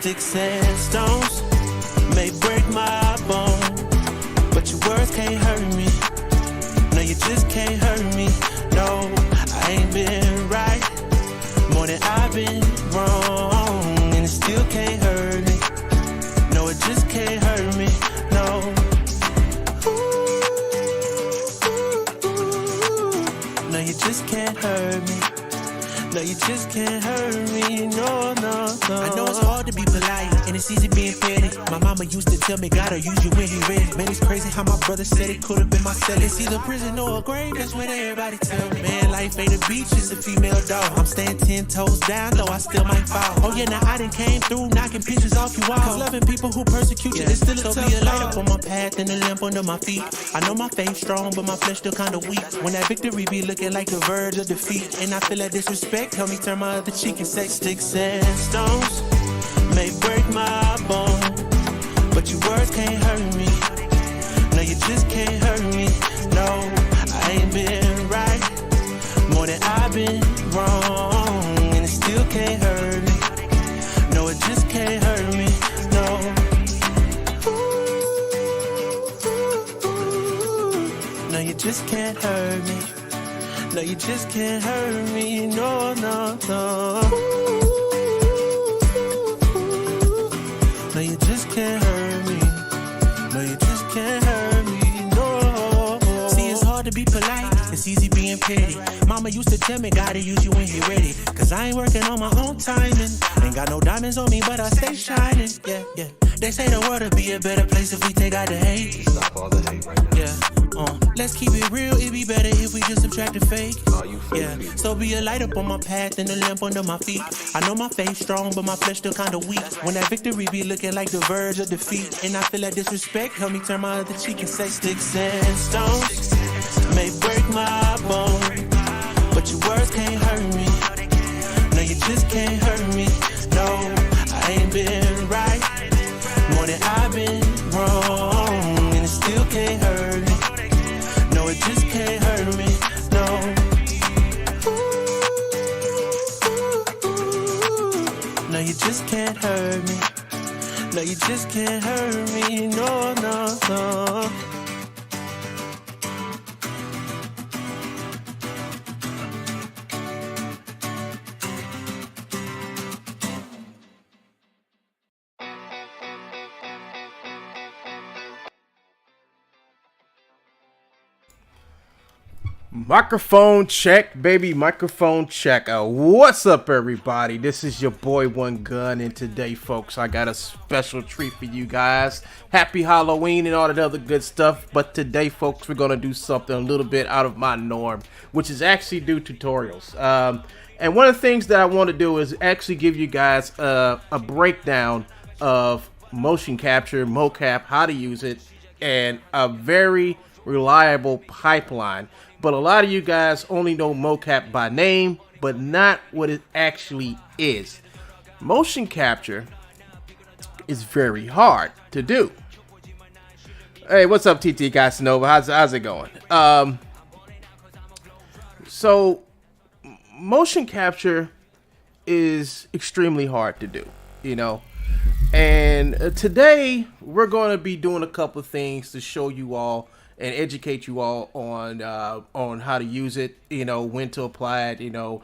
Sticks and stones may break my bone, but your words can't hurt me. No, you just can't hurt me. No, I ain't been right more than I've been wrong, and it still can't hurt me. No, it just can't hurt me. No. No, you just can't hurt me. No, you just can't hurt me. No, no, no. I know it's hard to be polite, and it's easy being petty. My mama used to tell me, gotta use you when he ready. Man, it's crazy how my brother said it could have been my cell. It's either prison or a grave, that's what everybody tell me. Man, life ain't a beach, it's a female dog. I'm staying 10 toes down, though I still might fall. Oh yeah, now I done came through, knocking pictures off you all. Cause loving people who persecute you, it's still a tough be a light up on my path and a lamp under my feet. I know my faith strong, but my flesh still kinda weak. When that victory be looking like the verge of defeat, and I feel that disrespect, help me turn my other cheek and say, sticks and stones may break my bone, but your words can't hurt me. No, you just can't hurt me. No, I ain't been right more than I've been wrong, and it still can't hurt me. No, it just can't hurt me. No. No, you just can't hurt me. No, you just can't hurt me. No, no, no. No, you just can't hurt me. No, you just can't hurt me. No. See, it's hard to be polite. It's easy being petty. Mama used to tell me, gotta use you when he ready. Cause I ain't working on my own timing. Ain't got no diamonds on me, but I stay shining. Yeah, yeah. They say the world would be a better place if we take out the hate. Stop all the hate right now. Yeah. Let's keep it real, it'd be better if we just subtract the fake. Yeah, so be a light up on my path and a lamp under my feet. I know my faith strong, but my flesh still kinda weak. When that victory be looking like the verge of defeat, and I feel that disrespect, help me turn my other cheek and say, sticks and stones may break my bone, but your words can't hurt me. No, you just can't hurt me. No, I ain't been right more than I've been wrong, and it still can't hurt me. No, it just can't hurt me. No. No, you just can't hurt me. No, you just can't hurt me. No, no, no. Microphone check, baby. Microphone check. What's up, everybody? This is your boy One Gun, and today, folks, I got a special treat for you guys. Happy Halloween and all that other good stuff. But today, folks, we're gonna do something a little bit out of my norm, which is actually do tutorials. And one of the things that I want to do is actually give you guys a breakdown of motion capture, mocap, how to use it, and a very reliable pipeline. But a lot of you guys only know mocap by name, but not what it actually is. Motion capture is very hard to do. Hey, what's up, TT Casanova? How's it going? So motion capture is extremely hard to do, you know. And today we're going to be doing a couple of things to show you all and educate you all on how to use it, you know, when to apply it, you know,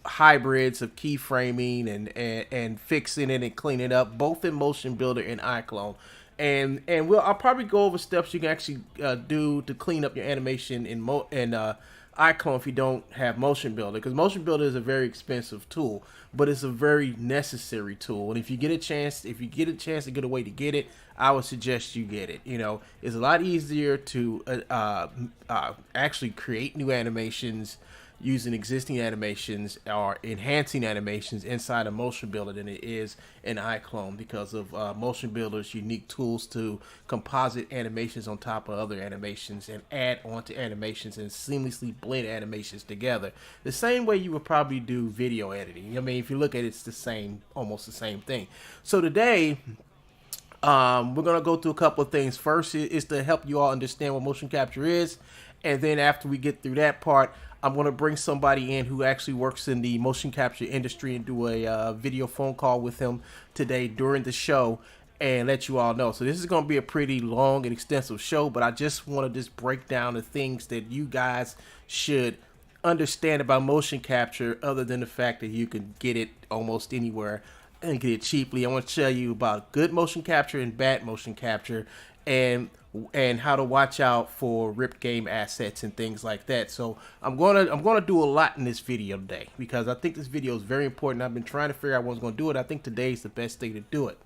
hybrids of keyframing and fixing it and cleaning it up, both in Motionbuilder and Iclone. And I'll probably go over steps you can actually do to clean up your animation in Iclone if you don't have Motionbuilder, because Motionbuilder is a very expensive tool, but it's a very necessary tool. And if you get a chance to get a way to get it, I would suggest you get it. You know, it's a lot easier to actually create new animations using existing animations or enhancing animations inside of Motionbuilder than it is in Iclone, because of Motionbuilder's unique tools to composite animations on top of other animations and add onto animations and seamlessly blend animations together. The same way you would probably do video editing. I mean, if you look at it, it's the same, almost the same thing. So today, we're going to go through a couple of things. First is to help you all understand what motion capture is. And then after we get through that part, I'm going to bring somebody in who actually works in the motion capture industry and do a video phone call with him today during the show and let you all know. So this is going to be a pretty long and extensive show, but I just want to just break down the things that you guys should understand about motion capture, other than the fact that you can get it almost anywhere and get it cheaply. I want to tell you about good motion capture and bad motion capture, and how to watch out for ripped game assets and things like that. So I'm gonna do a lot in this video today because I think this video is very important. I've been trying to figure out what's going to do it. I think today is the best day to do it.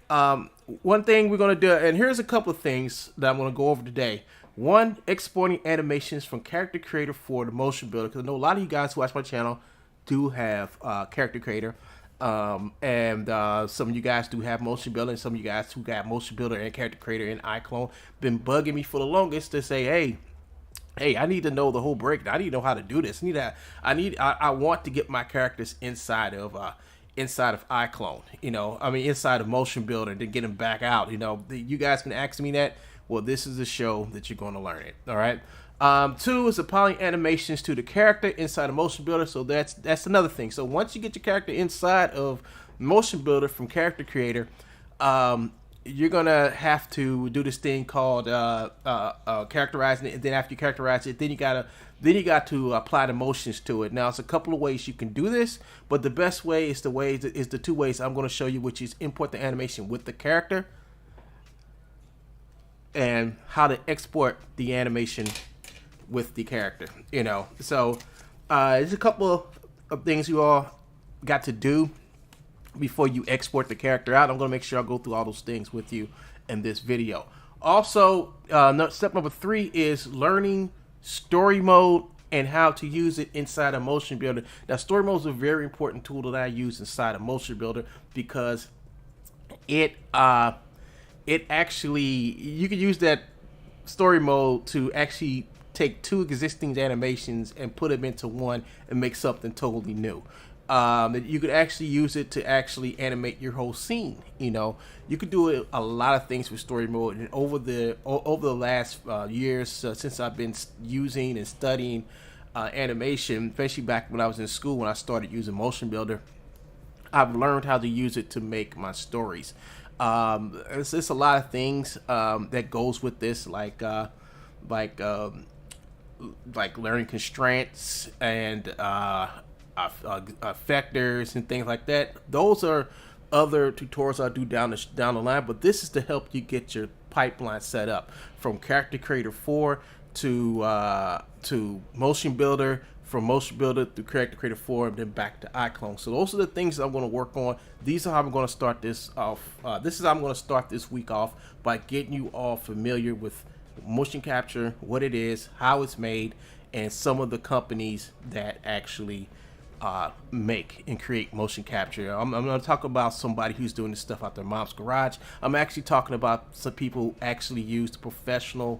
One thing we're going to do, and here's a couple of things that I'm going to go over today. One, exporting animations from Character Creator 4 to Motionbuilder, because I know a lot of you guys who watch my channel do have Character Creator. And some of you guys do have Motionbuilder, and some of you guys who got Motionbuilder and Character Creator and Iclone been bugging me for the longest to say, hey, I need to know the whole breakdown. I need to know how to do this. I want to get my characters inside of Iclone, inside of Motionbuilder, to get them back out. You guys can ask me that. Well, this is the show that you're going to learn it. All right. 2 is applying animations to the character inside of Motionbuilder. So that's another thing. So once you get your character inside of Motionbuilder from Character Creator, you're gonna have to do this thing called characterizing it. And then after you characterize it, then you got to apply the motions to it. Now, it's a couple of ways you can do this, but the best way is the 2 ways I'm going to show you, which is import the animation with the character and how to export the animation with the character. So there's a couple of things you all got to do before you export the character out. I'm going to make sure I go through all those things with you in this video. Also, step number 3 is learning story mode and how to use it inside of Motionbuilder. Now, story mode is a very important tool that I use inside of Motionbuilder because it actually, you can use that story mode to actually take 2 existing animations and put them into one and make something totally new. You could actually use it to actually animate your whole scene. You could do a lot of things with story mode, and over the last years since I've been using and studying animation, especially back when I was in school when I started using Motionbuilder, I've learned how to use it to make my stories. It's a lot of things that goes with this, like learning constraints and effectors and things like that. Those are other tutorials I do down the line, but this is to help you get your pipeline set up from Character Creator 4 to Motionbuilder, from Motionbuilder through Character Creator 4, and then back to Iclone. So those are the things that I'm going to work on. These are how I'm going to start this off. This is how I'm going to start this week off, by getting you all familiar with motion capture, what it is, how it's made, and some of the companies that actually make and create motion capture. I'm going to talk about somebody who's doing this stuff out their mom's garage. I'm actually talking about some people who actually use the professional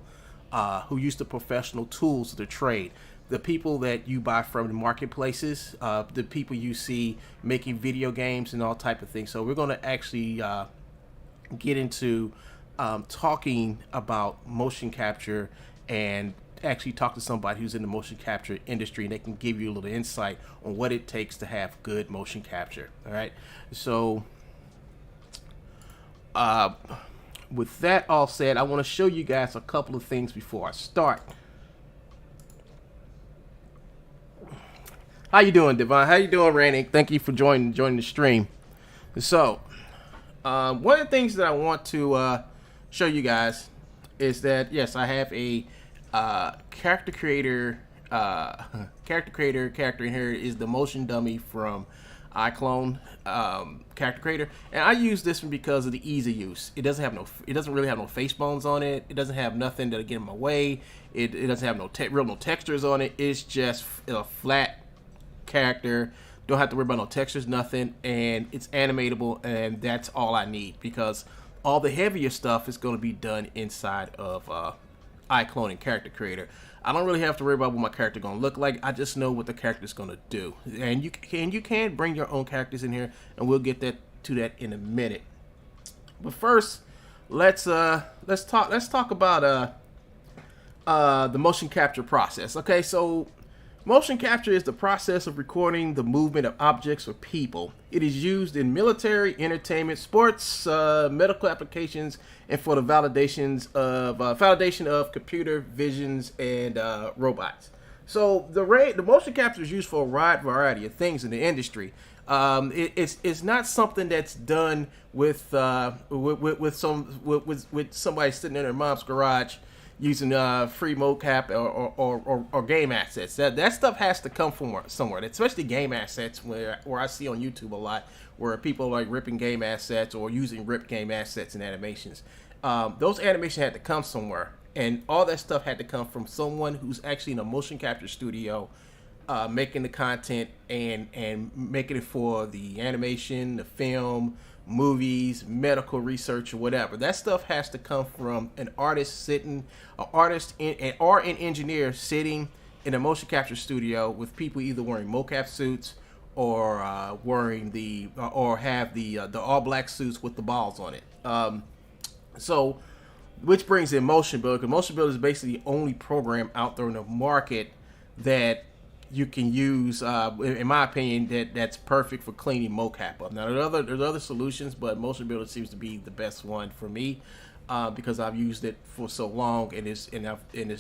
tools of the trade. The people that you buy from the marketplaces, the people you see making video games and all type of things. So we're going to actually get into talking about motion capture, and actually talk to somebody who's in the motion capture industry, and they can give you a little insight on what it takes to have good motion capture. All right. So with that all said, I want to show you guys a couple of things before I start. How you doing, Devon? How you doing, Randy? Thank you for joining the stream. So one of the things that I want to show you guys is that, yes, I have a character creator in here is the motion dummy from Iclone Character Creator, and I use this one because of the ease of use. It doesn't really have no face bones on it. It doesn't have nothing that'll get in my way. It doesn't have no textures on it. It's just a flat character. Don't have to worry about no textures, nothing, and it's animatable, and that's all I need, because all the heavier stuff is going to be done inside of Iclone and Character Creator. I don't really have to worry about what my character going to look like. I just know what the character is going to do, and you can bring your own characters in here, and we'll get to that in a minute. But first, let's talk about the motion capture process. Okay, so Motion capture is the process of recording the movement of objects or people. It is used in military, entertainment, sports, medical applications, and for the validation of computer visions and robots. So the motion capture is used for a wide variety of things in the industry. It's not something that's done with somebody sitting in their mom's garage using free mocap or game assets. That stuff has to come from somewhere, especially game assets, where I see on YouTube a lot where people are like ripping game assets or using ripped game assets in animations. Those animations had to come somewhere, and all that stuff had to come from someone who's actually in a motion capture studio making the content and making it for the animation, the film, movies, medical research, or whatever. That stuff has to come from an artist or an engineer sitting in a motion capture studio with people either wearing mocap suits or have the all black suits with the balls on it. So, which brings in Motionbuilder. Motionbuilder is basically the only program out there in the market that you can use, in my opinion, that's perfect for cleaning mocap up. Now, there's other solutions, but Motionbuilder seems to be the best one for me because I've used it for so long and it's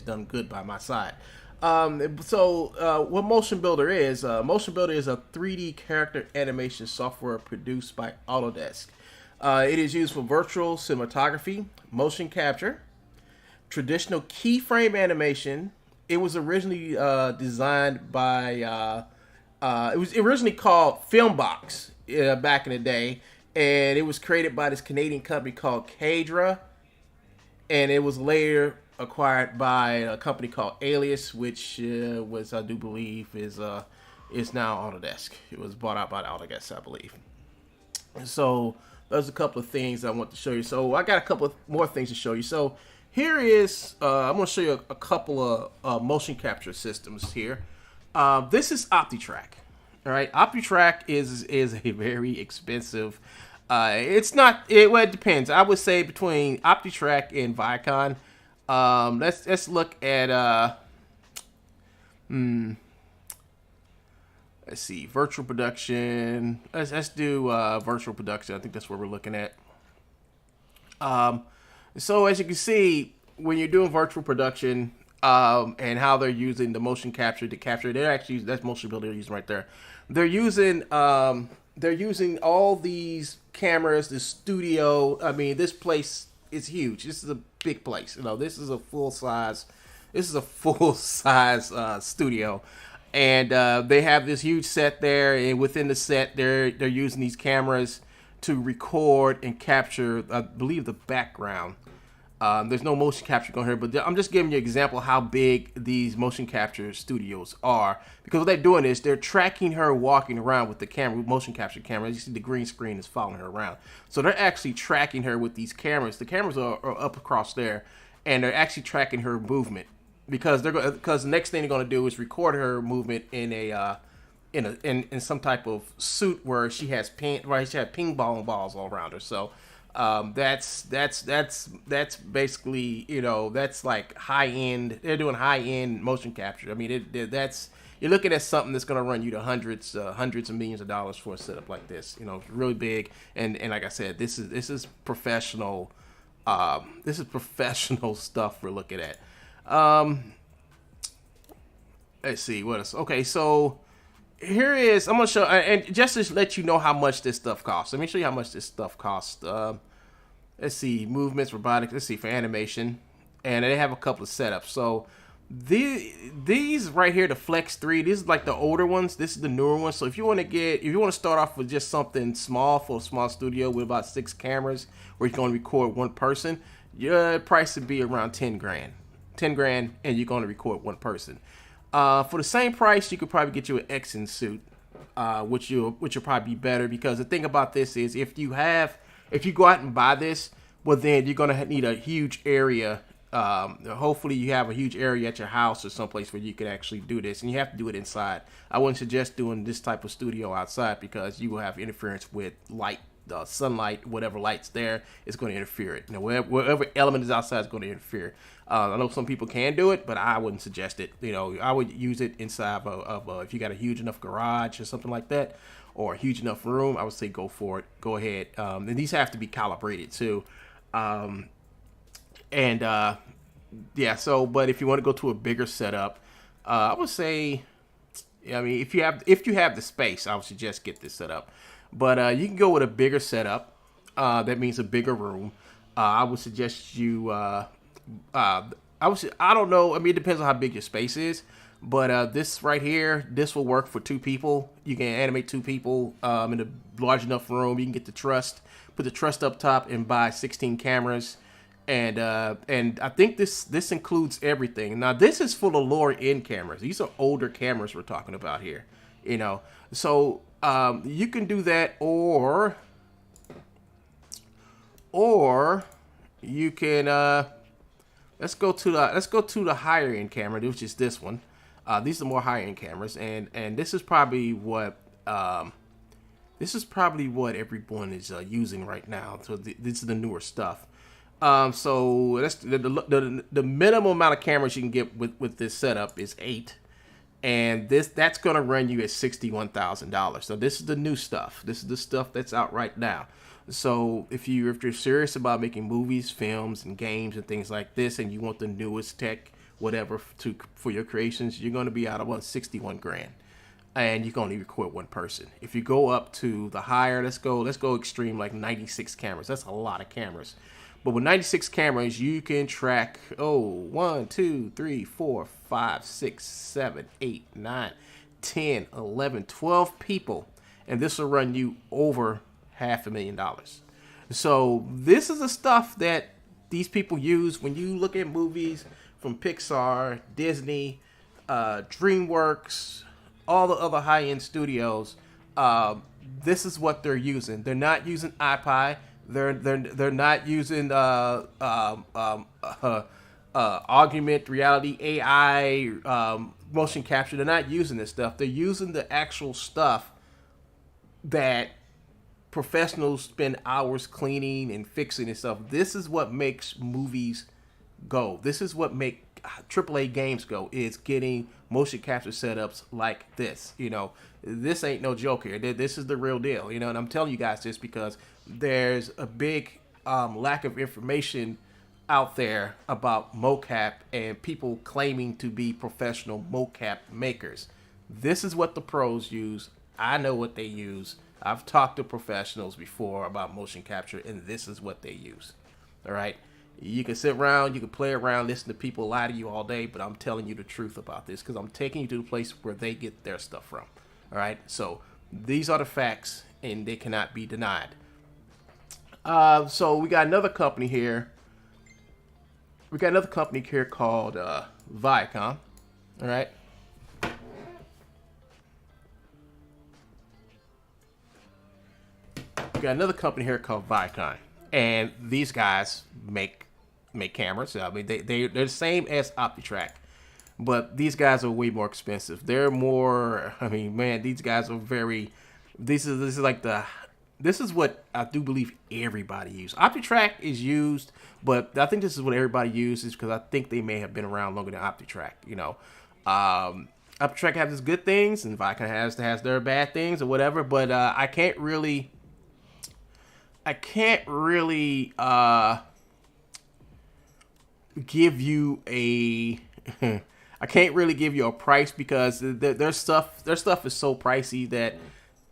done good by my side. What Motionbuilder is a 3D character animation software produced by Autodesk. It is used for virtual cinematography, motion capture, traditional keyframe animation. It was originally designed by, it was originally called Filmbox back in the day, and it was created by this Canadian company called Cadra, and it was later acquired by a company called Alias, which I do believe is now Autodesk. It was bought out by Autodesk, I believe. And so there's a couple of things I want to show you. So I got a couple of more things to show you. So here is, I'm going to show you a couple of motion capture systems here. This is OptiTrack. All right, OptiTrack is a very expensive. It's not. It depends. I would say between OptiTrack and Vicon. Let's look at. Let's see, virtual production. Let's do virtual production. I think that's what we're looking at. So as you can see, when you're doing virtual production, and how they're using the motion capture to capture, that's Motionbuilder they're using right there. They're using all these cameras, the studio. I mean, this place is huge. This is a big place. This is a full size studio. And they have this huge set there, and within the set, they're using these cameras to record and capture, I believe, the background. There's no motion capture going here, but I'm just giving you an example of how big these motion capture studios are. Because what they're doing is they're tracking her walking around with the camera, with motion capture cameras. You see the green screen is following her around. So they're actually tracking her with these cameras. The cameras are up across there, and they're actually tracking her movement. Because the next thing they're going to do is record her movement in some type of suit where she has ping pong balls all around her. So that's basically, that's like high end. They're doing high end motion capture. I mean, you're looking at something that's going to run you to hundreds of millions of dollars for a setup like this. Really big, and like I said, this is professional. This is professional stuff we're looking at. Let's see what else. Okay, so here is, I'm gonna show, and just to let you know how much this stuff costs. Let me show you how much this stuff costs. Let's see, movements, robotics. Let's see, for animation, and they have a couple of setups. So these right here, the Flex 3, these are like the older ones. This is the newer one. So if you want to start off with just something small for a small studio with about 6 cameras, where you're gonna record one person, your price would be around 10 grand. 10 grand, and you're going to record one person. For the same price, you could probably get you an Xen Suit, which will probably be better, because the thing about this is if you go out and buy this, well, then you're going to need a huge area. Hopefully you have a huge area at your house or someplace where you can actually do this, and you have to do it inside. I wouldn't suggest doing this type of studio outside, because you will have interference with light sunlight, whatever light's there, is going to interfere it. You know, whatever element is outside is going to interfere. I know some people can do it, but I wouldn't suggest it. You know, I would use it inside of if you got a huge enough garage or something like that, or a huge enough room, I would say go for it. Go ahead. And these have to be calibrated too. Yeah, so, but if you want to go to a bigger setup, I would say, I mean, if you have the space, I would suggest get this set up. But you can go with a bigger setup. That means a bigger room. I would suggest you. I don't know. I mean, it depends on how big your space is. But this right here, this will work for 2 people. You can animate 2 people in a large enough room. You can get the truss, put the truss up top, and buy 16 cameras. And I think this includes everything. Now, this is for the lower end cameras. These are older cameras we're talking about here. You know, so you can do that, or you can let's go to the higher end camera, which is this one. These are more high end cameras, and this is probably what everyone is using right now. So this is the newer stuff. So that's the minimum amount of cameras you can get with this setup is 8, and that's going to run you at $61,000. So this is the new stuff. This is the stuff that's out right now. So if you're serious about making movies, films, and games and things like this, and you want the newest tech, whatever, for your creations, you're going to be out of about 61 grand, and you can only record 1 person. If you go up to the higher, let's go extreme, like 96 cameras. That's a lot of cameras. But with 96 cameras, you can track 1, 2, 3, 4, 5, 6, 7, 8, 9, 10, 11, 12 people, and this will run you over $500,000. So this is the stuff that these people use when you look at movies from Pixar, Disney, DreamWorks, all the other high-end studios. This is what they're using. They're not using IPI. They're not using augmented reality, AI, motion capture. They're not using this stuff. They're using the actual stuff that professionals spend hours cleaning and fixing and stuff. This is what makes movies go. This is what make AAA games go, is getting motion capture setups like this. You know, this ain't no joke here. This is the real deal. You know, and I'm telling you guys this because there's a big lack of information out there about mocap and people claiming to be professional mocap makers. This is what the pros use. I know what they use. I've talked to professionals before about motion capture, and this is what they use. All right. You can sit around, you can play around, listen to people lie to you all day, but I'm telling you the truth about this because I'm taking you to the place where they get their stuff from. All right. So these are the facts, and they cannot be denied. So we got another company here. We got another company here called Viacom. All right. We got another company here called Viacom, and these guys make cameras. I mean, they're the same as OptiTrack, but these guys are way more expensive. They're more. I mean, man, these guys are very. This is what I do believe everybody uses. OptiTrack is used, but I think this is what everybody uses because I think they may have been around longer than OptiTrack. You know, OptiTrack has its good things, and Viacom has their bad things or whatever. But I can't really give you a. I can't really give you a price because their stuff is so pricey that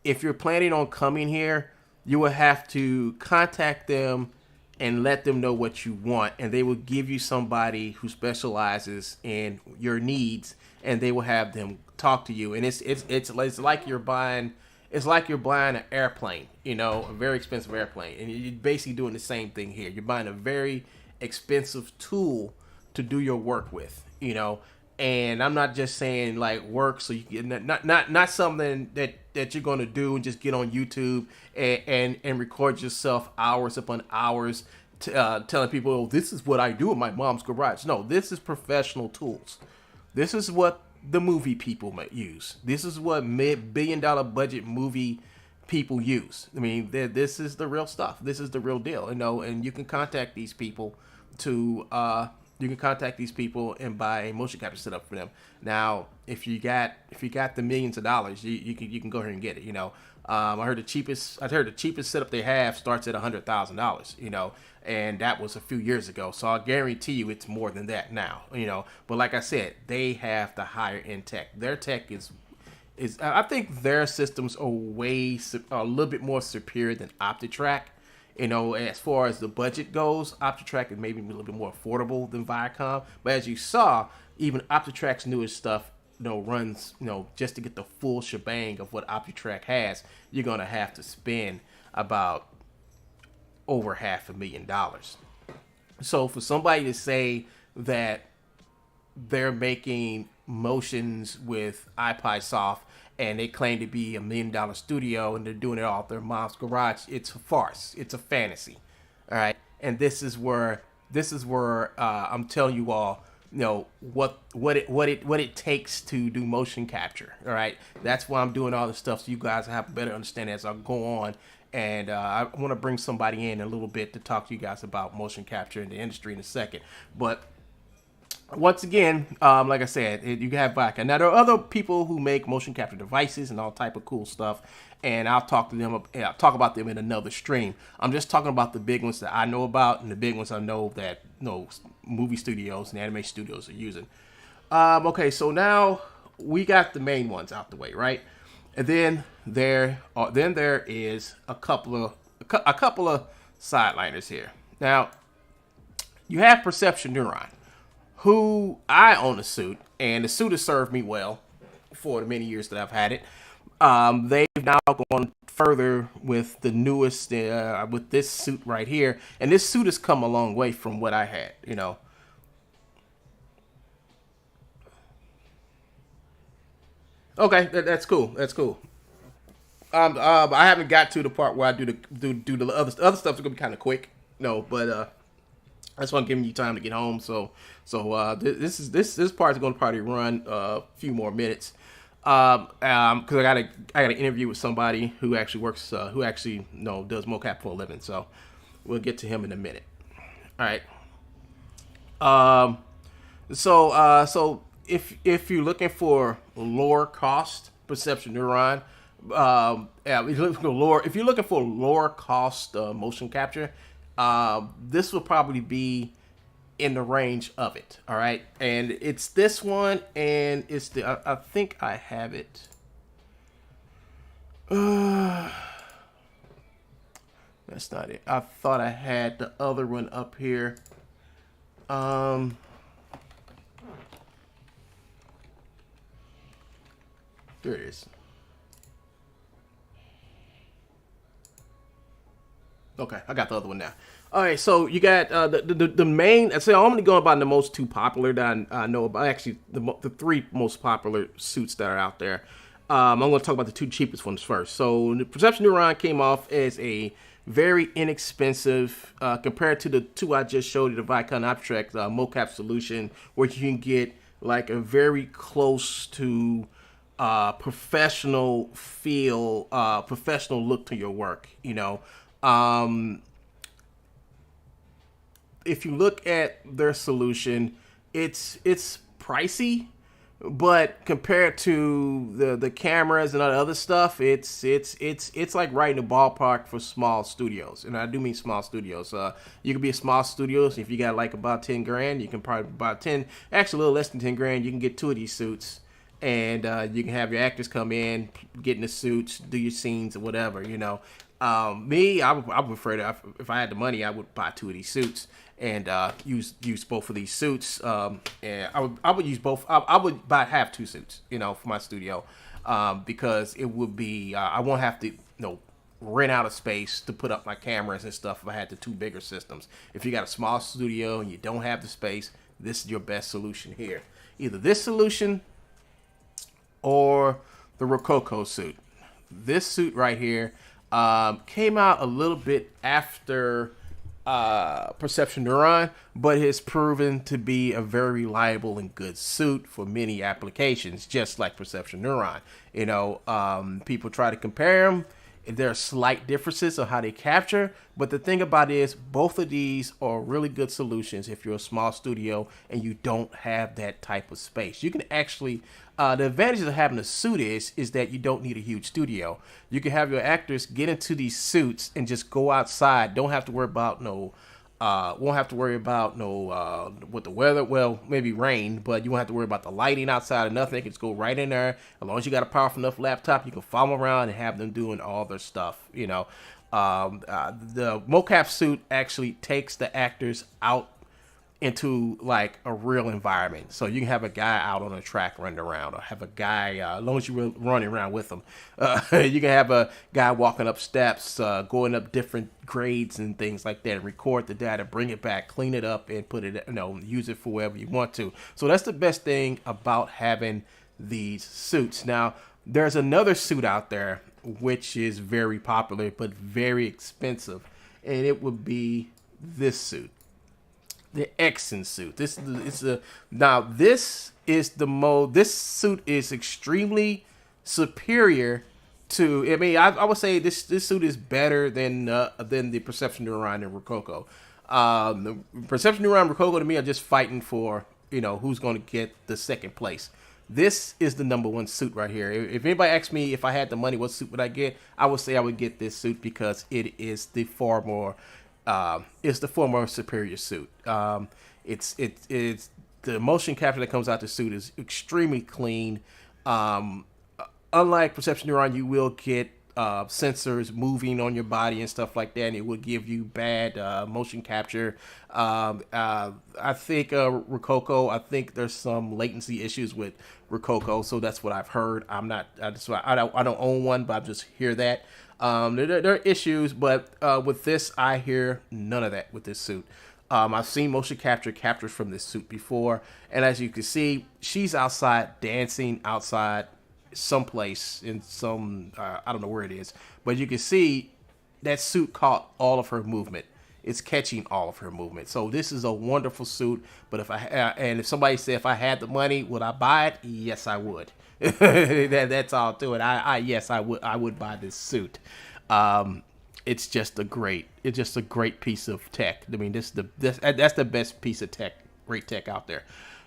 if you're planning on coming here, you will have to contact them and let them know what you want, and they will give you somebody who specializes in your needs, and they will have them talk to you. And it's like you're buying an airplane, you know, a very expensive airplane, and you're basically doing the same thing here. You're buying a very expensive tool to do your work with, you know. And I'm not just saying like work so you get not something that you're going to do and just get on YouTube and record yourself hours upon hours telling people, oh, this is what I do in my mom's garage. No, this is professional tools. This is what the movie people might use. This is what billion-dollar budget movie people use. I mean, this is the real stuff. This is the real deal, and you can contact these people to and buy a motion capture setup for them. Now, if you got the millions of dollars, you can go ahead and get it. I heard the cheapest setup they have starts at $100,000. And that was a few years ago. So I guarantee you it's more than that now. But like I said, they have the higher end tech. Their tech is I think their systems are a little bit more superior than OptiTrack. As far as the budget goes, OptiTrack is maybe a little bit more affordable than Viacom. But as you saw, even OptiTrack's newest stuff, runs, just to get the full shebang of what OptiTrack has, you're going to have to spend about over $500,000. So for somebody to say that they're making motions with IpySoft and they claim to be $1 million studio and they're doing it all at their mom's garage, it's a farce. It's a fantasy. All right. And this is where I'm telling you all, what it takes to do motion capture. All right. That's why I'm doing all this stuff, so you guys have a better understanding as I go on. And I want to bring somebody in a little bit to talk to you guys about motion capture in the industry in a second. But once again, like I said, you have Viacom. Now, there are other people who make motion capture devices and all type of cool stuff, and I'll talk about them in another stream. I'm just talking about the big ones that I know about and the big ones I know that movie studios and anime studios are using. Okay, so now we got the main ones out the way, right? And then there is a couple of sideliners here. Now, you have Perception Neuron, who I own a suit, and the suit has served me well for the many years that I've had it. They've now gone further with the newest, with this suit right here, and this suit has come a long way from what I had, Okay, that's cool. That's cool. I haven't got to the part where I do the other stuff's gonna be kind of quick. But that's why I'm giving you time to get home. So this part is gonna probably run a few more minutes. Because I got an interview with somebody who actually works, does mocap for a living. So we'll get to him in a minute. All right. So if you're looking for lower cost Perception Neuron, if you're looking for lower cost motion capture, this will probably be in the range of it. All right, and it's this one, and it's I think I have it. That's not it. I thought I had the other one up here. There it is. Okay, I got the other one now. All right, so you got the main. I say I'm only going about the most two popular that I know about. Actually, the three most popular suits that are out there. I'm going to talk about the two cheapest ones first. So the Perception Neuron came off as a very inexpensive compared to the two I just showed you, the Viacom OptiTrack mocap solution, where you can get like a very close to professional feel, professional look to your work. If you look at their solution, it's pricey, but compared to the cameras and all the other stuff, it's like right in the ballpark for small studios. And I do mean small studios. You can be a small studio, so if you got like about 10 grand, you can probably about 10, actually a little less than 10 grand, you can get two of these suits. And you can have your actors come in, get in the suits, do your scenes or whatever, I would prefer to, if I had the money, I would buy two of these suits and use both of these suits. And I would use both. I would have two suits, for my studio, because it would be I won't have to rent out a space to put up my cameras and stuff if I had the two bigger systems. If you got a small studio and you don't have the space, this is your best solution here. Either this solution or the Rococo suit. This suit right here came out a little bit after Perception Neuron, but has proven to be a very reliable and good suit for many applications, just like Perception Neuron. People try to compare them, There are slight differences on how they capture, but the thing about it is both of these are really good solutions if you're a small studio and you don't have that type of space. You can actually, the advantage of having a suit is that you don't need a huge studio. You can have your actors get into these suits and just go outside. Don't have to worry about won't have to worry about with the weather. Well, maybe rain, but you won't have to worry about the lighting outside or nothing. They can just go right in there. As long as you got a powerful enough laptop, you can follow them around and have them doing all their stuff. The mocap suit actually takes the actors out into like a real environment. So you can have a guy out on a track running around, or have a guy, as long as you're running around with them, you can have a guy walking up steps, going up different grades and things like that, and record the data, bring it back, clean it up, and put it, use it for wherever you want to. So that's the best thing about having these suits. Now, there's another suit out there which is very popular but very expensive, and it would be this suit. The Xen Suit. This suit is extremely superior to. I mean, I would say this suit is better than the Perception Neuron and Rococo. The Perception Neuron and Rococo to me are just fighting for who's going to get the second place. This is the number one suit right here. If anybody asks me if I had the money, what suit would I get? I would say I would get this suit because it is the far more superior suit. It's the motion capture that comes out the suit is extremely clean. Unlike Perception Neuron, you will get sensors moving on your body and stuff like that, and it will give you bad motion capture. I think Rococo, I think there's some latency issues with Rococo, so that's what I've heard. I don't own one, but I just hear that. There are issues, but with this, I hear none of that with this suit. I've seen motion captures from this suit before, and as you can see, she's outside dancing outside someplace in some I don't know where it is, but you can see that suit caught all of her movement. It's catching all of her movement. So this is a wonderful suit. But if somebody said if I had the money, would I buy it? Yes, I would. That's all to it. Yes, I would buy this suit. It's just a great piece of tech. I mean, that's the best piece of tech, great tech out there.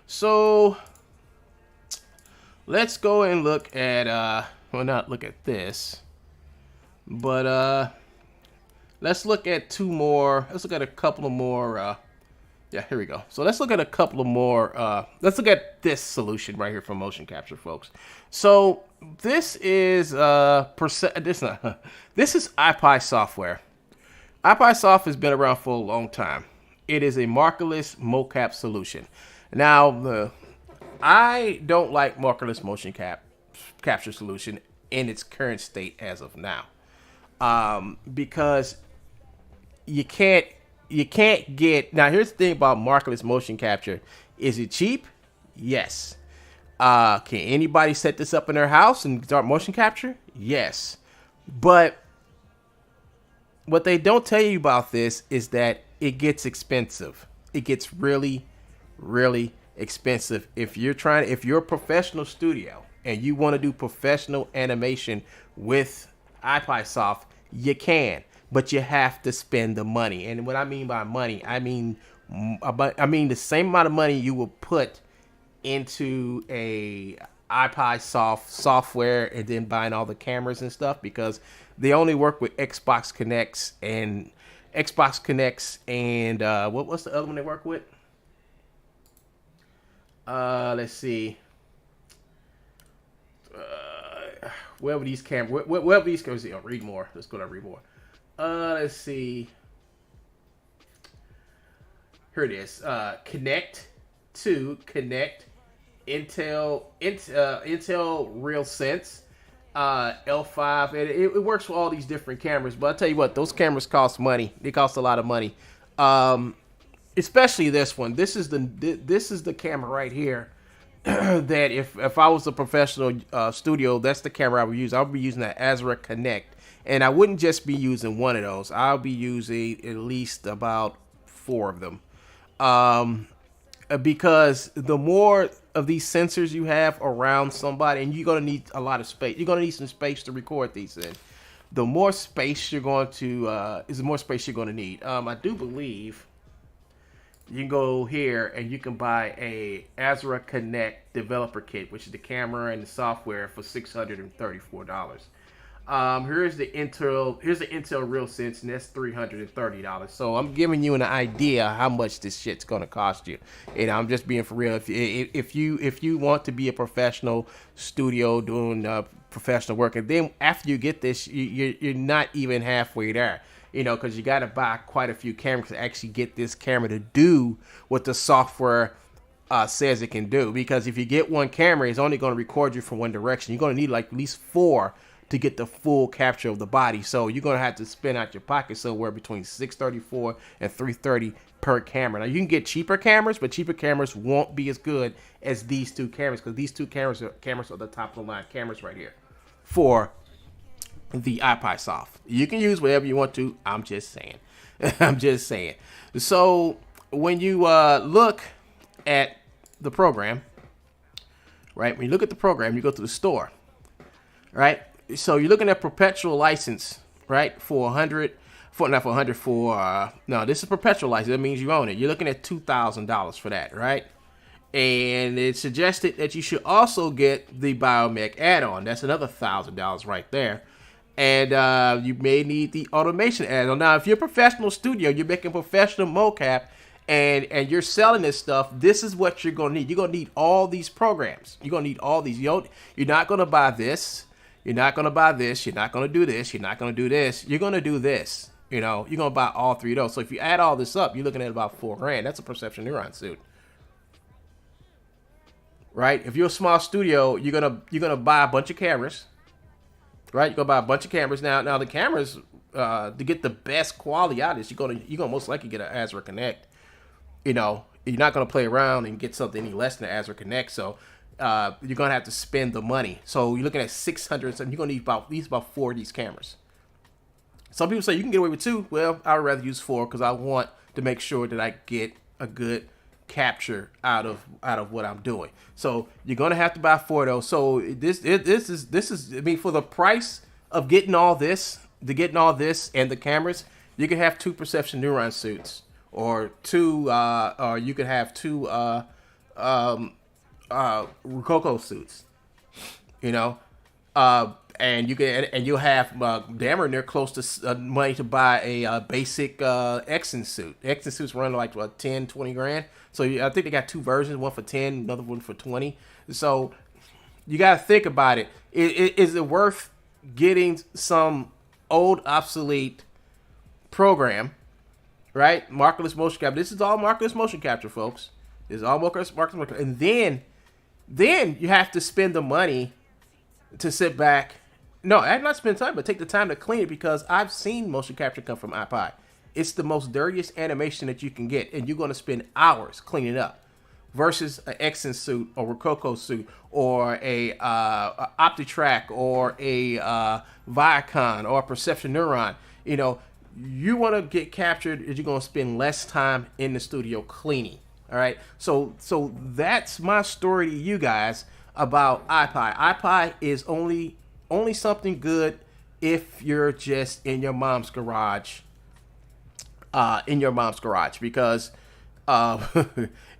So let's go and look at not look at this, but let's look at two more. Let's look at a couple of more. Yeah, here we go. So let's look at a couple of more. Let's look at this solution right here from motion capture, folks. So this is this is IPI software. IpySoft has been around for a long time. It is a markerless mocap solution. Now, I don't like markerless motion capture solution in its current state as of now, because you can't get. Now, here's the thing about markerless motion capture: is it cheap? Yes. Can anybody set this up in their house and start motion capture? Yes. But what they don't tell you about this is that it gets expensive. It gets really, really expensive. If you're a professional studio and you want to do professional animation with IpySoft, you can, but you have to spend the money. And what I mean by money, I mean the same amount of money you will put into a IpySoft software and then buying all the cameras and stuff, because they only work with Xbox Connects and what's the other one they work with? Let's see. Wherever these cameras, read more. Let's go to read more. Let's see. Here it is. Connect, Intel RealSense, L5, and it works for all these different cameras. But I'll tell you what, those cameras cost money. They cost a lot of money. Especially this one. This is the camera right here. That if I was a professional studio, that's the camera I would use. I would be using that Azure Connect, and I wouldn't just be using one of those. I'll be using at least about 4 of them, because the more of these sensors you have around somebody, and you're gonna need a lot of space. You're gonna need some space to record these in. the more space you're going to is the more space you're going to need. I do believe you can go here and you can buy a Azure Connect developer kit, which is the camera and the software, for $634. Here's the Intel RealSense, and that's $330. So I'm giving you an idea how much this shit's gonna cost you. And I'm just being for real. If you want to be a professional studio doing professional work, and then after you get this, you're not even halfway there. You know, because you got to buy quite a few cameras to actually get this camera to do what the software says it can do. Because if you get one camera, it's only going to record you from one direction. You're going to need like at least 4 to get the full capture of the body. So you're going to have to spend out your pocket somewhere between $634 and $330 per camera. Now you can get cheaper cameras, but cheaper cameras won't be as good as these two cameras, because these two cameras are the top of the line cameras right here for the IpySoft. You can use whatever you want to. I'm just saying. I'm just saying. So when you look at the program, right? When you look at the program, you go to the store, right? So you're looking at perpetual license, right? No, this is perpetual license. That means you own it. You're looking at $2,000 for that, right? And it's suggested that you should also get the Biomech add-on. That's another $1,000 right there. And you may need the automation add-on. Now, if you're a professional studio, you're making professional mocap, and you're selling this stuff, this is what you're going to need. You're going to need all these programs. You're going to need all these. You're not going to buy this. You're not going to buy this. You're not going to do this. You're not going to do this. You're going to do this. You know, you're going to buy all 3 of those. So if you add all this up, you're looking at about $4,000. That's a Perception Neuron suit. Right? If you're a small studio, you're gonna buy a bunch of cameras. Right? You're gonna buy a bunch of cameras. Now the cameras, to get the best quality out of this, you're gonna most likely get an Azure Connect. You know, you're not gonna play around and get something any less than an Azure Connect. So you're gonna have to spend the money. So you're looking at 600. So you're gonna need at least about 4 of these cameras. Some people say you can get away with 2. Well, I would rather use 4 because I want to make sure that I get a good capture out of what I'm doing. So you're gonna have to buy 4 of those. So this is I mean, for the price of getting all this and the cameras, you can have 2 Perception Neuron suits, or 2 or you could have 2 Rococo suits. You know, and you'll have damn near close to money to buy a basic Xen Suit. Xen Suits run like what, 10, 20 grand. So I think they got 2 versions, one for 10, another one for 20. So you got to think about it. Is it worth getting some old, obsolete program, right? Markerless motion capture. This is all markerless motion capture, folks. This is all markerless motion capture. And then you have to spend the money to sit back. No, I'm not spend time, but take the time to clean it, because I've seen motion capture come from IPI. It's the most dirtiest animation that you can get, and you're going to spend hours cleaning it up. Versus an Xen Suit or Rococo suit or a OptiTrack or a Viacon or a Perception Neuron. You know, you want to get captured, is you're going to spend less time in the studio cleaning. All right, so that's my story to you guys about IPI. IPI is only something good if you're just in your mom's garage. Because I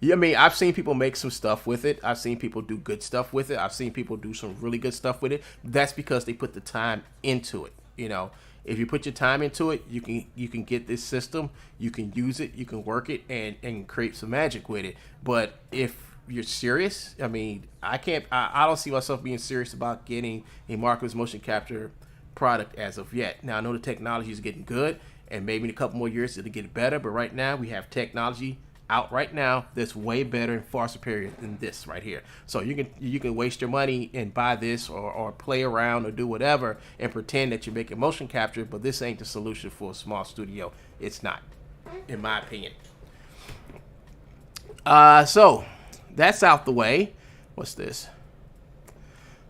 mean, I've seen people make some stuff with it. I've seen people do good stuff with it. I've seen people do some really good stuff with it. That's because they put the time into it. You know, if you put your time into it, you can get this system, you can use it, you can work it, and create some magic with it. But if you're serious, I mean, I don't see myself being serious about getting a markerless motion capture product as of yet. Now, I know the technology is getting good, and maybe in a couple more years it'll get better, but right now we have technology out right now that's way better and far superior than this right here. So you can waste your money and buy this or play around or do whatever and pretend that you're making motion capture, but this ain't the solution for a small studio. It's not, in my opinion. So that's out the way. What's this?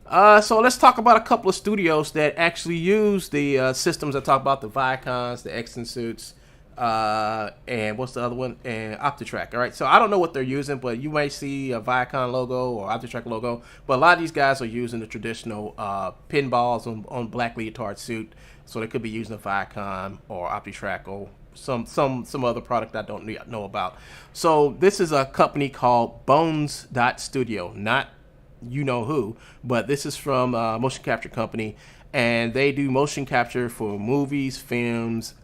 So let's talk about a couple of studios that actually use the systems I talked about, the Viacons, the Xen Suits, and what's the other one? And OptiTrack. All right, so I don't know what they're using, but you might see a Viacom logo or OptiTrack logo. But a lot of these guys are using the traditional pinballs on black leotard suit, so they could be using a Viacom or OptiTrack or some other product I don't know about. So this is a company called Bones.studio, not you know who, but this is from a motion capture company, and they do motion capture for movies, films,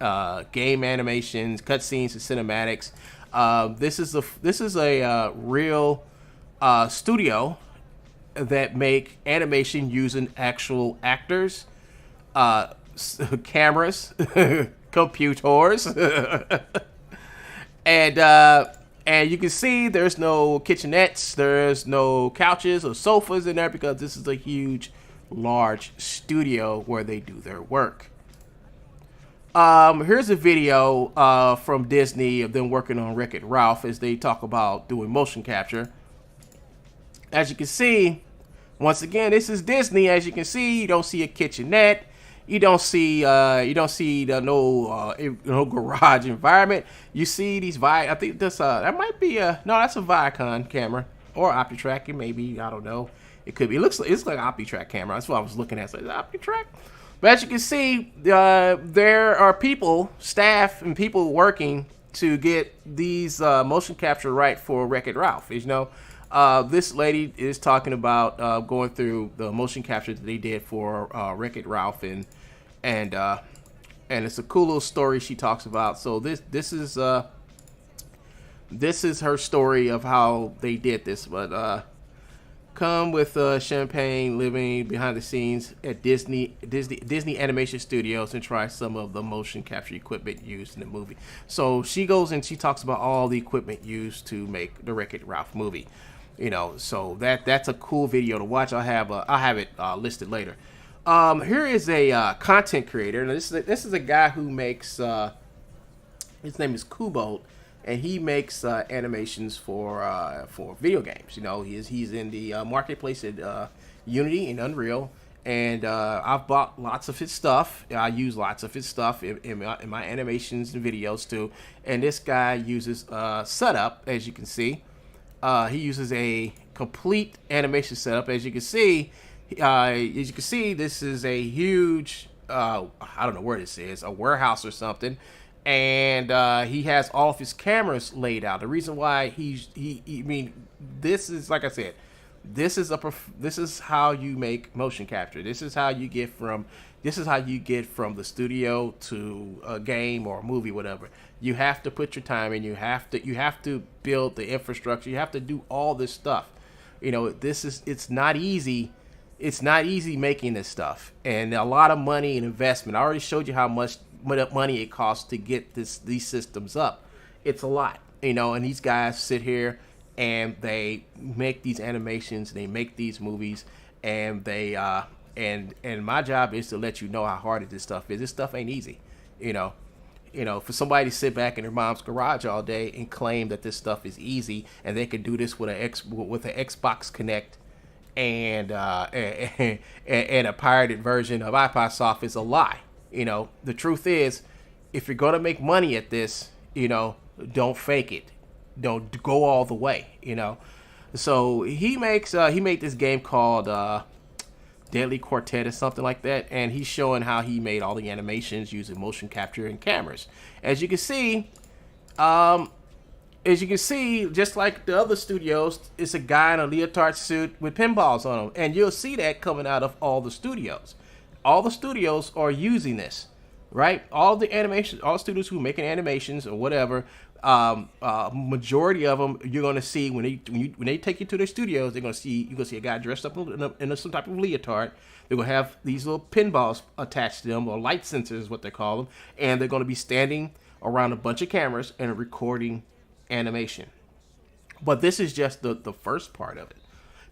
game animations, cutscenes, and cinematics. This is a real studio that make animation using actual actors, cameras, computers, and you can see there's no kitchenettes, there's no couches or sofas in there because this is a huge, large studio where they do their work. Here's a video from Disney of them working on Wreck-It Ralph as they talk about doing motion capture. As you can see, once again, this is Disney. As you can see, you don't see a kitchenette. You don't see no garage environment. You see these I think this that might be no, that's a Viacom camera or OptiTrack. It may be, I don't know. It could be. It's like an OptiTrack camera. That's what I was looking at. So, OptiTrack. But as you can see, there are people, staff, and people working to get these motion capture right for Wreck-It Ralph. You know, this lady is talking about going through the motion capture that they did for Wreck-It Ralph, and it's a cool little story she talks about. So this is her story of how they did this. But come with champagne, living behind the scenes at Disney Animation Studios and try some of the motion capture equipment used in the movie. So she goes and she talks about all the equipment used to make the Wreck-It Ralph movie. You know, so that's a cool video to watch. I'll have it listed later. Here is a content creator. Now this is a guy who makes his name is Kubolt, and he makes animations for video games. You know, he's in the marketplace at Unity and Unreal, and I've bought lots of his stuff. I use lots of his stuff in my animations and videos too. And this guy uses setup, as you can see. He uses a complete animation setup. As you can see, this is a huge, I don't know where this is, a warehouse or something. And he has all of his cameras laid out. The reason why this is, like I said, this is how you make motion capture. This is how you get from the studio to a game or a movie, whatever. You have to put your time in. You have to build the infrastructure. You have to do all this stuff. You know, it's not easy. It's not easy making this stuff, and a lot of money and investment. I already showed you how much money it costs to get these systems up. It's a lot, you know. And these guys sit here and they make these animations, they make these movies, and they and my job is to let you know how hard this stuff is. This stuff ain't easy, you know. You know, for somebody to sit back in their mom's garage all day and claim that this stuff is easy and they can do this with an Xbox Connect and a pirated version of IpySoft is a lie. You know, the truth is, if you're gonna make money at this, you know, don't fake it. Don't go all the way. You know, so he made this game called Deadly Quartet or something like that, and he's showing how he made all the animations using motion capture and cameras. As you can see, just like the other studios, it's a guy in a leotard suit with pinballs on him, and you'll see that coming out of all the studios. All the studios are using this, right? All the studios who are making animations or whatever, majority of them you're gonna see when they take you to their studios, you're gonna see a guy dressed up in some type of leotard. They're gonna have these little pinballs attached to them, or light sensors is what they call them, and they're gonna be standing around a bunch of cameras and recording animation. But this is just the first part of it,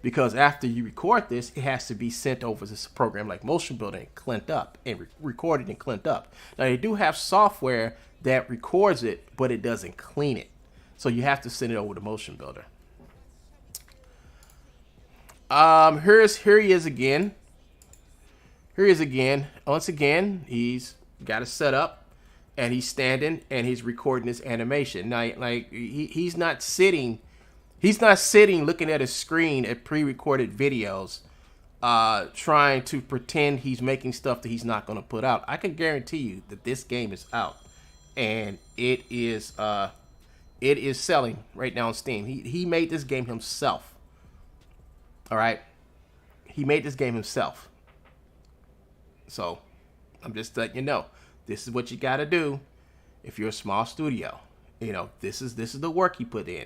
because after you record this, it has to be sent over to this program like Motionbuilder and clint up and recorded and clint up. Now they do have software that records it, but it doesn't clean it, so you have to send it over to Motionbuilder. Here he is again. Once again, he's got it set up. and he's standing and he's recording his animation. Now, like he's not sitting looking at a screen at pre-recorded videos, trying to pretend he's making stuff that he's not going to put out. I can guarantee you that this game is out, and it is selling right now on Steam. He made this game himself. All right, he made this game himself. So I'm just letting you know, this is what you got to do if you're a small studio. You know, this is the work you put in.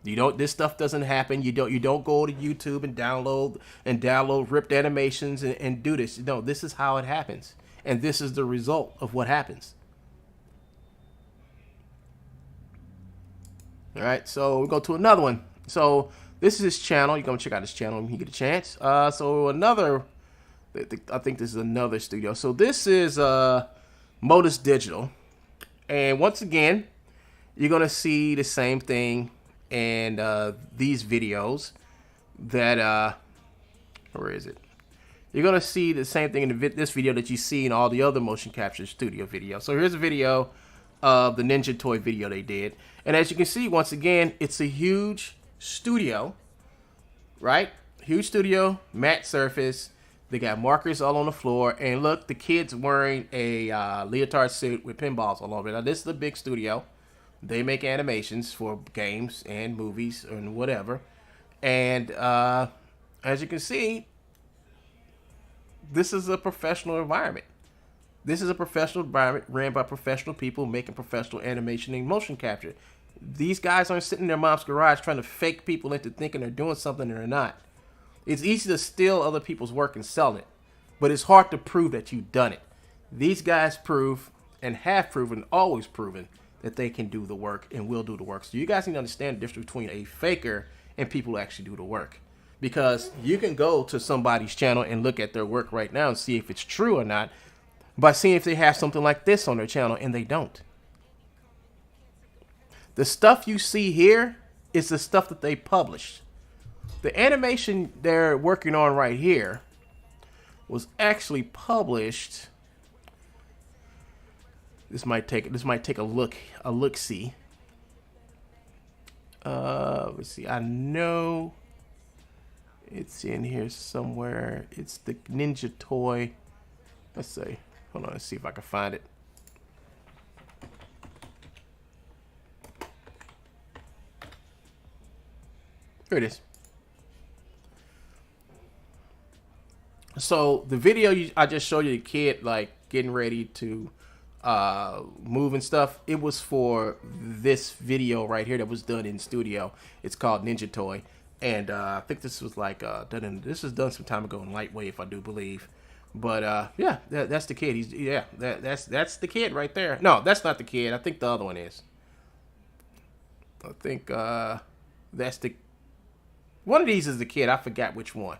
This stuff doesn't happen. You don't go to YouTube and download ripped animations and do this. No, this is how it happens, and this is the result of what happens. All right, so we go to another one. So this is his channel. You're gonna check out his channel when you get a chance. So another, I think this is another studio. So this is Modus Digital, and once again, you're gonna see the same thing and these videos that where is it? You're gonna see the same thing in this video that you see in all the other motion capture studio videos. So here's a video of the Ninja Toy video they did, and as you can see, once again, it's a huge studio, right? Huge studio, matte surface. They got markers all on the floor, and look, the kid's wearing a leotard suit with pinballs all over it. Now this is a big studio. They make animations for games and movies and whatever. And as you can see, this is a professional environment. This is a professional environment ran by professional people making professional animation and motion capture. These guys aren't sitting in their mom's garage trying to fake people into thinking they're doing something they're not. It's easy to steal other people's work and sell it, but it's hard to prove that you've done it. These guys prove and have proven, always proven, that they can do the work and will do the work. So you guys need to understand the difference between a faker and people who actually do the work. Because you can go to somebody's channel and look at their work right now and see if it's true or not by seeing if they have something like this on their channel, and they don't. The stuff you see here is the stuff that they published. The animation they're working on right here was actually published. This might take a look-see. Let's see. I know it's in here somewhere. It's the Ninja Toy. Let's see. Hold on. Let's see if I can find it. Here it is. So the video I just showed you, the kid like getting ready to move and stuff, it was for this video right here that was done in studio. It's called Ninja Toy, and I think this was like this was done some time ago in Lightwave, I do believe. But yeah, that's the kid. That's the kid right there. No, that's not the kid. I think the other one is. I think that's the one of these is the kid. I forgot which one.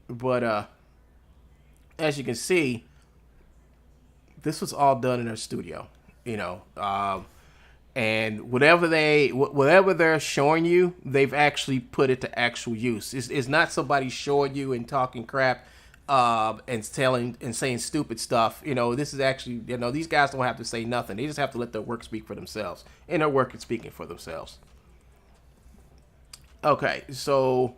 But as you can see, this was all done in their studio, you know, and whatever they're showing you, they've actually put it to actual use. It's not somebody showing you and talking crap and telling and saying stupid stuff. You know, this is actually, you know, these guys don't have to say nothing. They just have to let their work speak for themselves, and their work is speaking for themselves. Okay, so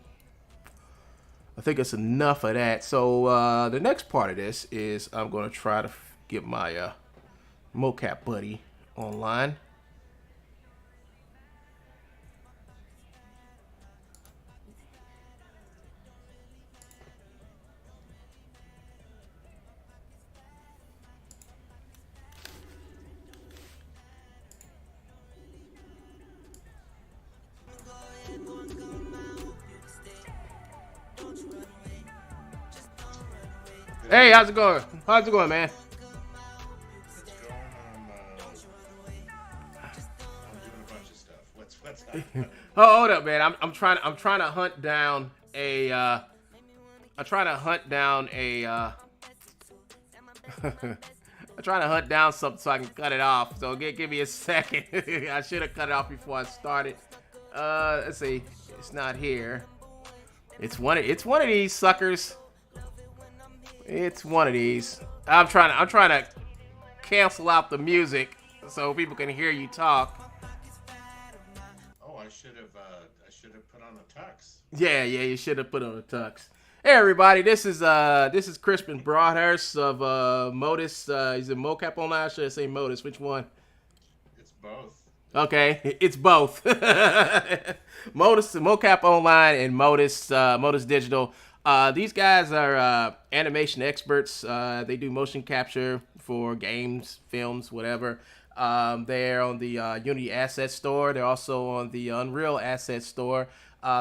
I think it's enough of that. So the next part of this is I'm going to try to get my Mocap buddy online. Hey, how's it going? How's it going, man? Oh, hold up, man. I'm trying to hunt down a I'm trying to hunt down something so I can cut it off. So give me a second. I should have cut it off before I started. Let's see. It's not here. It's one of these suckers. It's one of these. I'm trying to cancel out the music so people can hear you talk. Oh, I should have put on a tux. Yeah, you should have put on a tux. Hey everybody, this is Crispin Broadhurst of Modus. Is it Mocap Online? Should I say Modus? Which one? It's both. Okay, it's both. Modus, Mocap Online, and Modus Digital. These guys are animation experts. They do motion capture for games, films, whatever. They're on the Unity Asset Store. They're also on the Unreal Asset Store.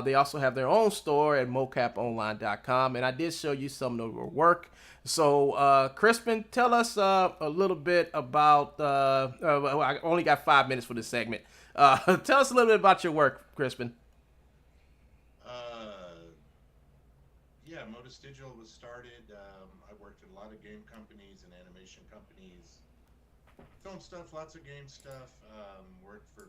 They also have their own store at mocaponline.com. And I did show you some of their work. So, Crispin, tell us a little bit about. I only got 5 minutes for this segment. Tell us a little bit about your work, Crispin. Yeah, Modus Digital was started. I worked at a lot of game companies and animation companies, film stuff, lots of game stuff. Worked for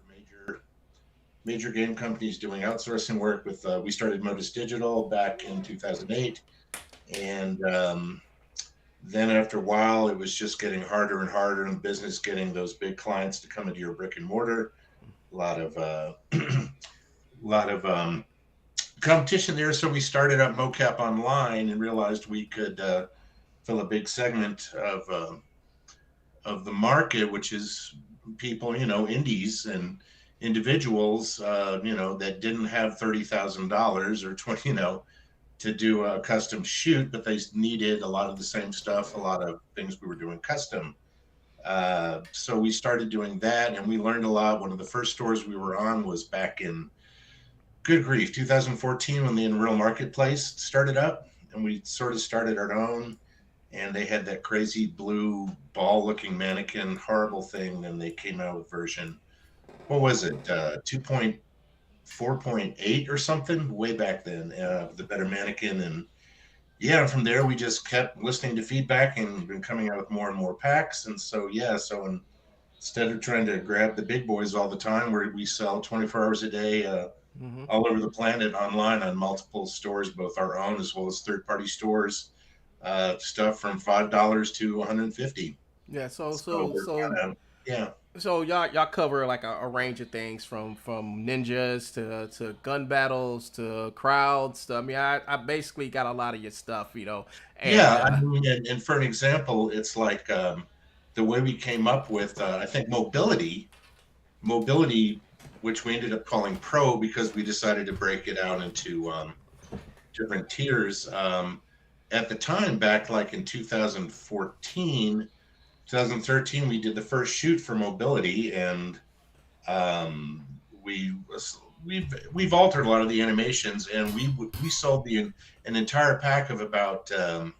major game companies doing outsourcing work with. We started Modus Digital back in 2008, and then after a while, it was just getting harder and harder in business, getting those big clients to come into your brick and mortar. A lot of competition there. So we started up Mocap Online and realized we could fill a big segment of the market, which is people, indies and individuals, that didn't have $30,000 or 20, to do a custom shoot, but they needed a lot of the same stuff, a lot of things we were doing custom. So we started doing that, and we learned a lot. One of the first stores we were on was back in, good grief, 2014, when the Unreal Marketplace started up, and we sort of started our own, and they had that crazy blue ball-looking mannequin, horrible thing, and they came out with version, what was it, 2.4.8 or something, way back then, the better mannequin. And yeah, from there we just kept listening to feedback and been coming out with more and more packs. And so instead of trying to grab the big boys all the time, where we sell 24 hours a day all over the planet online on multiple stores, both our own as well as third-party stores, stuff from $5 to $150. Yeah, so yeah. So y'all cover like a range of things from ninjas to gun battles to crowds. I mean, I basically got a lot of your stuff, And, I mean, and for an example, it's like the way we came up with, I think, mobility, which we ended up calling Pro because we decided to break it out into different tiers. At the time, back like in 2014. 2013, we did the first shoot for mobility, and we've altered a lot of the animations, and we sold an entire pack of about I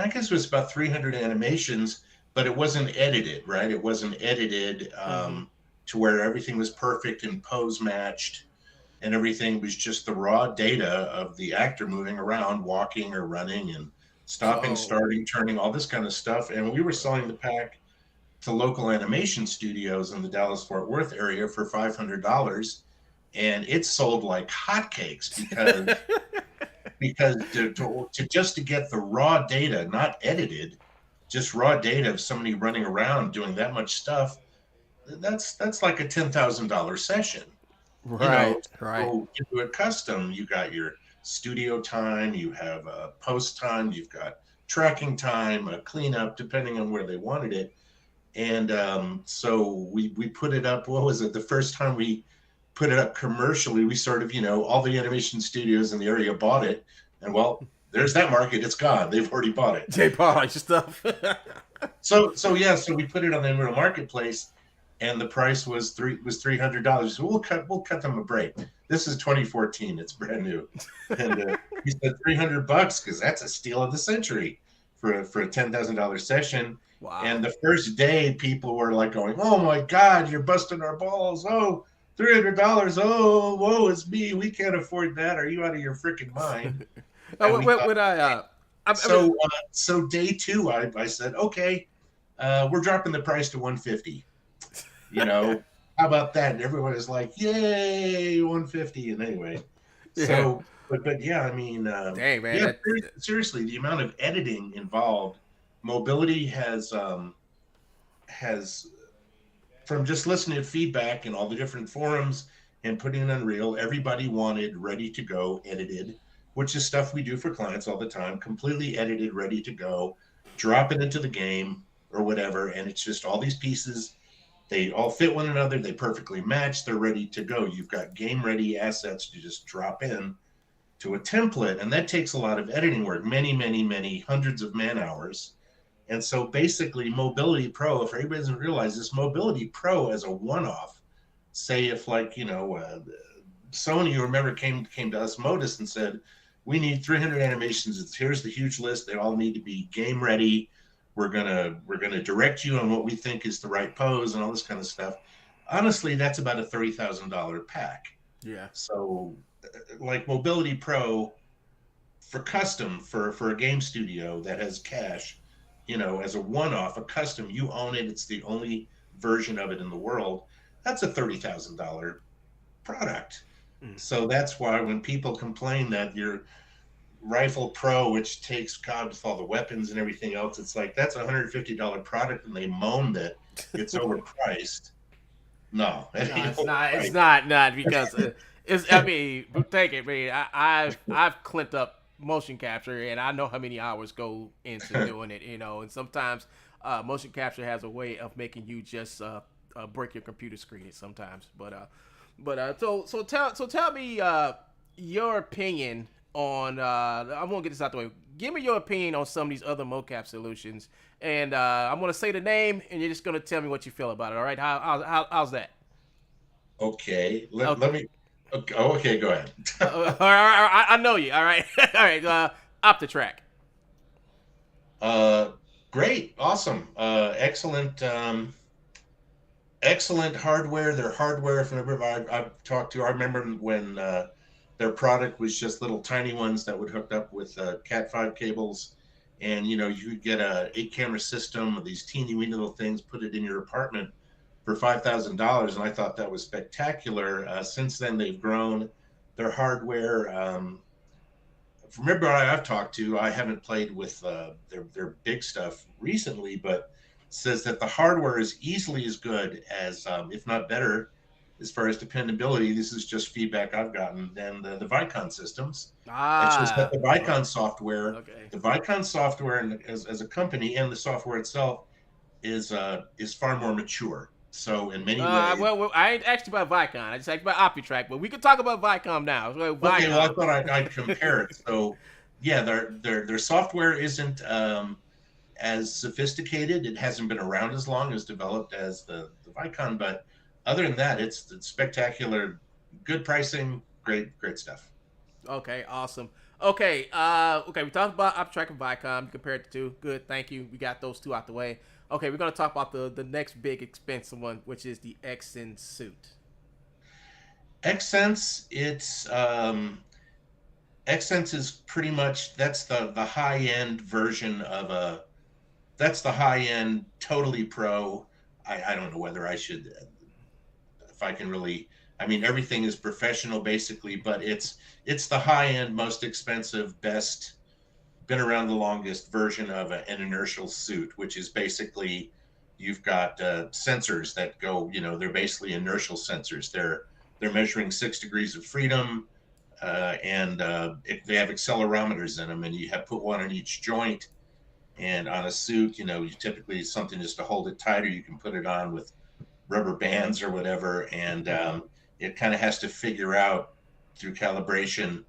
guess it was about 300 animations, but it wasn't edited, right? It wasn't edited to where everything was perfect and pose matched, and everything was just the raw data of the actor moving around, walking or running, and stopping, starting, turning, all this kind of stuff. And we were selling the pack to local animation studios in the Dallas-Fort Worth area for $500. And it sold like hotcakes because to get the raw data, not edited, just raw data of somebody running around doing that much stuff, that's like a $10,000 session. Right. So you do it custom, you got your studio time, you have a post time, you've got tracking time, a cleanup, depending on where they wanted it. And so we put it up. What was it? The first time we put it up commercially, we sort of, all the animation studios in the area bought it. And well, there's that market. It's gone. They've already bought it. They bought your stuff. So we put it on the Unreal Marketplace, and the price was $300. So we'll cut them a break. This is 2014. It's brand new, and we said $300 because that's a steal of the century for a $10,000 session. Wow! And the first day, people were like going, "Oh my God, you're busting our balls! Oh, $300! Oh, woe is me! We can't afford that. Are you out of your freaking mind?" So day two, I said, "Okay, we're dropping the price to $150. How about that?" And everyone is like, "Yay, $150!" And anyway, but yeah, I mean, dang man, seriously, the amount of editing involved mobility has from just listening to feedback and all the different forums and putting in Unreal, everybody wanted ready to go, edited, which is stuff we do for clients all the time, completely edited, ready to go, drop it into the game or whatever. And it's just all these pieces, they all fit one another, they perfectly match, they're ready to go. You've got game ready assets to just drop in to a template. And that takes a lot of editing work, many, many, many hundreds of man hours. And so basically Mobility Pro, if everybody doesn't realize this, Mobility Pro as a one-off, say if like, Sony, you remember, came to us, Modus, and said, we need 300 animations. Here's the huge list. They all need to be game ready. We're gonna direct you on what we think is the right pose and all this kind of stuff. Honestly, that's about a $30,000 pack. Yeah. So like Mobility Pro for custom, for a game studio that has cash, as a one-off, a custom, you own it. It's the only version of it in the world. That's a $30,000 product. So that's why when people complain that your Rifle Pro, which takes God with all the weapons and everything else, it's like, that's a $150 product, and they moan that it's overpriced. No, it's not. It's not because it's. I mean, take it, man. I've clipped up motion capture, and I know how many hours go into doing it. And sometimes motion capture has a way of making you just break your computer screen sometimes. So tell me your opinion on. I'm gonna get this out the way. Give me your opinion on some of these other mocap solutions, and I'm gonna say the name, and you're just gonna tell me what you feel about it. All right? How's that? Okay. Let me. Okay, go ahead. I know you. All right. All right. OptiTrack. Great. Awesome. Excellent. Excellent hardware. Their hardware, from everybody I've talked to, I remember when their product was just little tiny ones that would hook up with Cat5 cables, and you could get a 8-camera system of these teeny weeny little things, put it in your apartment for $5,000, and I thought that was spectacular. Since then, they've grown their hardware. From everybody I've talked to, I haven't played with their big stuff recently, but says that the hardware is easily as good as, if not better, as far as dependability. This is just feedback I've gotten than the Vicon systems. It's just that the Vicon software, and as a company, and the software itself is far more mature. So in many ways, well, I ain't asked you about Vicon. I just asked about OptiTrack, but we can talk about Vicon now. Okay, well, I thought I'd compare it. So yeah, their software isn't as sophisticated. It hasn't been around as long, as developed as the Vicon, but other than that, it's spectacular. Good pricing, great stuff. Okay, awesome. Okay, we talked about OptiTrack and Vicon. You compared the two. Good, thank you. We got those two out the way. Okay, we're going to talk about the next big expensive one, which is the Xen Suit. Xsense, Xsense is pretty much, that's the high-end version of that's the high-end, totally pro. I don't know whether I should, if I can really, I mean, everything is professional basically, but it's the high-end, most expensive, best, been around the longest version of an inertial suit, which is basically, you've got sensors that go, they're basically inertial sensors. They're measuring 6 degrees of freedom, and they have accelerometers in them, and you have put one on each joint. And on a suit, you typically something just to hold it tighter. You can put it on with rubber bands or whatever, and it kind of has to figure out through calibration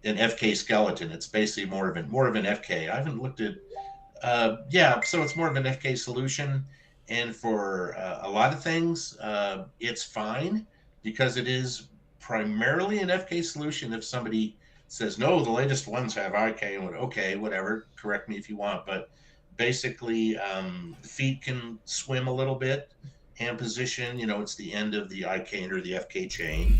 an FK skeleton. It's basically more of an FK. I haven't looked at, so it's more of an FK solution. And for a lot of things, it's fine because it is primarily an FK solution. If somebody says, no, the latest ones have IK, and okay, whatever, correct me if you want, but basically the feet can swim a little bit, hand position, it's the end of the IK or the FK chain.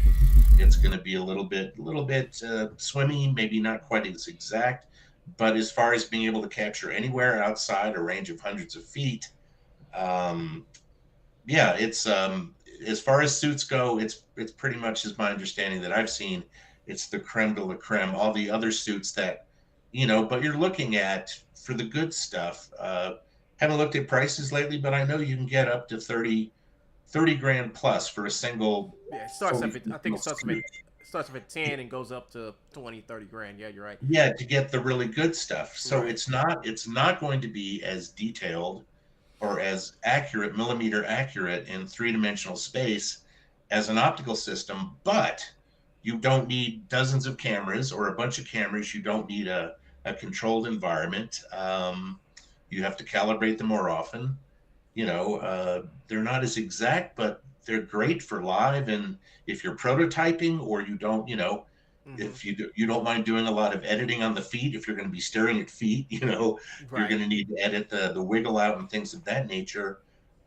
It's going to be a little bit swimmy, maybe not quite as exact, but as far as being able to capture anywhere outside a range of hundreds of feet, it's as far as suits go, it's pretty much, is my understanding that I've seen, it's the creme de la creme. All the other suits that but you're looking at for the good stuff. Haven't looked at prices lately, but I know you can get up to 30 grand plus for a single Yeah, it starts fully up at, I think functional it suit. starts off at 10 and goes up to 20, 30 grand. Yeah, you're right. Yeah, to get the really good stuff. So Right. it's not going to be as detailed or as accurate, millimeter accurate in three-dimensional space as an optical system, but you don't need dozens of cameras or a bunch of cameras. You don't need a controlled environment. You have to calibrate them more often. They're not as exact, but they're great for live. And if you're prototyping or you don't, Mm-hmm. if you don't mind doing a lot of editing on the feet, if you're going to be staring at feet, you're Right. going to need to edit the wiggle out and things of that nature.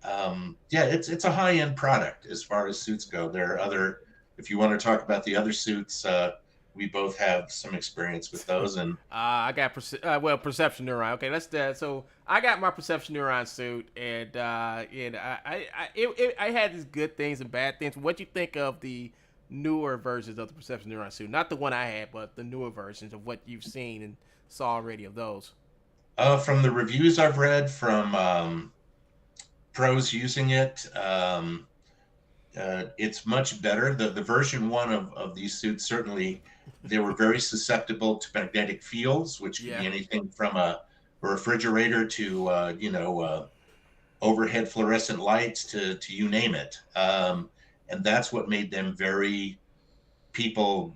Yeah, it's a high end product as far as suits go. There are other, if you want to talk about the other suits, we both have some experience with those, and I got perception neuron. Okay, let's so I got my perception neuron suit, and I had these good things and bad things. What you think of the newer versions of the perception neuron suit? Not the one I had, but the newer versions of what you've seen and saw already of those. from the reviews I've read from pros using it, it's much better. The version one of these suits, certainly they were very susceptible to magnetic fields, which could Yeah. be anything from a refrigerator to overhead fluorescent lights to you name it. And that's what made them very, people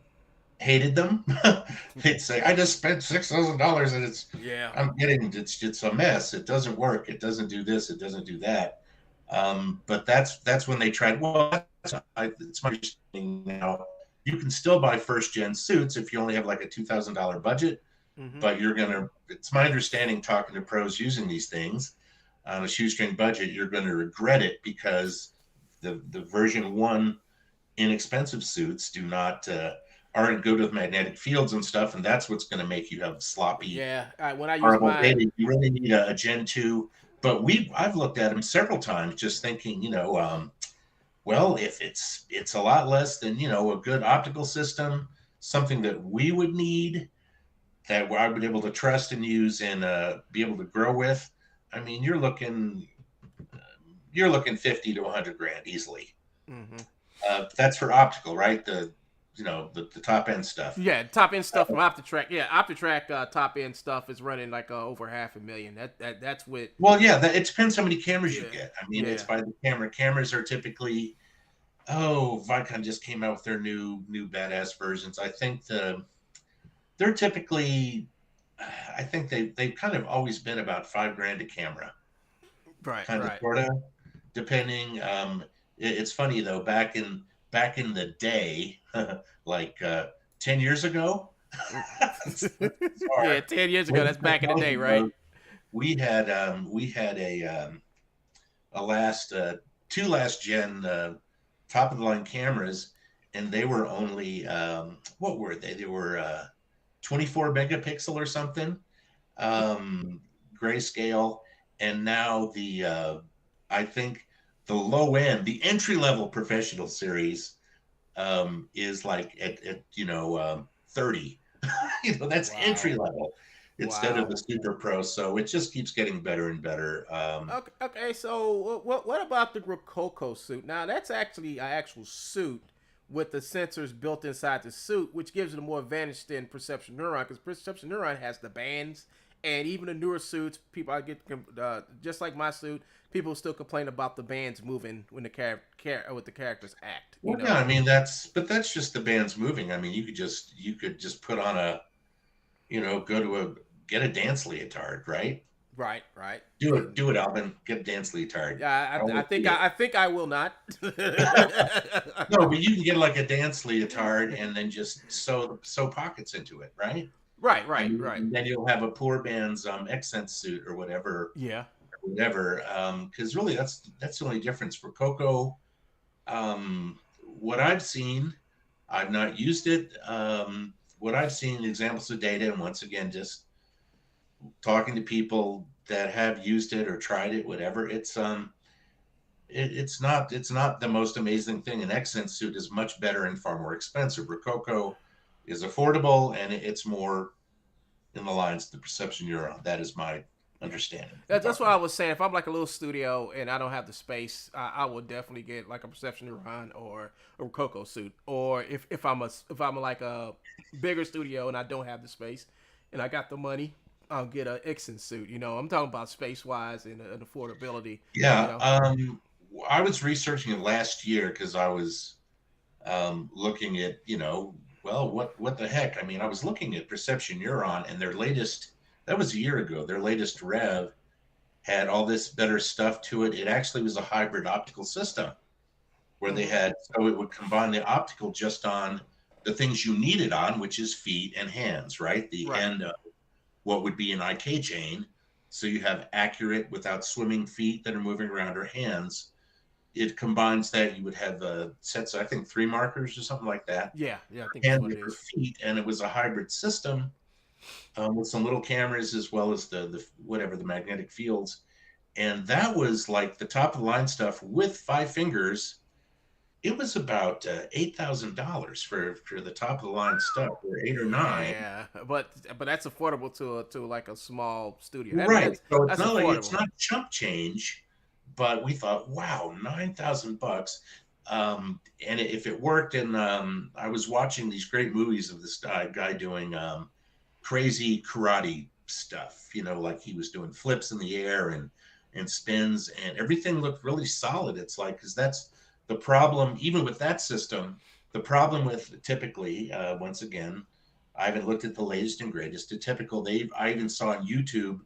hated them. They'd say, I just spent $6,000 and Yeah. it's a mess. It doesn't work. It doesn't do this. It doesn't do that. But that's when they tried. Well, it's my understanding now. You can still buy first gen suits if you only have like a $2,000 budget, Mm-hmm. but it's my understanding, talking to pros using these things on a shoestring budget, you're going to regret it because the version one inexpensive suits do not aren't good with magnetic fields and stuff, and that's what's going to make you have sloppy, Yeah. When I use horrible mine, data. You really need a Gen 2. But I've looked at them several times, just thinking, well, if it's a lot less than a good optical system, something that we would need, that I would be able to trust and use and be able to grow with. I mean, you're looking 50 to 100 grand easily. mm-hmm. That's for optical, right? The top end stuff. Yeah, top end stuff from OptiTrack. Yeah, OptiTrack top end stuff is running like over $500,000. That's with. Well, yeah, it depends how many cameras you Yeah. get. I mean, Yeah. it's by the camera. Cameras are typically, Vicon just came out with their new badass versions. I think they're typically, I think they've kind of always been about $5,000 a camera, Right. kind of Right. sorta, depending. It's funny though, back in the day, like 10 years ago. Yeah, 10 years ago. That's back in the day, right? We had a last two last gen top of the line cameras, and they were only what were they? They were 24 megapixel or something, grayscale. And now I think the low end, the entry level professional series is like at 30. That's Wow. entry level instead of Wow. the super pro. So it just keeps getting better and better. Okay. So what about the Rococo suit? Now that's actually an actual suit with the sensors built inside the suit, which gives it a more advantage than Perception Neuron, because Perception Neuron has the bands, and even the newer suits, people just like my suit, people still complain about the bands moving when the with the characters act. Well, yeah, I mean that's just the bands moving. I mean, you could just put on get a dance leotard, right? Right, right. Do it, Alvin. Get a dance leotard. Yeah, I think I will not. No, but you can get like a dance leotard and then just sew pockets into it, right? Right, And, right. and then you'll have a poor man's Xen Suit or whatever, Yeah. because really that's the only difference for Coco. What I've seen, I've not used it. What I've seen, examples of data, and once again, just talking to people that have used it or tried it, whatever, it's not the most amazing thing. An Xen Suit is much better and far more expensive. Rococo is affordable, and it's more in the lines of the perception neuron. That is my understanding. That's what I was saying. If I'm like a little studio and I don't have the space, I would definitely get like a perception neuron or a Coco suit. Or if I'm like a bigger studio and I don't have the space and I got the money, I'll get a Xen suit. You know, I'm talking about space wise and affordability. Yeah, You know, I was researching it last year because I was looking at, well, what the heck? I mean, I was looking at Perception Neuron and their latest, that was a year ago, their latest rev had all this better stuff to it. It actually was a hybrid optical system where they had, so it would combine the optical just on the things you need it on, which is feet and hands, right? The Right. end of what would be an IK chain. So you have accurate without swimming feet that are moving around, or hands. It combines that. You would have sets, I think, 3 markers or something like that. Yeah, I think that's And what it your is. feet, and it was a hybrid system with some little cameras as well as the whatever the magnetic fields. And that was like the top of the line stuff with 5 fingers. It was about $8,000 for the top of the line stuff, or 8 or 9. Yeah, but that's affordable to like a small studio. Right. So it's That's not like, it's affordable. not chump change, but we thought, wow, $9,000. And if it worked, and I was watching these great movies of this guy doing crazy karate stuff, like he was doing flips in the air and spins, and everything looked really solid. It's like, because that's the problem, even with that system, the problem with typically, once again, I haven't looked at the latest and greatest. The typical, I even saw on YouTube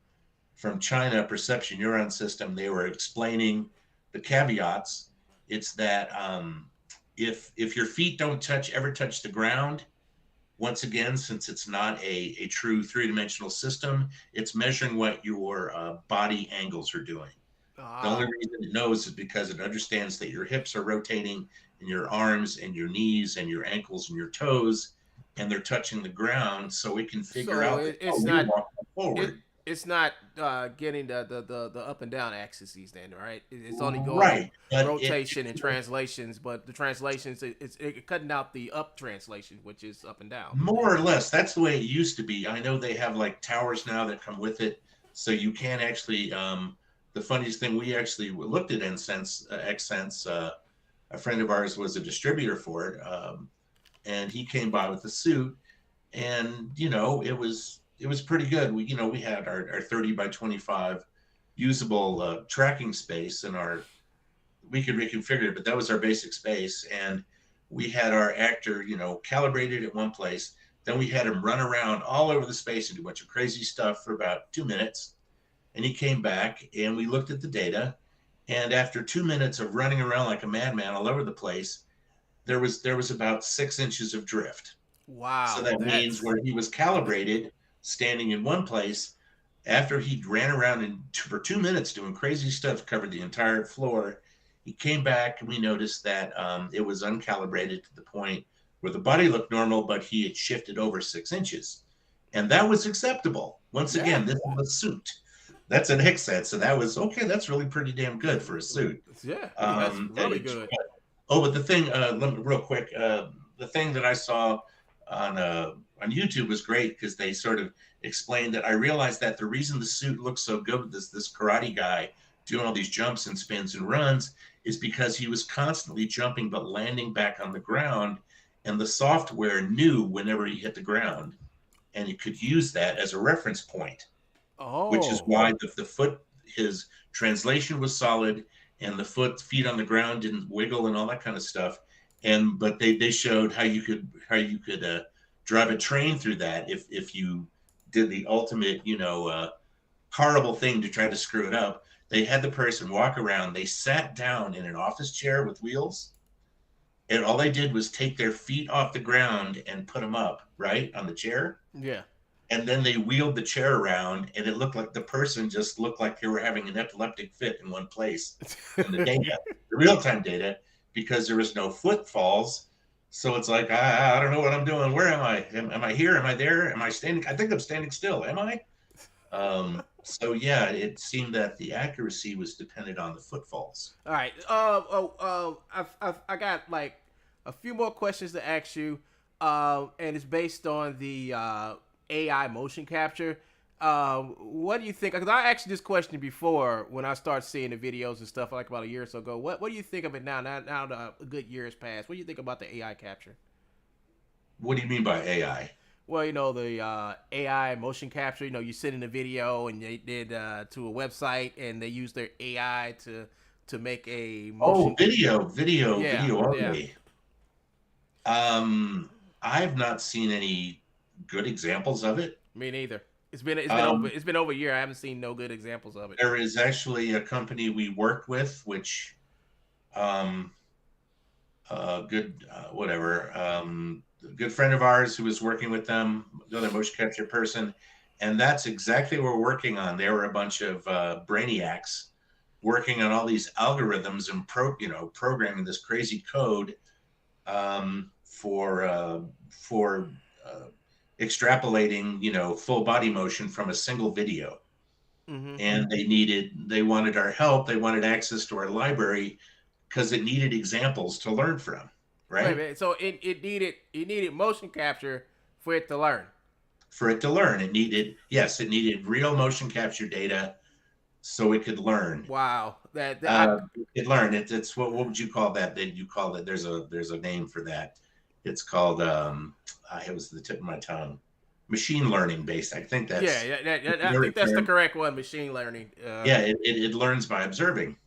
from China, perception neuron system, they were explaining the caveats. It's that if your feet don't ever touch the ground, once again, since it's not a true 3-dimensional system, it's measuring what your body angles are doing. The only reason it knows is because it understands that your hips are rotating, and your arms and your knees and your ankles and your toes, and they're touching the ground, so it can figure So out that, it's you're not walking forward. it's not getting the up and down axes then, right? It's only going Right. But rotation and translations, but the translations it's cutting out the up translation, which is up and down. more or less, that's the way it used to be. I know they have like towers now that come with it, so you can actually. The funniest thing, we actually looked at Xsense. A friend of ours was a distributor for it, and he came by with the suit, and it was pretty good. We had our 30 by 25 usable tracking space, and we could reconfigure it, but that was our basic space. And we had our actor, calibrated at one place. Then we had him run around all over the space and do a bunch of crazy stuff for about 2 minutes. And he came back and we looked at the data. And after 2 minutes of running around like a madman all over the place, there was about 6 inches of drift. So Wow, that means where he was calibrated, standing in one place, after he ran around for 2 minutes doing crazy stuff, covered the entire floor, he came back and we noticed that it was uncalibrated to the point where the body looked normal, but he had shifted over 6 inches. And that was acceptable. Once again, this is a suit. That's an Xen, so that was okay. That's really pretty damn good for a suit. Yeah, that's really good. But the thing, real quick, the thing that I saw on YouTube was great because they sort of explained that. I realized that the reason the suit looks so good with this karate guy doing all these jumps and spins and runs is because he was constantly jumping but landing back on the ground, and the software knew whenever he hit the ground, and it could use that as a reference point. Which is why the foot, his translation was solid, and the feet on the ground didn't wiggle and all that kind of stuff. But they showed how you could drive a train through that if you did the ultimate horrible thing to try to screw it up. They had the person walk around. They sat down in an office chair with wheels, and all they did was take their feet off the ground and put them up right on the chair. Yeah. And then they wheeled the chair around, and it looked like the person just looked like they were having an epileptic fit in one place in the data, the real-time data, because there was no footfalls. So it's like, I don't know what I'm doing. Where am I? Am I here? Am I there? Am I standing? I think I'm standing still. Am I? So yeah, it seemed that the accuracy was dependent on the footfalls. All right. I got like a few more questions to ask you, and it's based on the AI motion capture. What do you think? Because I asked you this question before when I started seeing the videos and stuff like about a year or so ago. What do you think of it now? Now a good year has passed. What do you think about the AI capture? What do you mean by AI? Well, the AI motion capture. You send in a video and they did to a website and they use their AI to make a Oh, motion. video Yeah. only. I've not seen any good examples of it. Me neither. It's been over a year. I haven't seen no good examples of it. There is actually a company we worked with, which, good, whatever, a good friend of ours who was working with them, another motion capture person, and that's exactly what we're working on. They were a bunch of brainiacs working on all these algorithms and programming this crazy code for extrapolating, full body motion from a single video. Mm-hmm. And they wanted our help. They wanted access to our library because it needed examples to learn from, Wait a right? minute. So it needed motion capture for it to learn. For it to learn, it needed real motion capture data so it could learn. Wow. It learned. It's what would you call that? That you call it? There's a name for that. It's called it was the tip of my tongue. Machine learning based. I think that's I think that's the correct one. Machine learning. It learns by observing,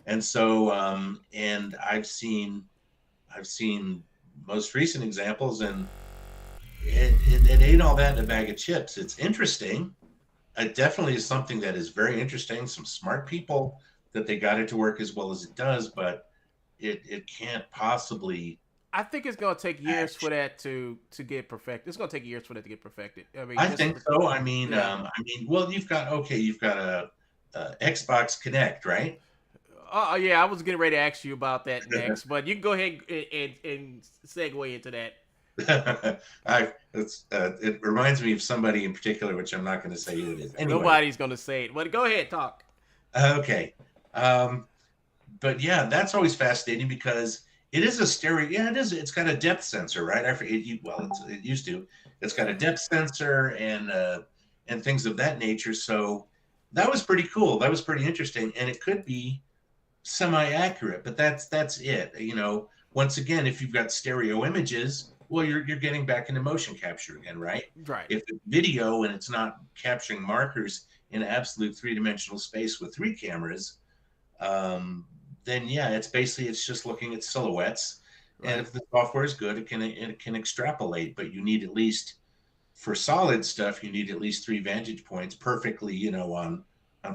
and so and I've seen most recent examples, and it ain't all that in a bag of chips. It's interesting. It definitely is something that is very interesting. Some smart people that they got it to work as well as it does, but it can't possibly. I think it's gonna take years for that to get perfected. It's gonna take years for that to get perfected. I think so. Well, you've got a Xbox Connect, right? Oh yeah, I was getting ready to ask you about that next, but you can go ahead and segue into that. It reminds me of somebody in particular, which I'm not going to say who it is. Anyway. Nobody's going to say it, but go ahead, talk. Okay. But yeah, that's always fascinating because it is a stereo. Yeah, it is. It's got a depth sensor, right? It used to. It's got a depth sensor and things of that nature. So that was pretty cool. That was pretty interesting, and it could be semi-accurate, but that's it. Once again, if you've got stereo images, well, you're getting back into motion capture again, right? Right. If it's video and it's not capturing markers in absolute three-dimensional space with three cameras, then yeah, it's just looking at silhouettes. Right. And if the software is good, it can extrapolate. But you need at least, for solid stuff, you need at least 3 vantage points perfectly, on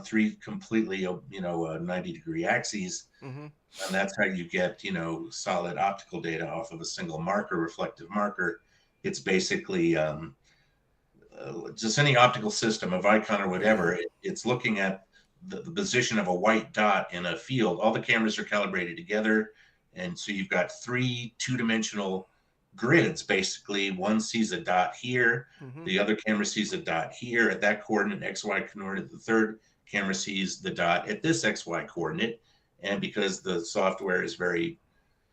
3 completely 90-degree axes. Mm-hmm. And that's how you get solid optical data off of a single reflective marker. It's basically just any optical system, a Vicon or whatever. It's looking at the position of a white dot in a field. All the cameras are calibrated together, and so you've got 3 2-dimensional grids. Basically, one sees a dot here, mm-hmm. The other camera sees a dot here at that coordinate, XY coordinate. The third camera sees the dot at this XY coordinate. And because the software is very,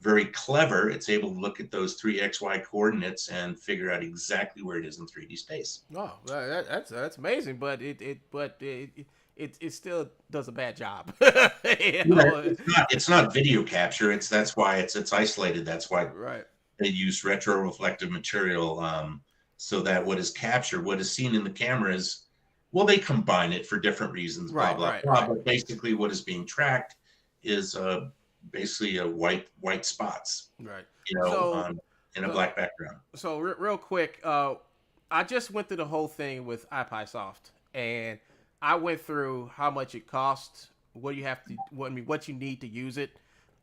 very clever, it's able to look at those 3 XY coordinates and figure out exactly where it is in 3D space. Oh, that's amazing, but it still does a bad job. It's not video capture. That's why it's isolated. That's why they use retroreflective material, so that what is captured, what is seen in the cameras, well, they combine it for different reasons, blah, blah, blah. But basically what is being tracked is basically a white spots, right? In a black background. So real quick, I just went through the whole thing with IpySoft, and I went through how much it costs, what you need to use it.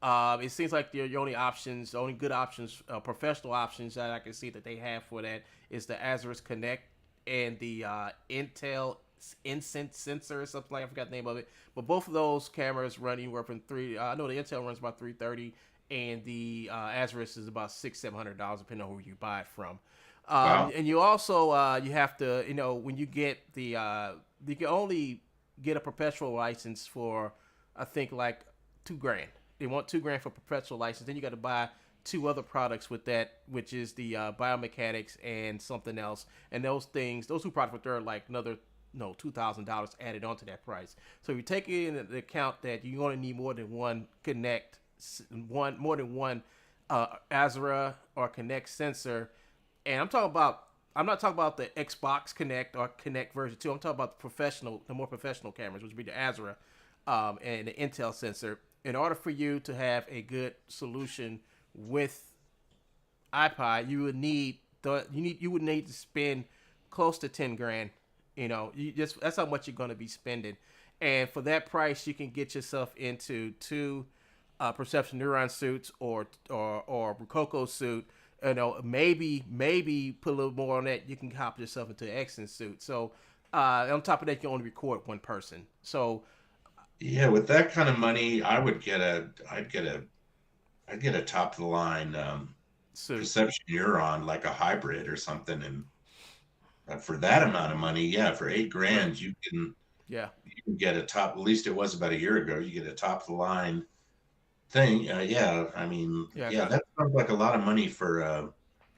It seems like the only good options, professional options that I can see that they have for that is the Azure Connect and the Intel Incense sensor or something like, I forgot the name of it. But both of those cameras run anywhere from I know the Intel runs about $330, and the Azure is about $600-700 depending on who you buy it from. Wow. And you also you have to when you get you can only get a perpetual license for I think like $2,000. They want $2,000 for perpetual license. Then you got to buy two other products with that, which is the biomechanics and something else. And those two products are like another $2,000 added onto that price. So if you take into account that you only need more than one more than one Azura or Connect sensor, and I'm not talking about the Xbox Connect or Connect version 2. I'm talking about the more professional cameras, which would be the Azura and the Intel sensor. In order for you to have a good solution with IPI, you would need to spend close to 10 grand. That's how much you're going to be spending. And for that price, you can get yourself into two Perception Neuron suits or Rococo suit. Maybe put a little more on that. You can hop yourself into an Xen Suit. So on top of that, you can only record one person. So yeah, with that kind of money, I'd get a top of the line Perception Neuron, like a hybrid or something, and for that amount of money, for $8,000, you can get a top. At least it was about a year ago. You get a top of the line thing. That sounds like a lot of money for.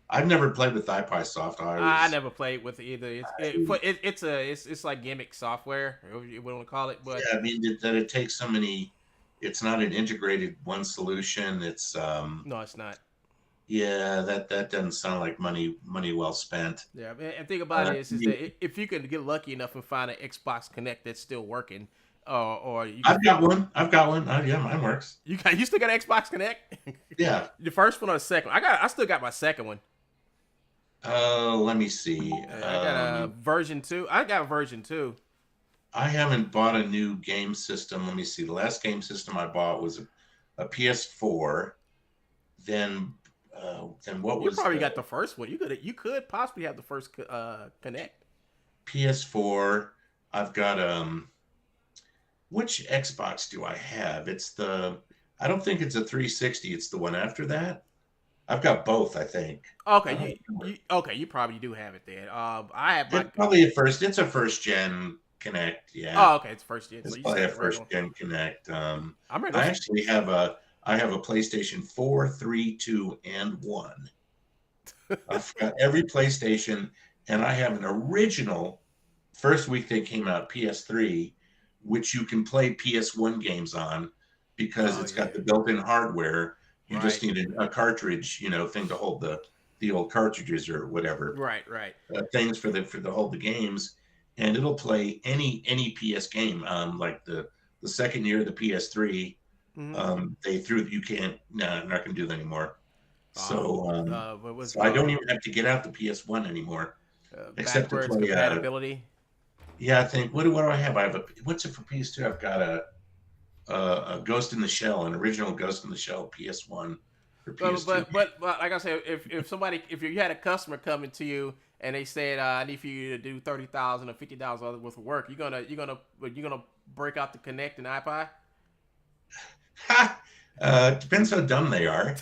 I've never played with IpySoft. I never played with it either. It's like gimmick software, whatever you want to call it. But that it takes so many. It's not an integrated one solution. It's no, it's not. Yeah, that doesn't sound like money well spent. Yeah, and think about it is that if you can get lucky enough and find an Xbox Connect that's still working, or you I've got one. Mine works. You still got an Xbox Connect? Yeah. The first one or the second? I still got my second one. Let me see. I got a version 2. I got a version 2. I haven't bought a new game system. Let me see. The last game system I bought was a PS4. Then what was? You probably got the first one. You could possibly have the first Connect. PS4. I've got which Xbox do I have? I don't think it's a 360. It's the one after that. I've got both, I think. Okay, you probably do have it then. I have It's a first gen Connect. Yeah. Oh, okay, it's first gen. It's probably a first gen Connect. I actually have a PlayStation 4, 3, 2, and 1. I've got every PlayStation, and I have an original. First week they came out PS3, which you can play PS1 games on because it's got the built-in hardware. You just need a cartridge, thing to hold the old cartridges or whatever. Right. Things for the hold the games, and it'll play any PS game. Like the second year of the PS3, they threw you can't. No, I'm not going to do that anymore. So I don't even have to get out the PS1 anymore, except to play compatibility. I think what do I have? I have what's it for PS2? I've got a Ghost in the Shell, an original Ghost in the Shell PS1 or PS2. But like I said, if you had a customer coming to you and they said, I need for you to do $30,000 or $50,000 worth of work, you gonna break out the Connect and IPI? Depends how dumb they are.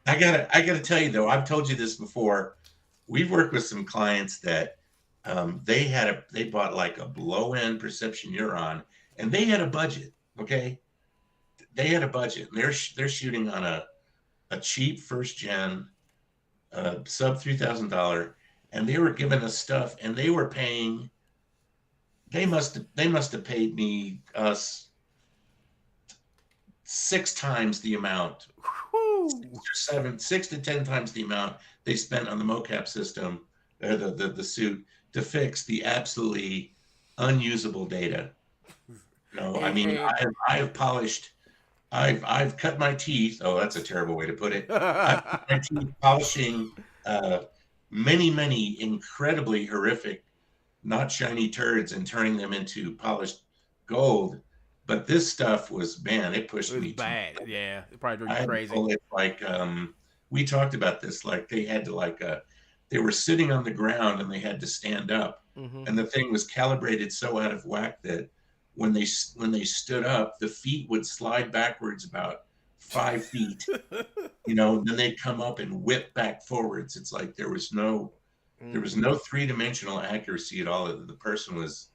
I gotta tell you though, I've told you this before. We've worked with some clients that they bought like a low-end Perception Neuron, and they had a budget. Okay, they had a budget, and they're shooting on a cheap first gen, sub $3,000, and they were giving us stuff, and they were paying. They must have paid us 6 times the amount, 6 to 10 times the amount they spent on the Mocap system, or the suit, to fix the absolutely unusable data. I have polished. I've cut my teeth. Oh, that's a terrible way to put it. I've cut my teeth polishing many incredibly horrific, not shiny turds and turning them into polished gold. But this stuff it pushed me. It was bad. Yeah, it probably drove you crazy. It's like we talked about this. Like they had to they were sitting on the ground and they had to stand up, and the thing was calibrated so out of whack that when they stood up, the feet would slide backwards about 5 feet. Then they'd come up and whip back forwards. It's like there was no 3-dimensional accuracy at all. The person was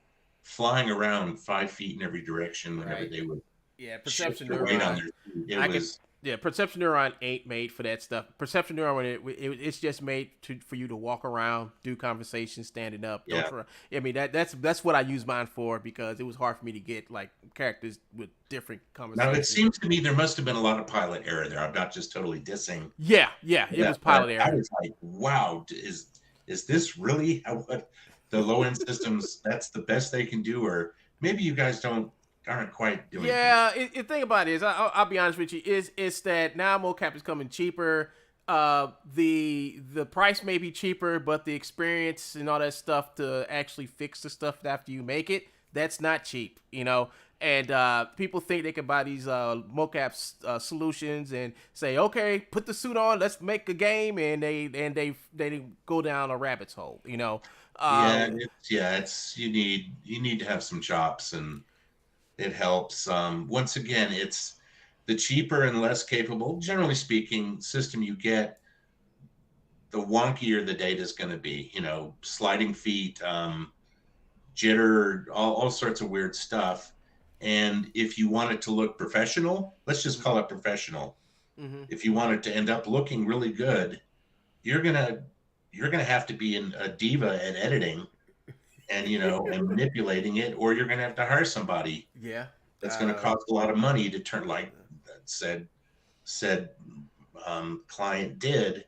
flying around 5 feet in every direction whenever they would Yeah, shift perception their weight on neuron. their feet. It I can. was Yeah, perception neuron ain't made for that stuff. Perception neuron, it's just made for you to walk around, do conversations, standing up. Don't yeah. try. I mean that's what I use mine for because it was hard for me to get like characters with different Now it conversations. seems to me there must have been a lot of pilot error there. I'm not just totally dissing Yeah, it that, was but pilot I error. was like, wow, is this really how, what the low end systems? That's the best they can do, or maybe you guys aren't quite doing things. Yeah, the thing about it is, I'll be honest with you, is that now mocap is coming cheaper. The price may be cheaper, but the experience and all that stuff to actually fix the stuff after you make it, that's not cheap, you know. And people think they can buy these mocap solutions and say, okay, put the suit on, let's make a game, and they go down a rabbit's hole, you know. It's you need to have some chops, and it helps. Once again, it's the cheaper and less capable, generally speaking, system you get, the wonkier the data is going to be. You know, sliding feet, jitter, all sorts of weird stuff. And if you want it to look professional, let's just call it professional. Mm-hmm. If you want it to end up looking really good, you're gonna have to be a diva at editing, and and manipulating it, or you're gonna have to hire somebody. Yeah, That's going to cost a lot of money to turn, like that said client did,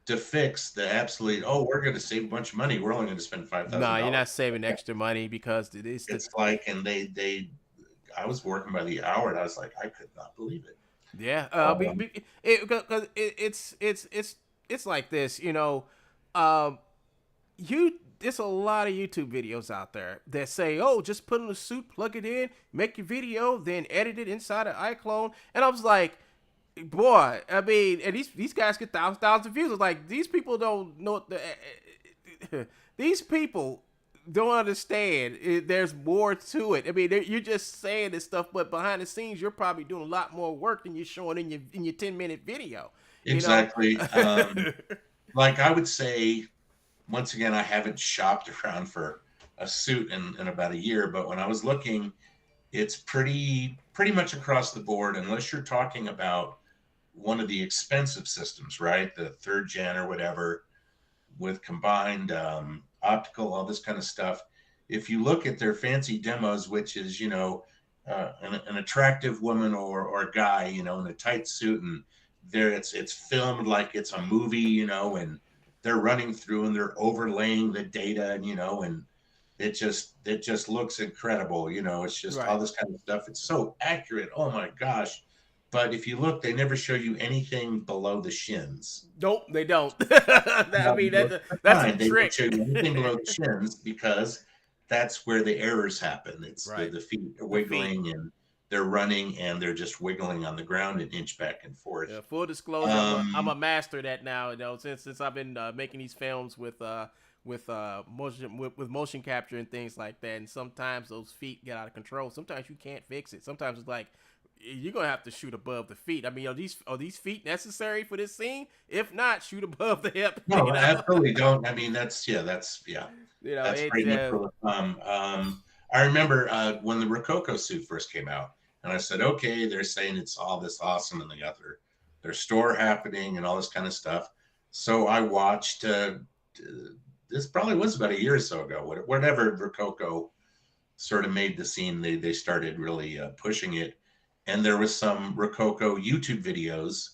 to fix the absolute. Oh, we're going to save a bunch of money. We're only going to spend $5,000. no, you're not saving extra money because It's like, and I was working by the hour, and I was like, I could not believe it. Yeah, because it's like this, you know. There's a lot of YouTube videos out there that say, "Oh, just put in a suit, plug it in, make your video, then edit it inside of Iclone." And I was like, "Boy, I mean," and these guys get thousands of views. I was like, these people don't know these people don't understand. There's more to it. I mean, you're just saying this stuff, but behind the scenes, you're probably doing a lot more work than you're showing in your 10-minute video. Exactly. Like I would say. Once again, I haven't shopped around for a suit in about a year, but when I was looking, it's pretty much across the board, unless you're talking about one of the expensive systems, right? The 3rd gen or whatever, with combined optical, all this kind of stuff. If you look at their fancy demos, which is, an attractive woman or guy, in a tight suit, and it's filmed like it's a movie, and they're running through and they're overlaying the data, and it just looks incredible. It's just all this kind of stuff. It's so accurate. Oh my gosh. But if you look, they never show you anything below the shins. Nope, they don't. I mean, that's a they trick. don't show you anything below the shins because that's where the errors happen. It's the feet are wiggling and they're running and they're just wiggling on the ground an inch back and forth. Yeah, full disclosure, I'm a master of that now. Since I've been making these films with motion capture and things like that, and sometimes those feet get out of control. Sometimes you can't fix it. Sometimes it's like you're gonna have to shoot above the feet. I mean, are these feet necessary for this scene? If not, shoot above the hip. No, absolutely don't. I mean, that's that's pretty much. I remember when the Rococo suit first came out. And I said, okay, they're saying it's all this awesome and they got their store happening and all this kind of stuff. So I watched, this probably was about a year or so ago, whatever Rococo sort of made the scene, they started really pushing it. And there was some Rococo YouTube videos,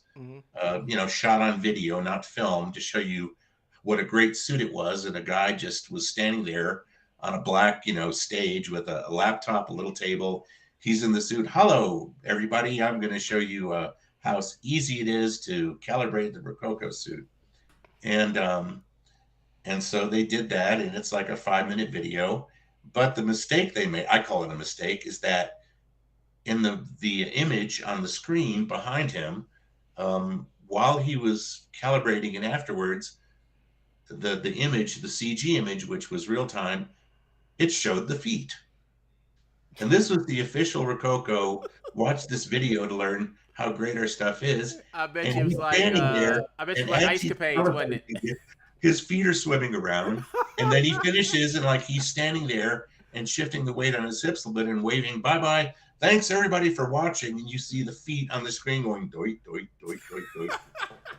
shot on video, not film, to show you what a great suit it was. And a guy just was standing there on a black, stage with a laptop, a little table. He's in the suit. Hello, everybody. I'm going to show you how easy it is to calibrate the Rococo suit. And so they did that, and it's like a 5-minute video. But the mistake they made, I call it a mistake, is that in the image on the screen behind him, while he was calibrating and afterwards, the image, the CG image, which was real time, it showed the feet. And this was the official Rococo. Watch this video to learn how great our stuff is. I bet you it was like Ice Capades, wasn't it? His feet are swimming around, and then he finishes and like he's standing there and shifting the weight on his hips a little bit and waving bye-bye thanks everybody for watching, and you see the feet on the screen going doit, doit, doit, doit, doit.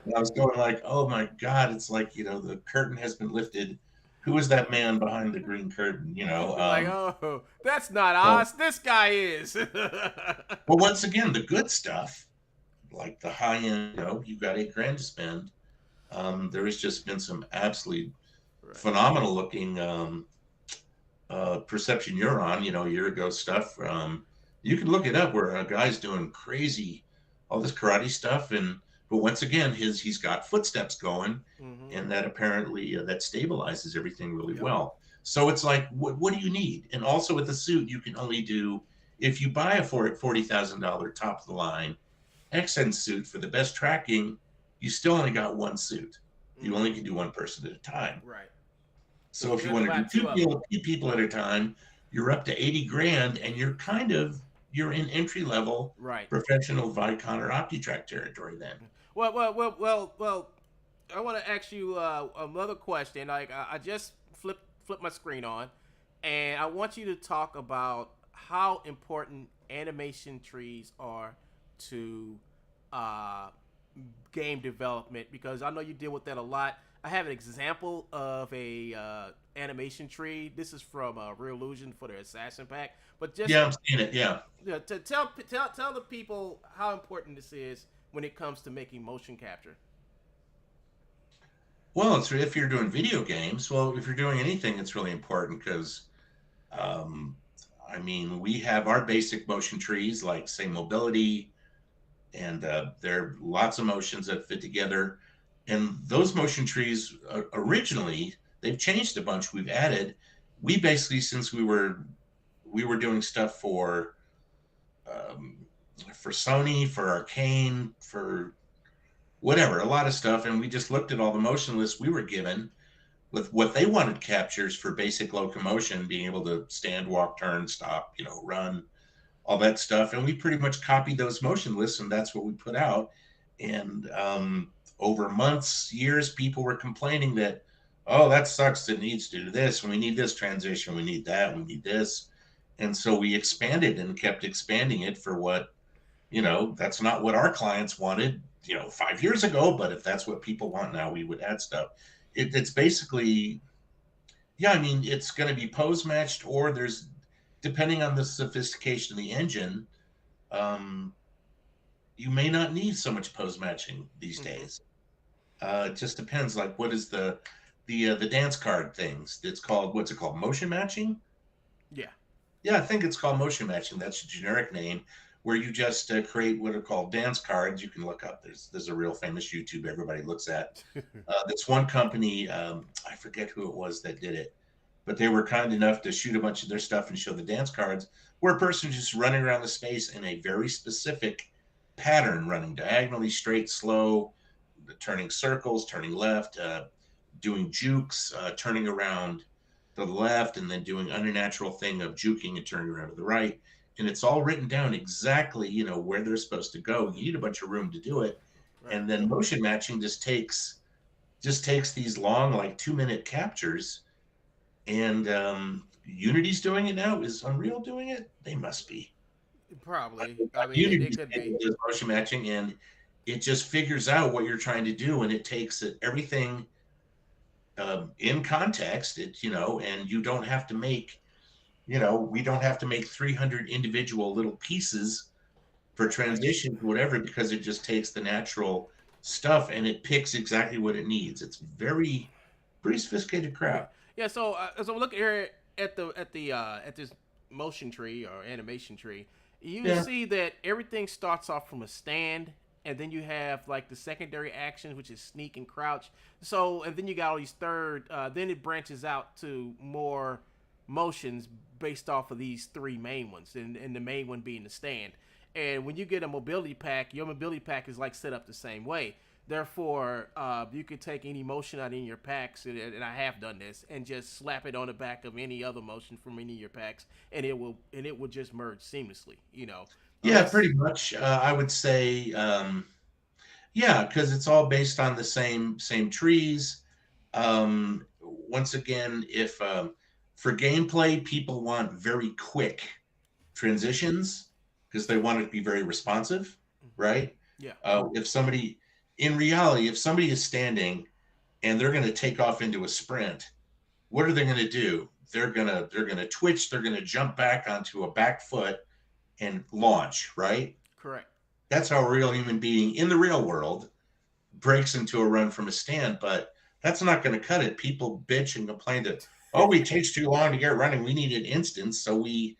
And I was going like, oh my God, it's like, the curtain has been lifted. Who is that man behind the green curtain? Like, oh, that's not Well, us. This guy is. well, once again, the good stuff, like the high end, you got $8,000 to spend. There has just been some absolutely Right. phenomenal looking perception neuron, year ago stuff. You can look it up where a guy's doing crazy, all this karate stuff, but once again, he's got footsteps going, and that apparently that stabilizes everything really well. So it's like, what do you need? And also with the suit, you can only do, if you buy a $40,000 top of the line Xen Suit for the best tracking, you still only got one suit. You only can do one person at a time. Right. So if you want to do two people at a time, you're up to $80,000, and you're in entry level professional Vicon or OptiTrack territory then. Well. I want to ask you another question. Like I just flipped my screen on, and I want you to talk about how important animation trees are to game development, because I know you deal with that a lot. I have an example of a animation tree. This is from Real Illusion for their Assassin Pack. But just I'm seeing it. Yeah. To tell the people how important this is when it comes to making motion capture. Well, if you're doing video games, if you're doing anything, it's really important because, we have our basic motion trees, like say mobility, and there are lots of motions that fit together. And those motion trees originally, they've changed a bunch. We've added. We basically, since we were doing stuff for Sony, for Arcane, for whatever, a lot of stuff, and we just looked at all the motion lists we were given with what they wanted captures for basic locomotion, being able to stand, walk, turn, stop, run, all that stuff. And we pretty much copied those motion lists, and that's what we put out. And over months, years, people were complaining that, oh, that sucks, it needs to do this, and we need this transition, we need that, we need this. And so we expanded and kept expanding it for what, that's not what our clients wanted, 5 years ago, but if that's what people want now, we would add stuff. It's basically, it's going to be pose matched, or there's, depending on the sophistication of the engine, you may not need so much pose matching these days. It just depends. Like, what is the dance card things? What's it called? Motion matching? Yeah, I think it's called motion matching. That's a generic name, where you just create what are called dance cards. You can look up. There's a real famous YouTube everybody looks at. This one company, I forget who it was that did it, but they were kind enough to shoot a bunch of their stuff and show the dance cards, where a person just running around the space in a very specific pattern, running diagonally, straight, slow, turning circles, turning left, doing jukes, turning around to the left, and then doing an unnatural thing of juking and turning around to the right. And it's all written down exactly, where they're supposed to go. You need a bunch of room to do it. Right. And then motion matching just takes these long, like 2-minute captures. And Unity's doing it now. Is Unreal doing it? They must be. Probably. Unity could be motion matching, and it just figures out what you're trying to do, and it takes everything in context. And you don't have to make, we don't have to make 300 individual little pieces for transition or whatever, because it just takes the natural stuff and it picks exactly what it needs. It's pretty sophisticated crap. Yeah. So look here at this motion tree or animation tree. You see that everything starts off from a stand, and then you have like the secondary actions, which is sneak and crouch. So, and then you got all these then it branches out to more motions based off of these three main ones, and the main one being the stand. And when you get a mobility pack, your mobility pack is like set up the same way. Therefore, you could take any motion out in your packs, and I have done this, and just slap it on the back of any other motion from any of your packs, and it will just merge seamlessly. Yeah, pretty much. I would say, because it's all based on the same trees. Once again, if for gameplay, people want very quick transitions. because they want it to be very responsive, right? Yeah. In reality, if somebody is standing and they're going to take off into a sprint, what are they going to do? They're going to twitch. They're going to jump back onto a back foot and launch, right? Correct. That's how a real human being in the real world breaks into a run from a stand, but that's not going to cut it. People bitch and complain that, oh, it takes too long to get running. We need an instant. So we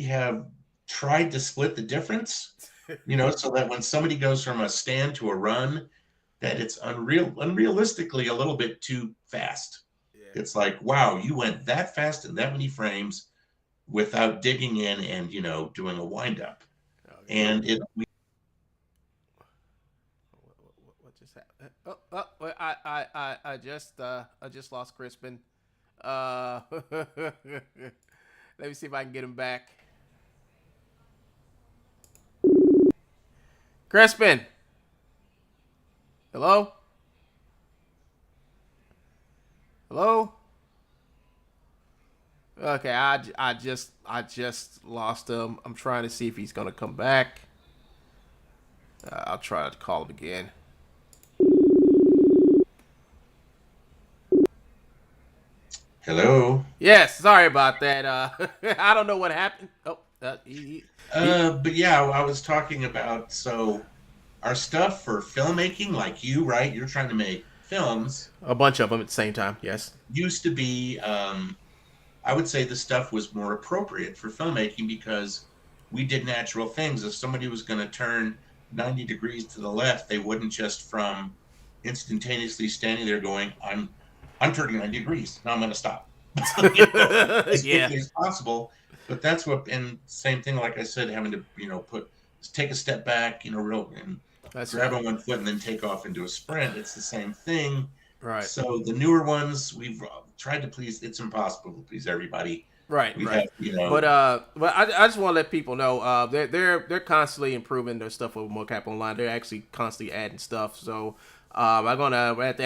have tried to split the difference, so that when somebody goes from a stand to a run, that it's unrealistically a little bit too fast. Yeah. It's like, wow, you went that fast in that many frames without digging in and, doing a wind up. Okay. And what just happened? I just lost Crispin. Let me see if I can get him back. Crispin. Hello? Hello? Okay, I just lost him. I'm trying to see if he's gonna come back. I'll try to call him again. Hello. Yes, sorry about that. I don't know what happened. Oh, but yeah, I was talking about our stuff for filmmaking, like you, right? You're trying to make films. A bunch of them at the same time. Yes. Used to be. I would say the stuff was more appropriate for filmmaking because we did natural things. If somebody was going to turn 90 degrees to the left, they wouldn't just from instantaneously standing there going, I'm turning 90 degrees. Now I'm going to stop. As quickly as possible. But that's what, and same thing, like I said, having to, take a step back, and grab on one foot and then take off into a sprint. It's the same thing. Right. So the newer ones, we've tried to please. It's impossible to please everybody. Right. Right. But I just want to let people know they're constantly improving their stuff with Mocap Online. They're actually constantly adding stuff. So I'm gonna at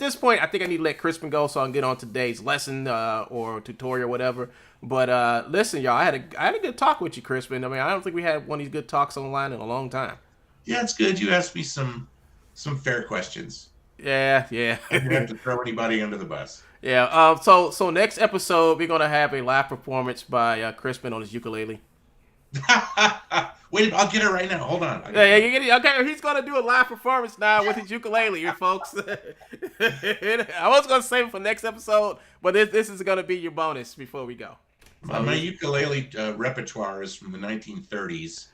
this point, I think I need to let Crispin go so I can get on today's lesson or tutorial or whatever. But listen, y'all, I had a good talk with you, Crispin. I mean, I don't think we had one of these good talks online in a long time. Yeah, it's good. You asked me some fair questions. Yeah. I didn't have to throw anybody under the bus. Yeah. So next episode we're gonna have a live performance by Crispin on his ukulele. Wait, I'll get it right now. Hold on. Yeah, you get it. Okay, he's gonna do a live performance now with his ukulele, you folks. I was gonna save it for next episode, but this is gonna be your bonus before we go. My ukulele repertoire is from the 1930s,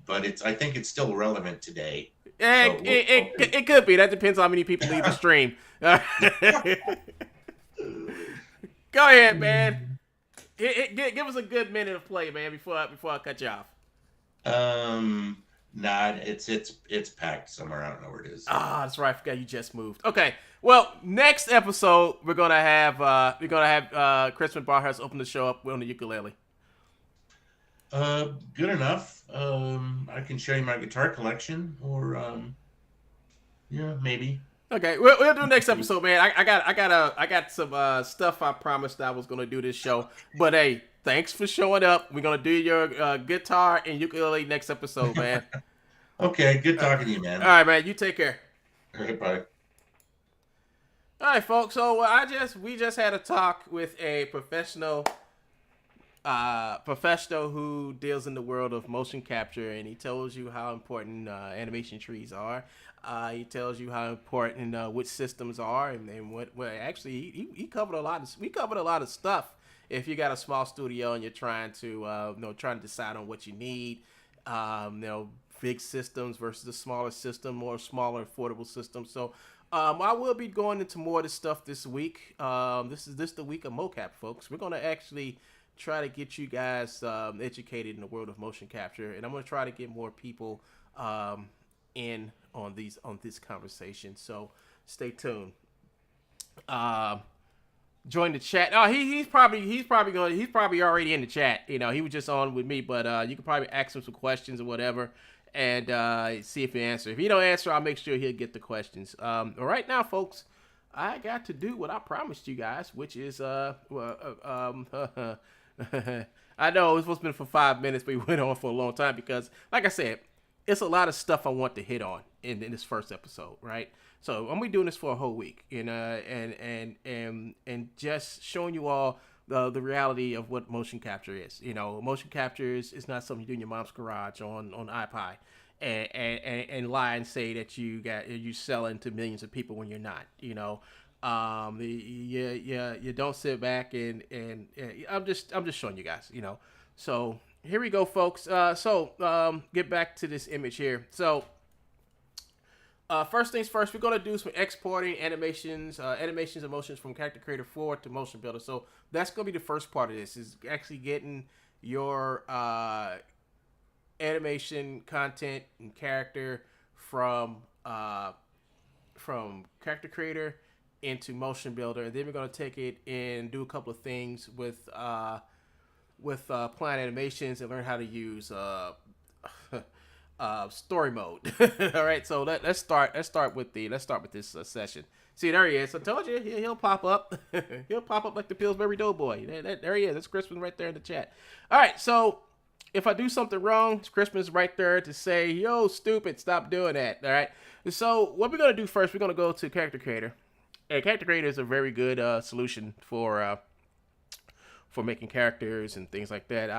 but I think it's still relevant today. Yeah, so it could be. That depends on how many people leave the stream. Go ahead, man. Give us a good minute of play, man, before I cut you off. Nah, it's packed somewhere. I don't know where it is. Ah, that's right. I forgot you just moved. Okay. Well, next episode we're gonna have Crispin Broadhurst open the show up on the ukulele. Good enough. I can show you my guitar collection, or yeah, maybe. Okay, we'll do next episode, man. I got some stuff I promised I was gonna do this show, but hey, thanks for showing up. We're gonna do your guitar and ukulele next episode, man. Okay, good talking to you, man. All right, man. You take care. All right, bye. All right, folks. So we just had a talk with a professional who deals in the world of motion capture, and he tells you how important animation trees are. He tells you how important which systems are, and what actually he covered a lot of. We covered a lot of stuff. If you got a small studio and you're trying to decide on what you need, big systems versus a smaller system or smaller affordable system. So I will be going into more of this stuff this week. This is the week of Mocap, folks. We're gonna actually try to get you guys educated in the world of motion capture, and I'm gonna try to get more people in on this conversation. So stay tuned. Join the chat. Oh, he's probably already in the chat. He was just on with me, but you can probably ask him some questions or whatever, and see if he answers. If he don't answer, I'll make sure he'll get the questions. Right now, folks, I got to do what I promised you guys, which is I know it was supposed to be for 5 minutes, but we went on for a long time because, like I said, it's a lot of stuff I want to hit on in this first episode, right? So I'm gonna be doing this for a whole week, and just showing you all the reality of what motion capture is. Motion capture is not something you do in your mom's garage on IPI, and lie and say that you selling to millions of people when you're not. You don't sit back and I'm just showing you guys. So here we go, folks. Get back to this image here. So. First things first, we're going to do some exporting animations and motions from Character Creator 4 to Motionbuilder. So that's going to be the first part of this, is actually getting your animation content and character from Character Creator into Motionbuilder. And then we're going to take it and do a couple of things with Plan Animations and learn how to use story mode. All right, so let's start with this session. See, there he is. I told you he'll pop up. He'll pop up like the Pillsbury Doughboy. There he is. That's Crispin right there in the chat. All right, so if I do something wrong, Crispin's right there to say, "Yo, stupid, stop doing that." All right. So what we're gonna do first, we're gonna go to Character Creator. And Character Creator is a very good solution for making characters and things like that.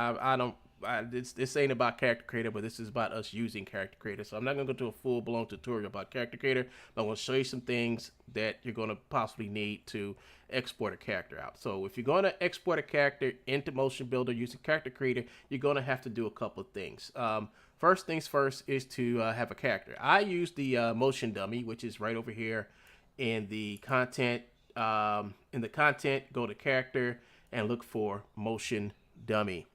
This ain't about Character Creator, but this is about us using Character Creator. So I'm not going to go to a full-blown tutorial about Character Creator, but I'm going to show you some things that you're going to possibly need to export a character out. So if you're going to export a character into Motionbuilder using Character Creator, you're going to have to do a couple of things. First things first is to have a character. I use the motion dummy, which is right over here in the content. Go to character and look for motion dummy.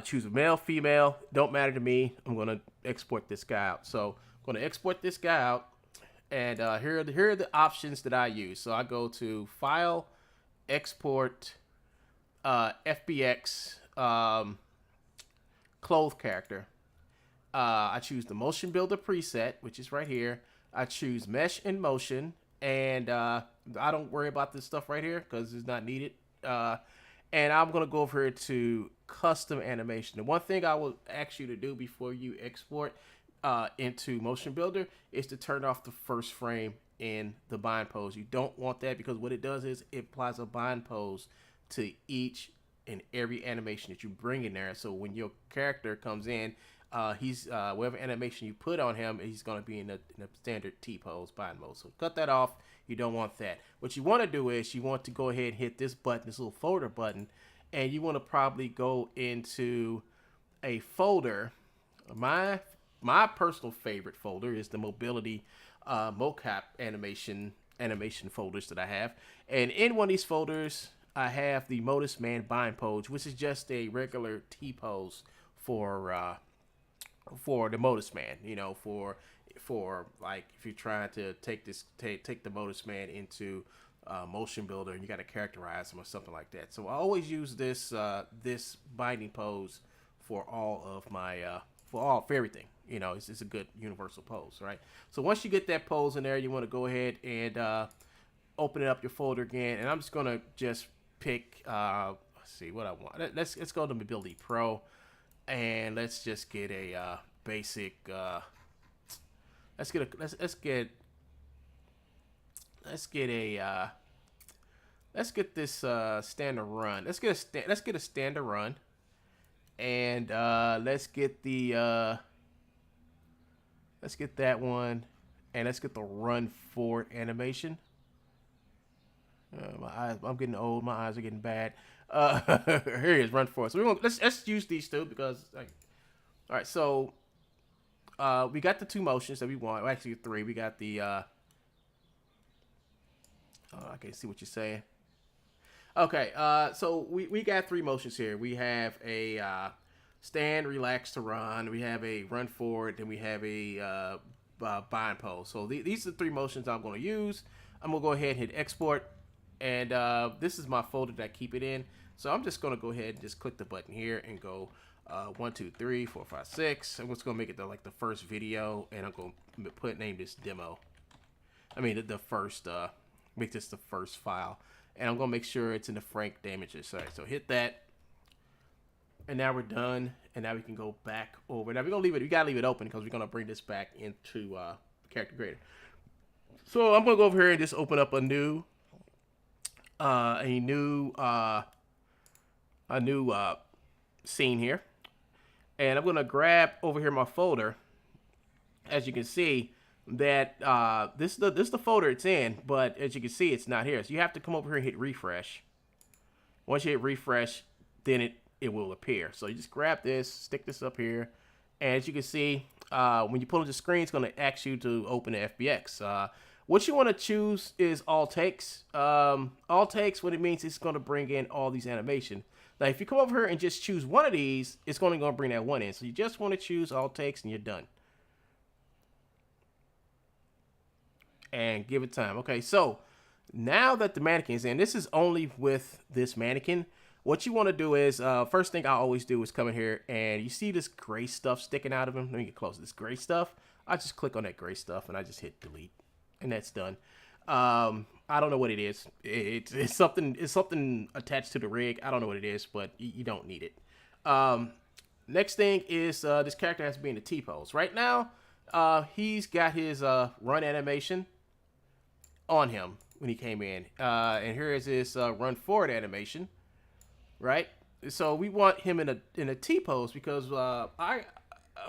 Choose a male, female, don't matter to me. I'm going to export this guy out. So I'm going to export this guy out, and here are the options that I use. So I go to File, Export, FBX, Clothes Character. I choose the Motionbuilder preset, which is right here. I choose Mesh and Motion, and I don't worry about this stuff right here because it's not needed. And I'm going to go over here to custom animation. The one thing I will ask you to do before you export into Motionbuilder is to turn off the first frame in the bind pose. You don't want that because what it does is it applies a bind pose to each and every animation that you bring in there. So when your character comes in, whatever animation you put on him, he's going to be in a standard T-pose bind mode. So cut that off. You don't want that. What you want to do is you want to go ahead and hit this button, this little folder button, and you want to probably go into a folder. My personal favorite folder is the mobility mocap animation folders that I have. And in one of these folders, I have the Modus Man bind pose, which is just a regular T-pose for the Modus Man, for like if you're trying to take the Modus Man into Motionbuilder and you got to characterize him or something like that. So I always use this binding pose for all of my for everything. It's a good universal pose, right? So once you get that pose in there, you want to go ahead and open it up your folder again, and I'm just gonna pick let's see what I want. Let's go to Mobility Pro. And let's just get a basic. Let's get this standard run. Let's get a standard run, and let's get that one, and let's get the run forward animation. My eyes. I'm getting old. My eyes are getting bad. Here it is, run forward. So let's use these two because all right. So we got the two motions that we want. Well, actually three. We got the I can see what you're saying. Okay. So we got three motions here. We have a stand, relax to run. We have a run forward, and we have a bind pose. So these are the three motions I'm going to use. I'm gonna go ahead and hit export. And this is my folder that I keep it in. So I'm just going to go ahead and just click the button here and go 1, 2, 3, 4, 5, 6. I'm just going to make it like the first video, and I'm going to name this demo. I mean the first make this the first file, and I'm gonna make sure it's in the Frank damages. All right, so hit that, and now we're done. And now we can go back over. Now we're gonna leave it. We gotta leave it open because we're gonna bring this back into character creator. So I'm gonna go over here and just open up a new scene here, and I'm gonna grab over here my folder. As you can see, that this is the folder it's in, but as you can see, it's not here. So you have to come over here and hit refresh. Once you hit refresh, then it will appear. So you just grab this, stick this up here, and as you can see, when you pull up the screen, it's going to ask you to open the FBX. What you want to choose is all takes. All takes, what it means, it's going to bring in all these animation. Now, if you come over here and just choose one of these, it's going to bring that one in. So you just want to choose all takes, and you're done. And give it time. Okay, so now that the mannequin is in, this is only with this mannequin. What you want to do is, first thing I always do is come in here, and you see this gray stuff sticking out of him. Let me get close. This gray stuff. I just click on that gray stuff, and I just hit delete, and that's done. I don't know what it is. It's something attached to the rig. I don't know what it is, but you don't need it. Next thing is this character has to be in the T-pose. Right now, he's got his run animation on him when he came in, and here is his run forward animation, right? So we want him in a T-pose because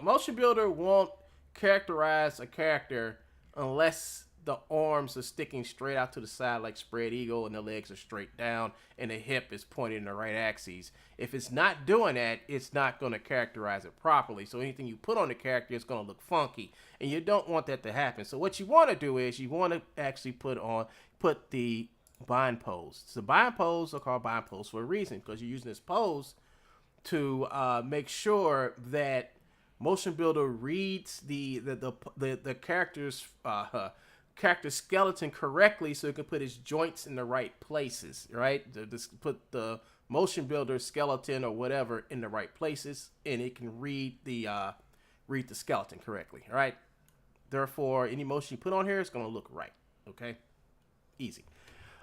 Motionbuilder won't characterize a character unless the arms are sticking straight out to the side like spread eagle, and the legs are straight down, and the hip is pointed in the right axis. If it's not doing that, it's not going to characterize it properly. So anything you put on the character is going to look funky, and you don't want that to happen. So what you want to do is you want to actually put the bind pose. So bind pose are called bind pose for a reason, because you're using this pose to make sure that Motionbuilder reads the character's character skeleton correctly, so it can put his joints in the right places, right? Put the Motionbuilder skeleton or whatever in the right places, and it can read the skeleton correctly, right? Therefore, any motion you put on here is going to look right. Okay, easy.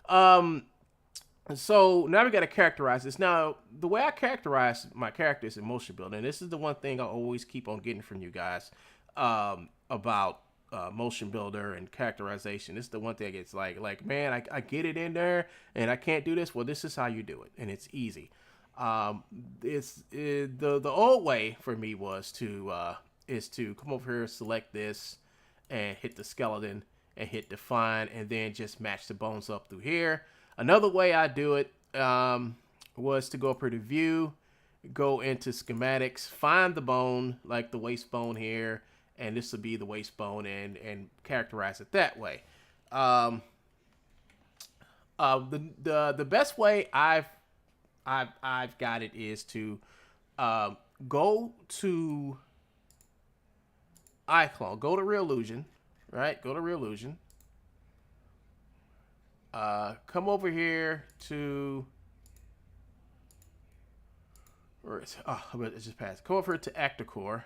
So now we got to characterize this. Now, the way I characterize my characters in Motionbuilder, and this is the one thing I always keep on getting from you guys about Motionbuilder and characterization. This is the one thing it's like, man, I get it in there and I can't do this. Well, this is how you do it, and it's easy. The old way for me was is to come over here, select this, and hit the skeleton and hit define, and then just match the bones up through here. Another way I do it was to go up here to view, go into schematics, find the bone, like the waist bone here, and this will be the waist bone, and characterize it that way. The best way I've got it is to go to Iclone, go to Real Illusion, right? Go to Real Illusion. Come over here to where is it? Oh, it just passed. Come over here to Actor Core.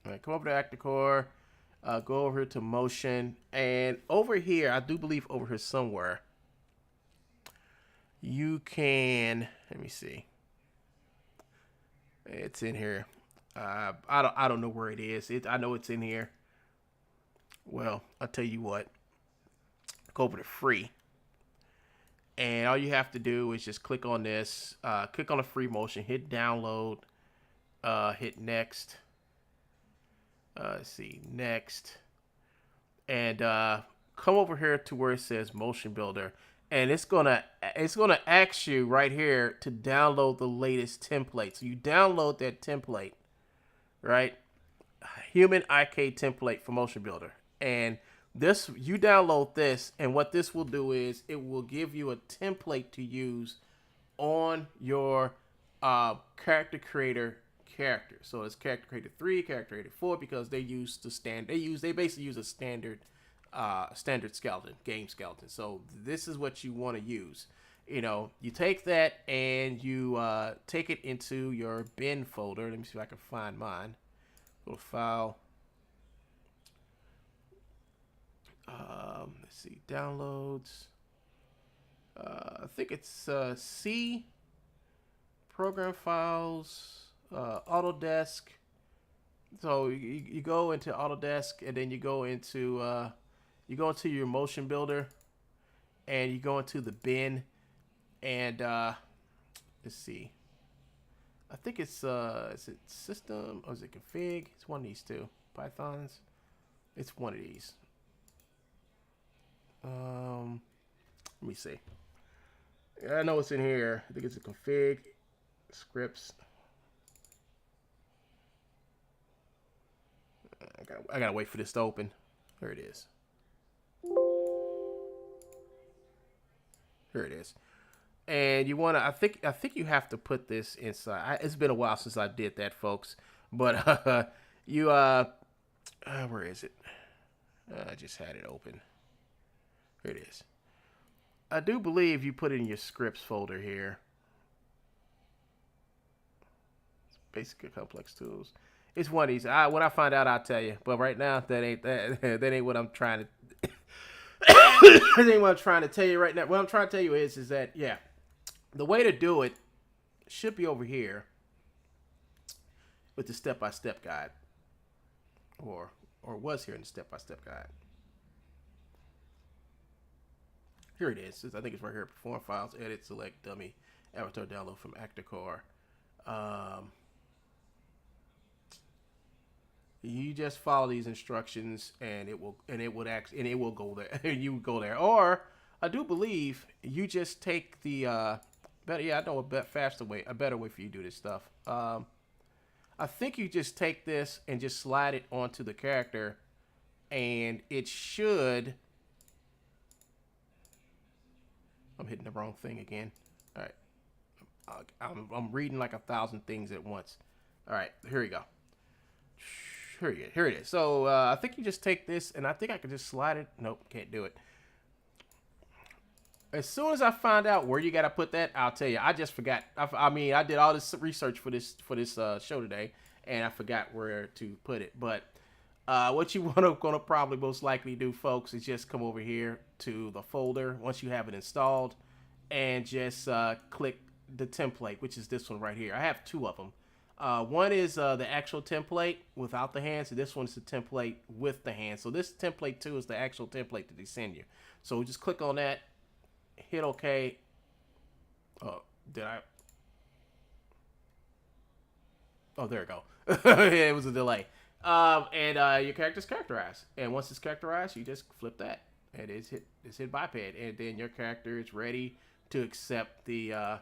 All right, come over to Actor Core. Go over here to Motion, and over here, I do believe over here somewhere, you can. Let me see. It's in here. I don't know where it is. I know it's in here. Well, I'll tell you what. Go over to free, and all you have to do is just click on this. Click on the free motion. Hit download. Hit next. Let's see, next, and come over here to where it says Motionbuilder, and it's gonna ask you right here to download the latest template. So you download that template, right? Human IK template for Motionbuilder, and this, you download this, and what this will do is it will give you a template to use on your character creator character. So it's character creator 3, character creator 4, because they basically use a standard skeleton, game skeleton. So this is what you want to use. You know, you take that and you take it into your bin folder. Let me see if I can find mine. Go to file. Let's see, downloads. I think it's C, program files, Autodesk. So you go into Autodesk, and then you go into your Motionbuilder, and you go into the bin, and let's see. I think it's is it system or is it config? It's one of these two Pythons. It's one of these. Let me see. I know it's in here. I think it's a config scripts. I gotta wait for this to open. There it is. Here it is. And you wanna, I think you have to put this inside. It's been a while since I did that, folks. But you where is it? I just had it open. Here it is. I do believe you put it in your scripts folder here. It's basic complex tools. It's one of these. When I find out, I'll tell you. But right now, that ain't what I'm trying to. That ain't what I'm trying to tell you right now. What I'm trying to tell you is that yeah, the way to do it should be over here with the step-by-step guide, or was here in the step-by-step guide. Here it is. I think it's right here. Perform files, edit, select, dummy, avatar download from ActorCore. You just follow these instructions, and it will go there. You go there, or I do believe you just take the better. Yeah, I know a better way for you to do this stuff. I think you just take this and just slide it onto the character, and it should. I'm hitting the wrong thing again. All right. I'm reading like 1,000 things at once. All right, here we go. Here it is. So I think you just take this, and I think I could just slide it. Nope, can't do it. As soon as I find out where you got to put that, I'll tell you. I just forgot. I mean, I did all this research for this show today, and I forgot where to put it. But what you gonna probably most likely do, folks, is just come over here to the folder once you have it installed, and just click the template, which is this one right here. I have two of them. One is the actual template without the hands, and this one's the template with the hands. So this template 2 is the actual template that they send you. So just click on that, hit OK. Oh, did I? Oh, there we go. It was a delay. And your character's characterized, and once it's characterized, you just flip that, and it's hit biped, and then your character is ready to accept the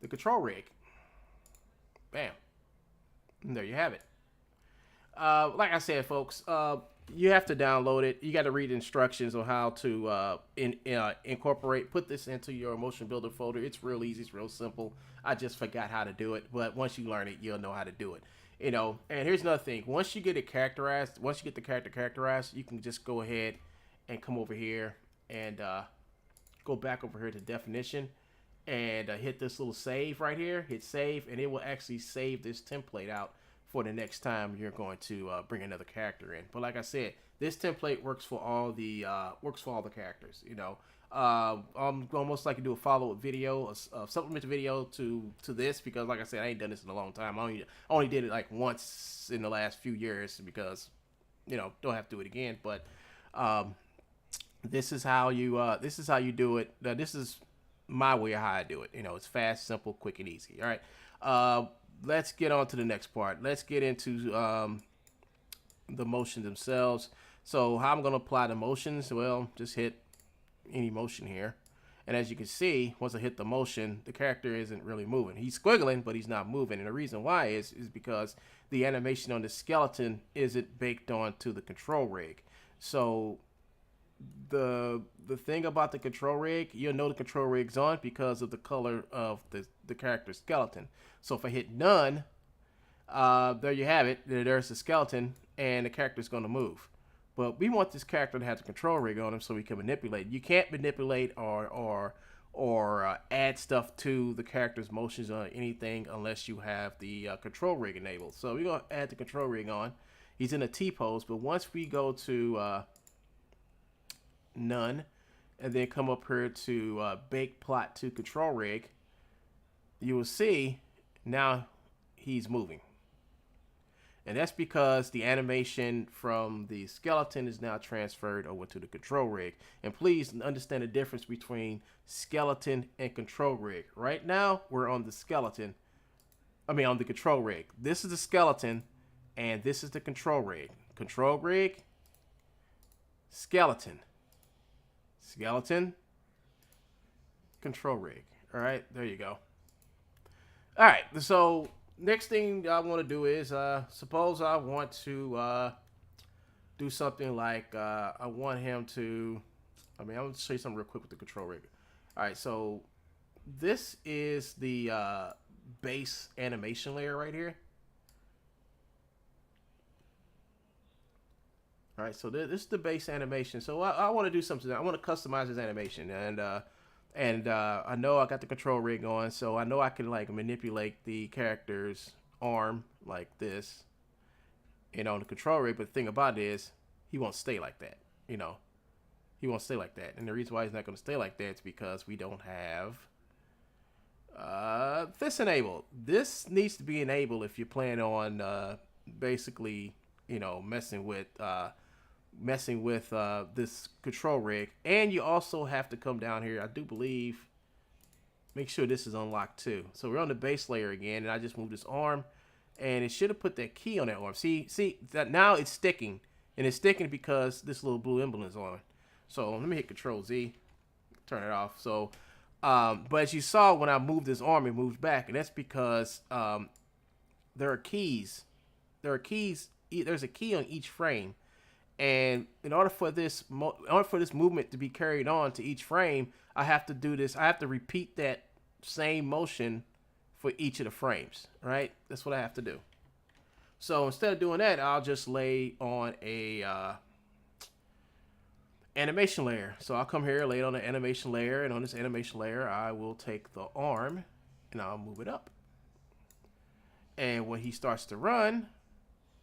control rig. Bam. And there you have it. Like I said, folks, you have to download it. You got to read instructions on how to put this into your Motionbuilder folder. It's real easy. It's real simple. I just forgot how to do it, but once you learn it, you'll know how to do it. You know, and here's another thing. Once you get it characterized, once you get the character characterized, you can just go ahead and come over here and go back over here to definition and hit this little save right here. Hit save, and it will actually save this template out for the next time you're going to bring another character in. But like I said, this template works for all the characters. You know, I'm gonna most likely do a follow-up video, a supplement video to this, because like I said, I ain't done this in a long time. I only did it like once in the last few years because, you know, don't have to do it again. But this is how you do it. This is my way of how I do it. You know, it's fast, simple, quick, and easy. All right. Let's get on to the next part. Let's get into the motions themselves. So how I'm going to apply the motions, well, just hit any motion here. And as you can see, once I hit the motion, the character isn't really moving. He's squiggling, but he's not moving. And the reason why is because the animation on the skeleton isn't baked onto the control rig. So the thing about the control rig, you'll know the control rig's on because of the color of the character's skeleton. So if I hit none, there you have it. There's the skeleton, and the character's going to move. But we want this character to have the control rig on him so we can manipulate. You can't manipulate or add stuff to the character's motions or anything unless you have the control rig enabled. So we're going to add the control rig on. He's in a T-pose, but once we go to none, and then come up here to bake plot to control rig, you will see now he's moving. And that's because the animation from the skeleton is now transferred over to the control rig. And please understand the difference between skeleton and control rig. Right now, we're on the skeleton. On the control rig. This is the skeleton, and this is the control rig. Control rig, skeleton. Skeleton, control rig. All right, there you go. All right, so next thing I want to do is, suppose I want to do something like, I want him to, I'm going to show you something real quick with the control rig. All right, so this is the base animation layer right here. All right, so this is the base animation. So I want to do something. I want to customize this animation, and I know I got the control rig on, so I know I can like manipulate the character's arm like this, on the control rig. But the thing about it is, he won't stay like that. He won't stay like that. And the reason why he's not going to stay like that is because we don't have this enabled. This needs to be enabled if you plan on basically, messing with this control rig. And you also have to come down here, I do believe, make sure this is unlocked too. So we're on the base layer again, and I just moved this arm, and it should have put that key on that arm. See that now it's sticking, and it's sticking because this little blue emblem is on. So let me hit Control Z, turn it off. So but as you saw, when I moved this arm, it moved back, and that's because there are keys. There's a key on each frame. And in order for this movement to be carried on to each frame, I have to do this. I have to repeat that same motion for each of the frames, right? That's what I have to do. So instead of doing that, I'll just lay on a animation layer. So I'll come here, lay it on the animation layer, and on this animation layer, I will take the arm and I'll move it up. And when he starts to run,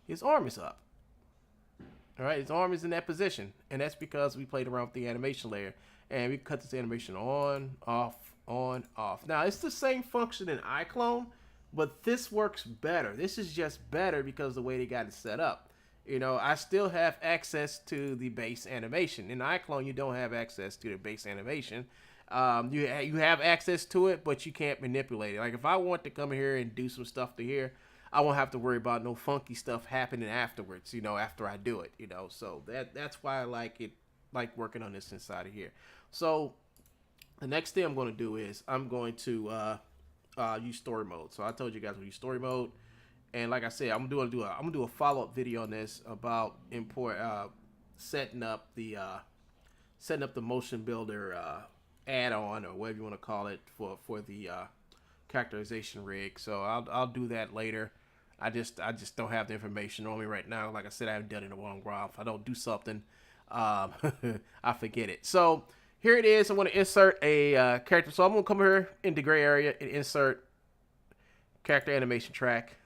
his arm is up. All right, his arm is in that position, and that's because we played around with the animation layer, and we cut this animation on, off, on, off. Now, it's the same function in Iclone, but this works better. This is just better because of the way they got it set up. I still have access to the base animation. In Iclone, you don't have access to the base animation. You have access to it, but you can't manipulate it. Like, if I want to come here and do some stuff to here, I won't have to worry about no funky stuff happening afterwards, after I do it, So that's why I like working on this inside of here. So the next thing I'm going to do is I'm going to use story mode. So I told you guys we'll use story mode, and like I said, I'm gonna do a follow-up video on this about setting up the Motionbuilder add-on, or whatever you want to call it, for the characterization rig. So I'll do that later. I just don't have the information on me right now. Like I said, I haven't done it in a long while. If I don't do something, I forget it. So here it is. I want to insert a character. So I'm going to come here in the gray area and insert character animation track.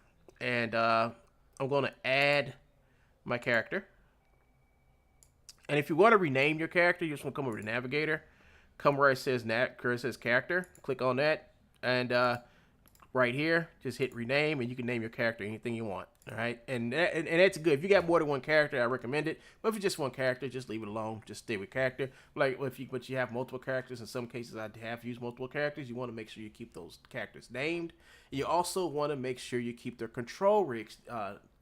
And I'm going to add my character. And if you want to rename your character, you just want to come over to Navigator. Come where it says character. Click on that. And right here, just hit rename, and you can name your character anything you want. All right, and that's good. If you got more than one character, I recommend it. But if you just one character, just leave it alone. Just stay with character. But you have multiple characters, in some cases I have used multiple characters. You want to make sure you keep those characters named. You also want to make sure you keep their control rigs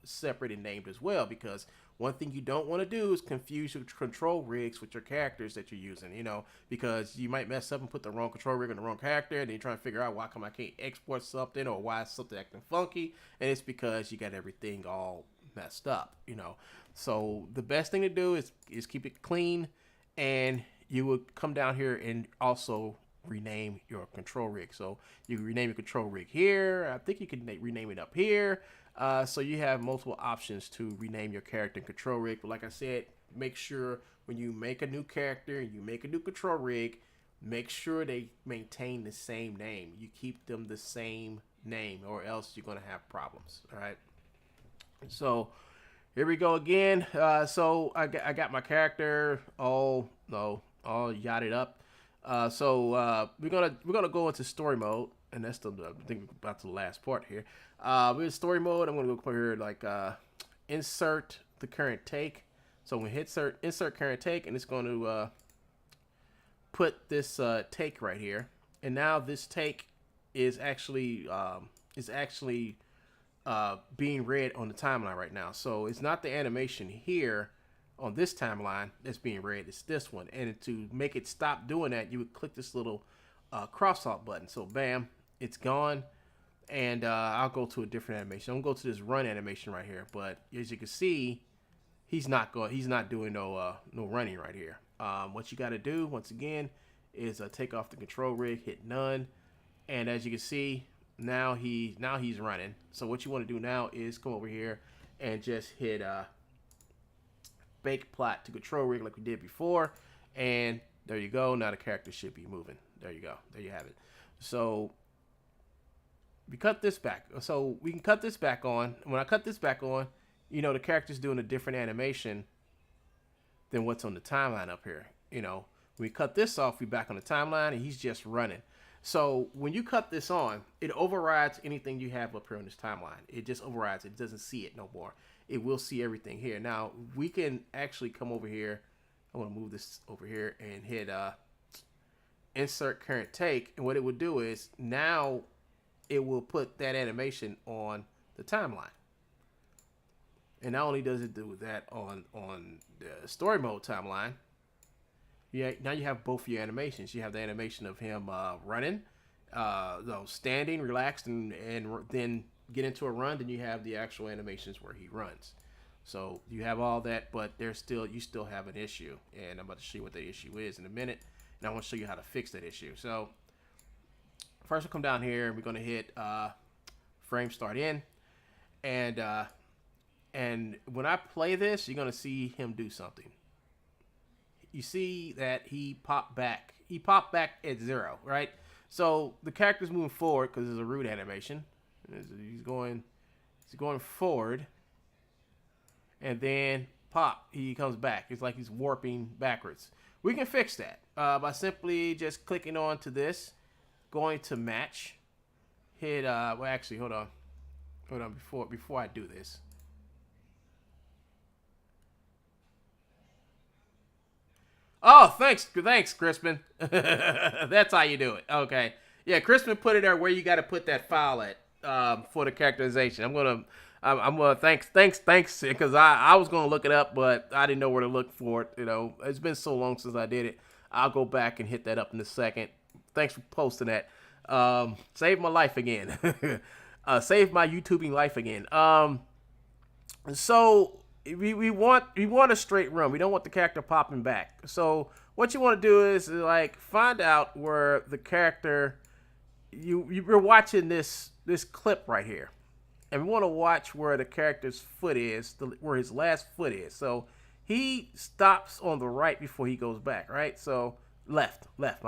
separate and named as well, because one thing you don't want to do is confuse your control rigs with your characters that you're using, because you might mess up and put the wrong control rig on the wrong character, and then you're trying to figure out why come I can't export something, or why is something acting funky, and it's because you got everything all messed up, So the best thing to do is keep it clean, and you would come down here and also rename your control rig. So you can rename your control rig here. I think you can rename it up here. So you have multiple options to rename your character and control rig. But like I said, make sure when you make a new character and you make a new control rig, make sure they maintain the same name. You keep them the same name, or else you're going to have problems. All right. So here we go again. So I got my character. Oh, no. all yachted up. So we're gonna go into story mode, and that's I think about the last part here. We're in story mode. I'm gonna go put here like insert the current take. So we hit insert current take, and it's going to put this take right here. And now this take is actually being read on the timeline right now. So it's not the animation here on this timeline that's being read. It's this one. And to make it stop doing that, you would click this little cross out button. So bam, it's gone. And I'll go to a different animation. I'm gonna go to this run animation right here. But as you can see, he's not doing no running right here. What you got to do once again is take off the control rig, hit none, and as you can see, now he's running. So what you want to do now is come over here and just hit bake plot to control rig like we did before, and there you go. Now the character should be moving. There you go. There you have it. So we cut this back. So we can cut this back on. When I cut this back on, you know, the character's doing a different animation than what's on the timeline up here. You know, when we cut this off, we're back on the timeline, and he's just running. So when you cut this on, it overrides anything you have up here on this timeline. It just overrides it. It doesn't see it no more. It will see everything here. Now, we can actually come over here. I want to move this over here and hit insert current take. And what it would do is now it will put that animation on the timeline. And not only does it do that on the story mode timeline, now you have both your animations. You have the animation of him running, standing, relaxed, and then get into a run. Then you have the actual animations where he runs. So you have all that, but you still have an issue. And I'm about to show you what the issue is in a minute. And I want to show you how to fix that issue. So first we'll come down here and we're going to hit frame start in. And when I play this, you're going to see him do something. You see that he popped back. He popped back at 0, right? So the character's moving forward because it's a root animation. He's going forward. And then pop, he comes back. It's like he's warping backwards. We can fix that by simply just clicking on to this, going to match, hit, well, actually, hold on, before I do this. Oh, thanks, Crispin. That's how you do it. Okay, yeah, Crispin put it there where you got to put that file at for the characterization. I'm gonna thanks, because I was gonna look it up, but I didn't know where to look for it. You know, it's been so long since I did it. I'll go back and hit that up in a second. Thanks for posting that. Saved my life again. Saved my YouTubing life again. So we want a straight run. We don't want the character popping back. So what you want to do is like find out where the character you're watching this clip right here, and we want to watch where the character's foot is, where his last foot is. So he stops on the right before he goes back, right? So left, left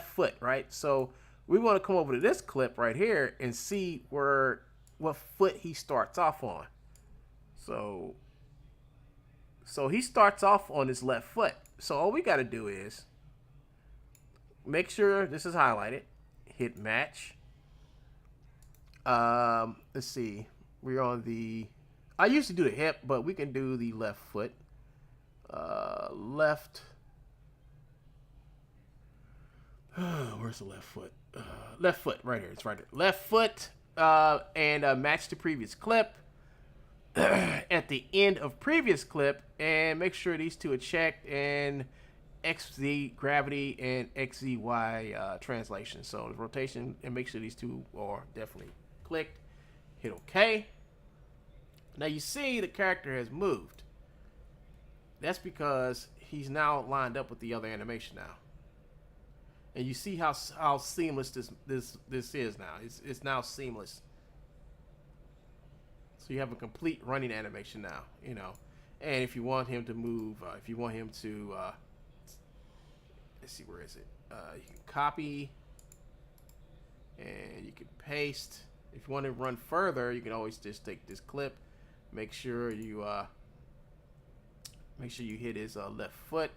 foot, right? So we want to come over to this clip right here and see what foot he starts off on. So he starts off on his left foot. So all we got to do is make sure this is highlighted, hit match. Let's see. We're on I usually do the hip, but we can do the left foot. Left. Where's the left foot? Left foot, right here. It's right there. Left foot, and match the previous clip. At the end of previous clip, and make sure these two are checked, and XZ gravity and XZY translation. So the rotation, and make sure these two are definitely clicked. Hit OK. Now you see the character has moved. That's because he's now lined up with the other animation now. And you see how seamless this is now. It's now seamless. So you have a complete running animation now, you know. And if you want him to move, if you want him to, let's see, where is it? You can copy, and you can paste. If you want to run further, you can always just take this clip. Make sure you hit his left foot,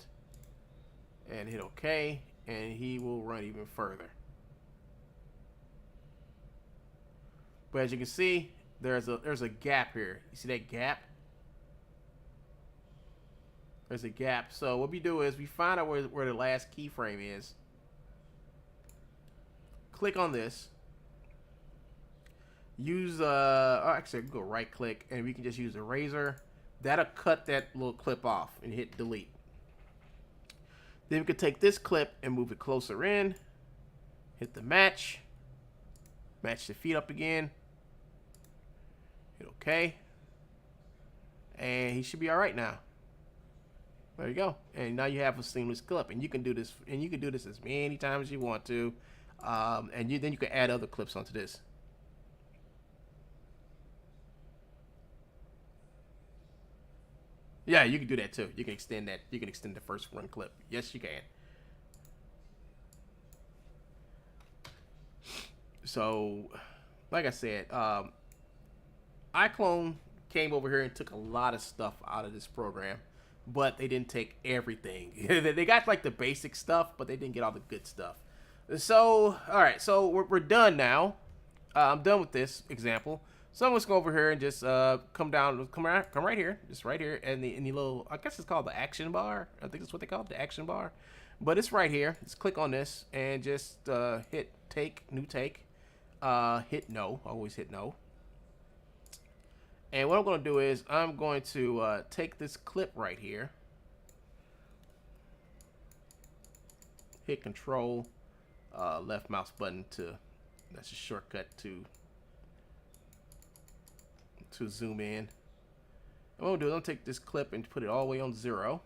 and hit OK, and he will run even further. But as you can see, there's a gap here. You see that gap? There's a gap. So what we do is we find out where the last keyframe is. Click on this. Use actually go right click and we can just use a razor. That'll cut that little clip off and hit delete. Then we can take this clip and move it closer in. Hit the match. Match the feet up again. Hit OK. And he should be alright now. There you go. And now you have a seamless clip. And you can do this as many times as you want to. And then you can add other clips onto this. Yeah, you can do that too. You can extend that. You can extend the first run clip. Yes, you can. So, like I said, Iclone came over here and took a lot of stuff out of this program, but they didn't take everything. They got like the basic stuff, but they didn't get all the good stuff. So, all right, so we're done now. I'm done with this example. So I'm just go over here and just come right here, just right here, and the little, I guess it's called the action bar. I think that's what they call it, the action bar. But it's right here. Just click on this and just hit take, new take, hit no. Always hit no. And what I'm going to do is I'm going to take this clip right here, hit Control, left mouse button that's a shortcut to zoom in. And what I'm going to do is I'm going to take this clip and put it all the way on 0.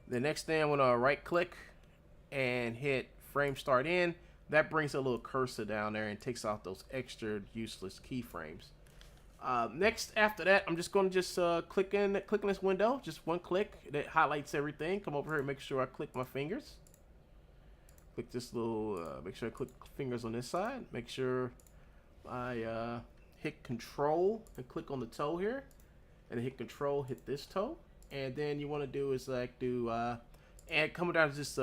The next thing I'm going to right click and hit frame start in. That brings a little cursor down there and takes off those extra useless keyframes. Next, after that, I'm just going to click in this window. Just one click. That highlights everything. Come over here and make sure I click my fingers. Click this little, make sure I click fingers on this side. Make sure I hit Control and click on the toe here. And then hit Control, hit this toe. And then you want to do is like do, and coming down to just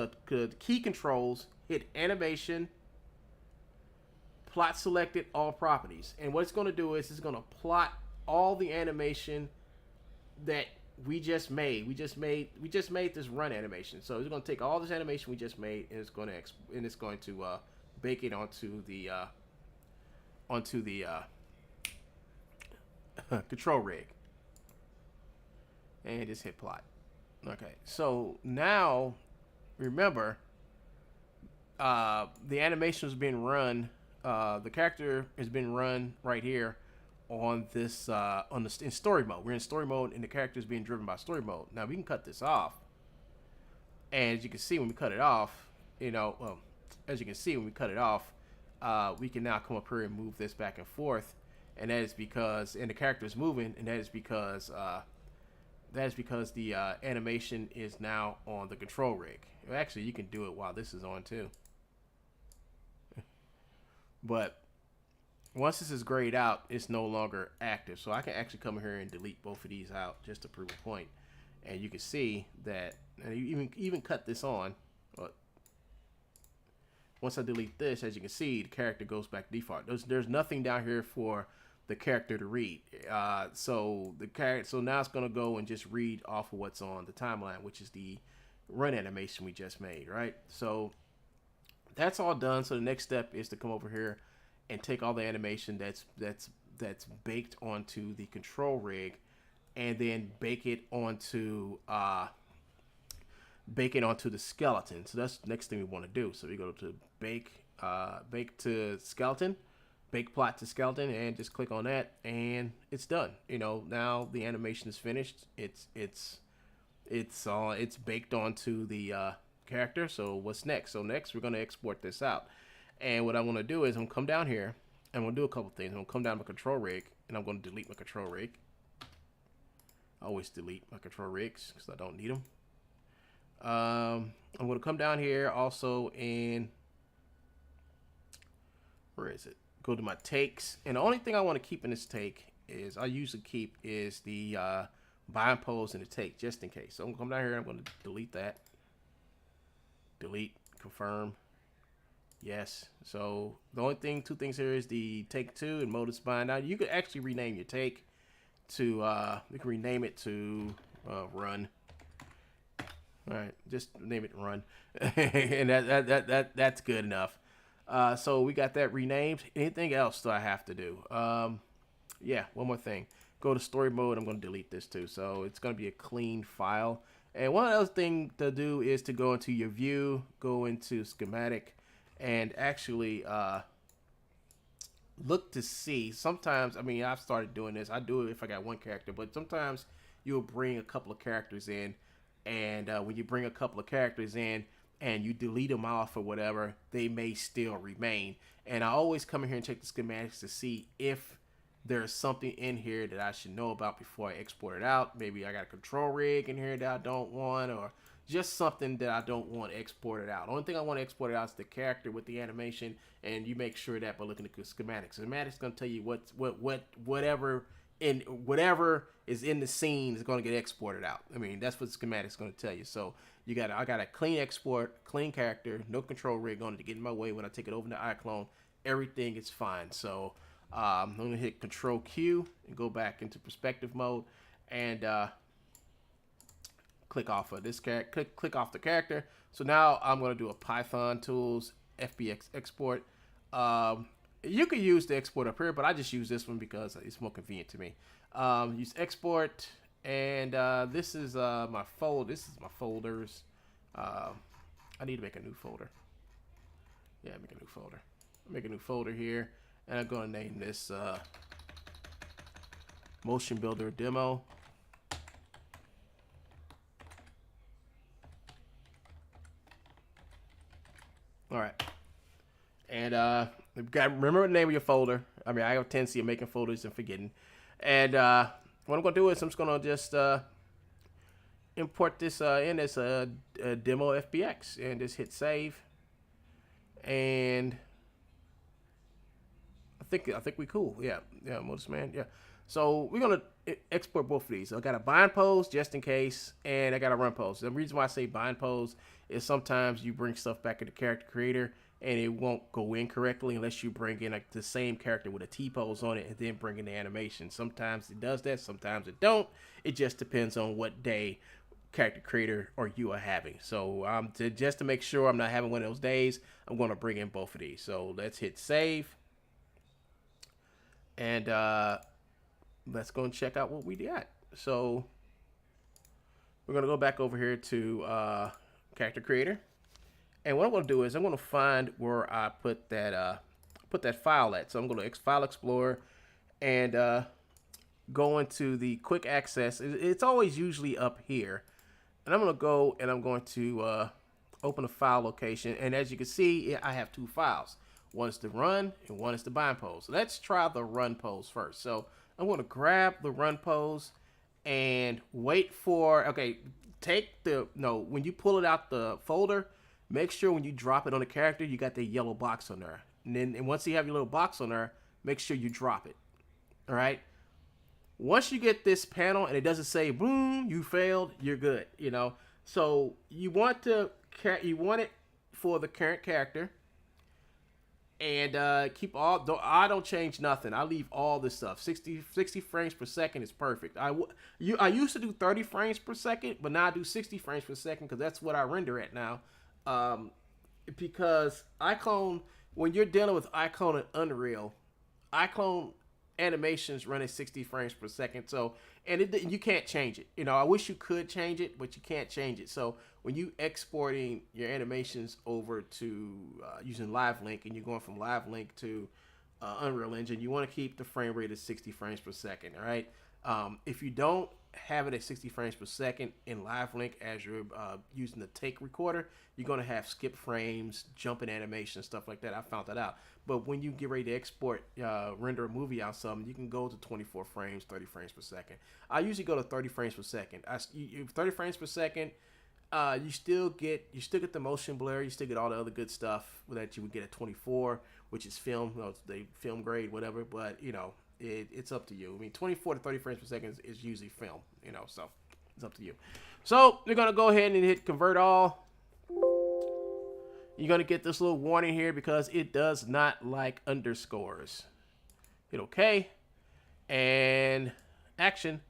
key controls, hit Animation, Plot Selected, All Properties. And what it's going to do is it's going to plot all the animation that we just made. We just made this run animation. So it's going to take all this animation we just made and it's going to bake it onto the control rig. And just hit plot. Okay. So now remember the animation is being run. The character has been run right here on this in story mode. We're in story mode, and the character is being driven by story mode. Now we can cut this off, and as you can see when we cut it off, we can now come up here and move this back and forth, and that is because the character is moving, and that is because the animation is now on the control rig. Actually, you can do it while this is on too. But once this is grayed out, it's no longer active. So I can actually come here and delete both of these out just to prove a point. And you can see that, and you even cut this on. But once I delete this, as you can see, the character goes back to default. There's nothing down here for the character to read. So now it's going to go and just read off of what's on the timeline, which is the run animation we just made, right? So that's all done. So the next step is to come over here and take all the animation that's baked onto the control rig, and then bake it onto the skeleton. So that's the next thing we want to do. So we go to bake to skeleton, bake plot to skeleton, and just click on that, and it's done. Now the animation is finished. It's baked onto the character. So what's next? So next we're going to export this out, and what I want to do is I'm going to come down here and I'm going to do a couple things. I'm going to come down to my control rig and I'm going to delete my control rig. I always delete my control rigs because I don't need them. I'm going to come down here also, and where is it? Go to my takes, and the only thing I want to keep in this take is the bind pose and the take, just in case. So I'm going to come down here and I'm going to delete that. delete, confirm. Yes. So the only thing, two things here is the take two and modus bind. Now you could actually rename your take to you can rename it to run. All right, just name it run, and that's good enough. So we got that renamed. Anything else do I have to do? Yeah, one more thing. Go to story mode. I'm going to delete this too. So it's going to be a clean file. And one other thing to do is to go into your view, go into schematic, and actually look to see. Sometimes, I mean, I've started doing this. I do it if I got one character, but sometimes you'll bring a couple of characters in, and when you bring a couple of characters in and you delete them off or whatever, they may still remain. And I always come in here and check the schematics to see if there's something in here that I should know about before I export it out. Maybe I got a control rig in here that I don't want, or just something that I don't want exported out. The only thing I want to export it out is the character with the animation, and you make sure that by looking at the schematics. Schematics going to tell you whatever is in the scene is going to get exported out. I mean, that's what the schematics is going to tell you. So I got a clean export, clean character, no control rig on it to get in my way when I take it over to Iclone. Everything is fine. So I'm going to hit Control Q and go back into perspective mode and click off of this character. Click off the character. So now I'm going to do a Python tools FBX export. You could use the export up here, but I just use this one because it's more convenient to me. Use export, and this is my folder. This is my folders. I need to make a new folder. Yeah, make a new folder. Make a new folder here, and I'm going to name this Motionbuilder Demo. All right, and remember the name of your folder. I mean, I have a tendency of making folders and forgetting. And what I'm gonna do is I'm just gonna import this in as a demo FBX and just hit save. And I think we cool. Yeah, Modus Man. Yeah. So we're gonna export both of these. So I got a bind pose just in case, and I got a run pose. The reason why I say bind pose is sometimes you bring stuff back in the character creator and it won't go in correctly unless you bring in like the same character with a T pose on it and then bring in the animation. Sometimes it does that, sometimes it don't. It just depends on what day character creator or you are having. So just to make sure I'm not having one of those days, I'm going to bring in both of these. So let's hit save, and let's go and check out what we got. So we're going to go back over here to character creator, and what I'm going to do is I'm going to find where I put that file at. So I'm going to file explorer and go into the quick access. It's always usually up here, and I'm going to go and I'm going to open a file location, and as you can see, I have two files. One is the run and one is the bind pose. So let's try the run pose first. So I'm going to grab the run pose and wait for, when you pull it out the folder, make sure when you drop it on the character, you got the yellow box on there. And once you have your little box on there, make sure you drop it. All right. Once you get this panel and it doesn't say boom, you failed, you're good. So you want it for the current character. And keep all. I don't change nothing. I leave all this stuff. 60 frames per second is perfect. I used to do 30 frames per second, but now I do 60 frames per second because that's what I render at now. Because Iclone, when you're dealing with Iclone and Unreal, Iclone animations run at 60 frames per second. So you can't change it. I wish you could change it, but you can't change it. So when you exporting your animations over to using Live Link, and you're going from Live Link to Unreal Engine, you want to keep the frame rate at 60 frames per second. All right. If you don't have it at 60 frames per second in Live Link as you're using the take recorder, you're going to have skip frames, jumping animation, stuff like that. I found that out. But when you get ready to export, render a movie out something, you can go to 24 frames, 30 frames per second. I usually go to 30 frames per second. 30 frames per second, you still get the motion blur, you still get all the other good stuff that you would get at 24, which is film, they film grade, whatever. But it's up to you. I mean, 24 to 30 frames per second is usually film, so it's up to you. So we're gonna go ahead and hit convert all, you're going to get this little warning here because it does not like underscores. Hit OK. And action.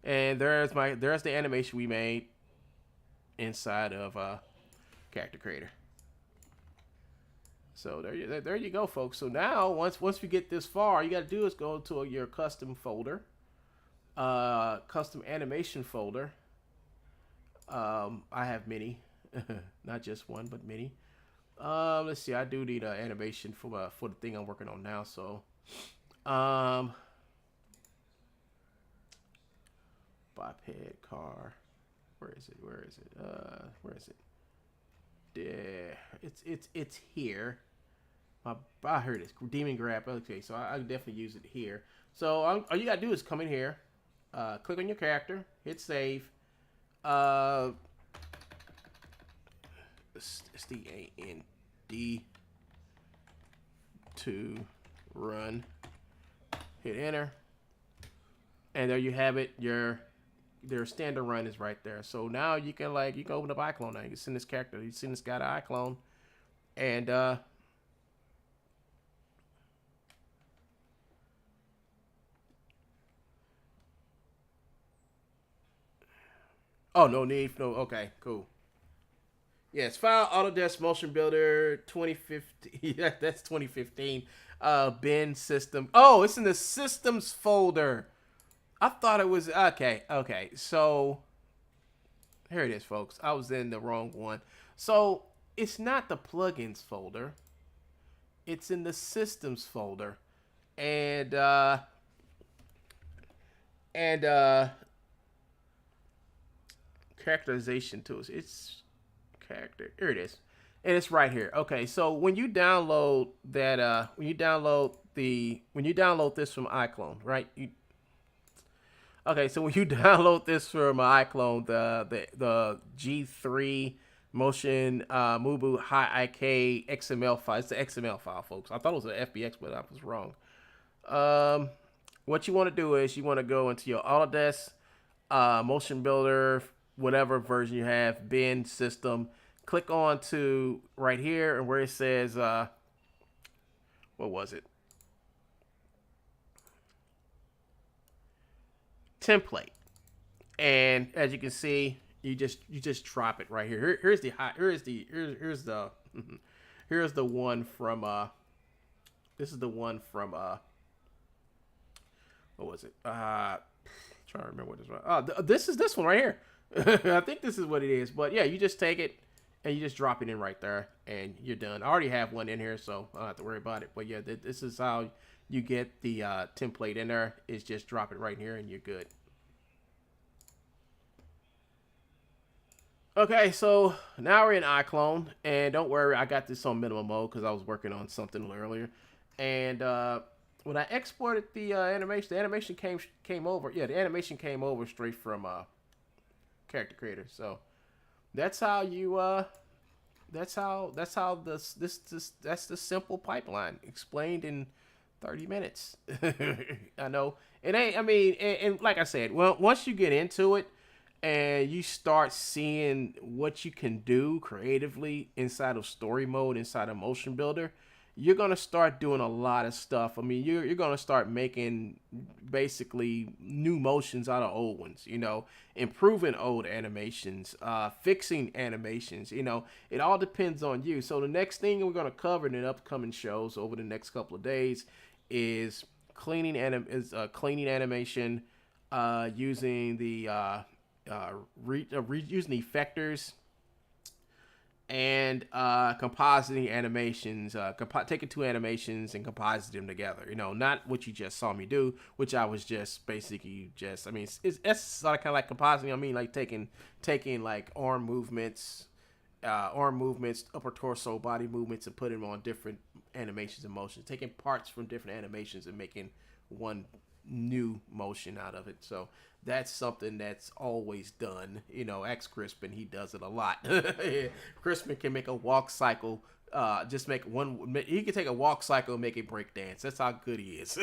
And there's the animation we made inside of Character Creator. So there you go, folks. So now once we get this far, all you got to do is go to your custom folder, custom animation folder. I have many, not just one, but many. Let's see. I do need animation for the thing I'm working on now. So, biped car. Where is it? Where is it? There. It's here. I heard it. Demon grab. Okay, so I definitely use it here. So all you gotta do is come in here, click on your character, hit save. STAND to run. Hit enter, and there you have it. Their standard run is right there. So now you can open up Iclone now. You can send this character. You send this guy to Iclone, and oh, no need. No, okay, cool. Yes, file Autodesk Motion Builder 2015. Yeah, that's 2015. Bin system. Oh, it's in the systems folder. I thought it was okay. So here it is, folks. I was in the wrong one. So it's not the plugins folder. It's in the systems folder, and characterization tools. It's character. Here it is, and it's right here. Okay, so when you download that, when you download this from Iclone, right? Okay, so when you download this from Iclone, the G3 Motion Mubu High IK XML file. It's the XML file, folks. I thought it was an FBX, but I was wrong. What you want to do is you want to go into your Autodesk Motion Builder, whatever version you have, bin system. Click on to right here, and where it says, what was it? Template. And as you can see, you just drop it right here. Here's the one from this is the one from what was it? Trying to remember what this was. This is this one right here. I think this is what it is. But yeah, you just take it and you just drop it in right there, and you're done. I already have one in here, so I don't have to worry about it. But yeah, this is how you get the template in there. Is just drop it right here, and you're good. Okay, so now we're in Iclone, and don't worry, I got this on minimum mode because I was working on something earlier. And when I exported the animation came over. Yeah, the animation came over straight from Character Creator. So that's how you that's the simple pipeline explained in 30 minutes. I know it ain't. I mean, and like I said, well, once you get into it and you start seeing what you can do creatively inside of story mode, inside of Motion Builder, you're going to start doing a lot of stuff. I mean, you're going to start making basically new motions out of old ones, you know, improving old animations, fixing animations, you know, it all depends on you. So the next thing we're going to cover in the upcoming shows over the next couple of days is cleaning animation, using the using the effectors, and compositing animations, taking two animations and compositing them together. You know, not what you just saw me do, which I was just basically I mean, it's sort of kind of like compositing. I mean, like taking like arm movements, upper torso, body movements, and putting them on different animations and motions. Taking parts from different animations and making one new motion out of it. So that's something that's always done. You know, Crispin, he does it a lot. Crispin can make a walk cycle, just make one. He can take a walk cycle and make it break dance. That's how good he is.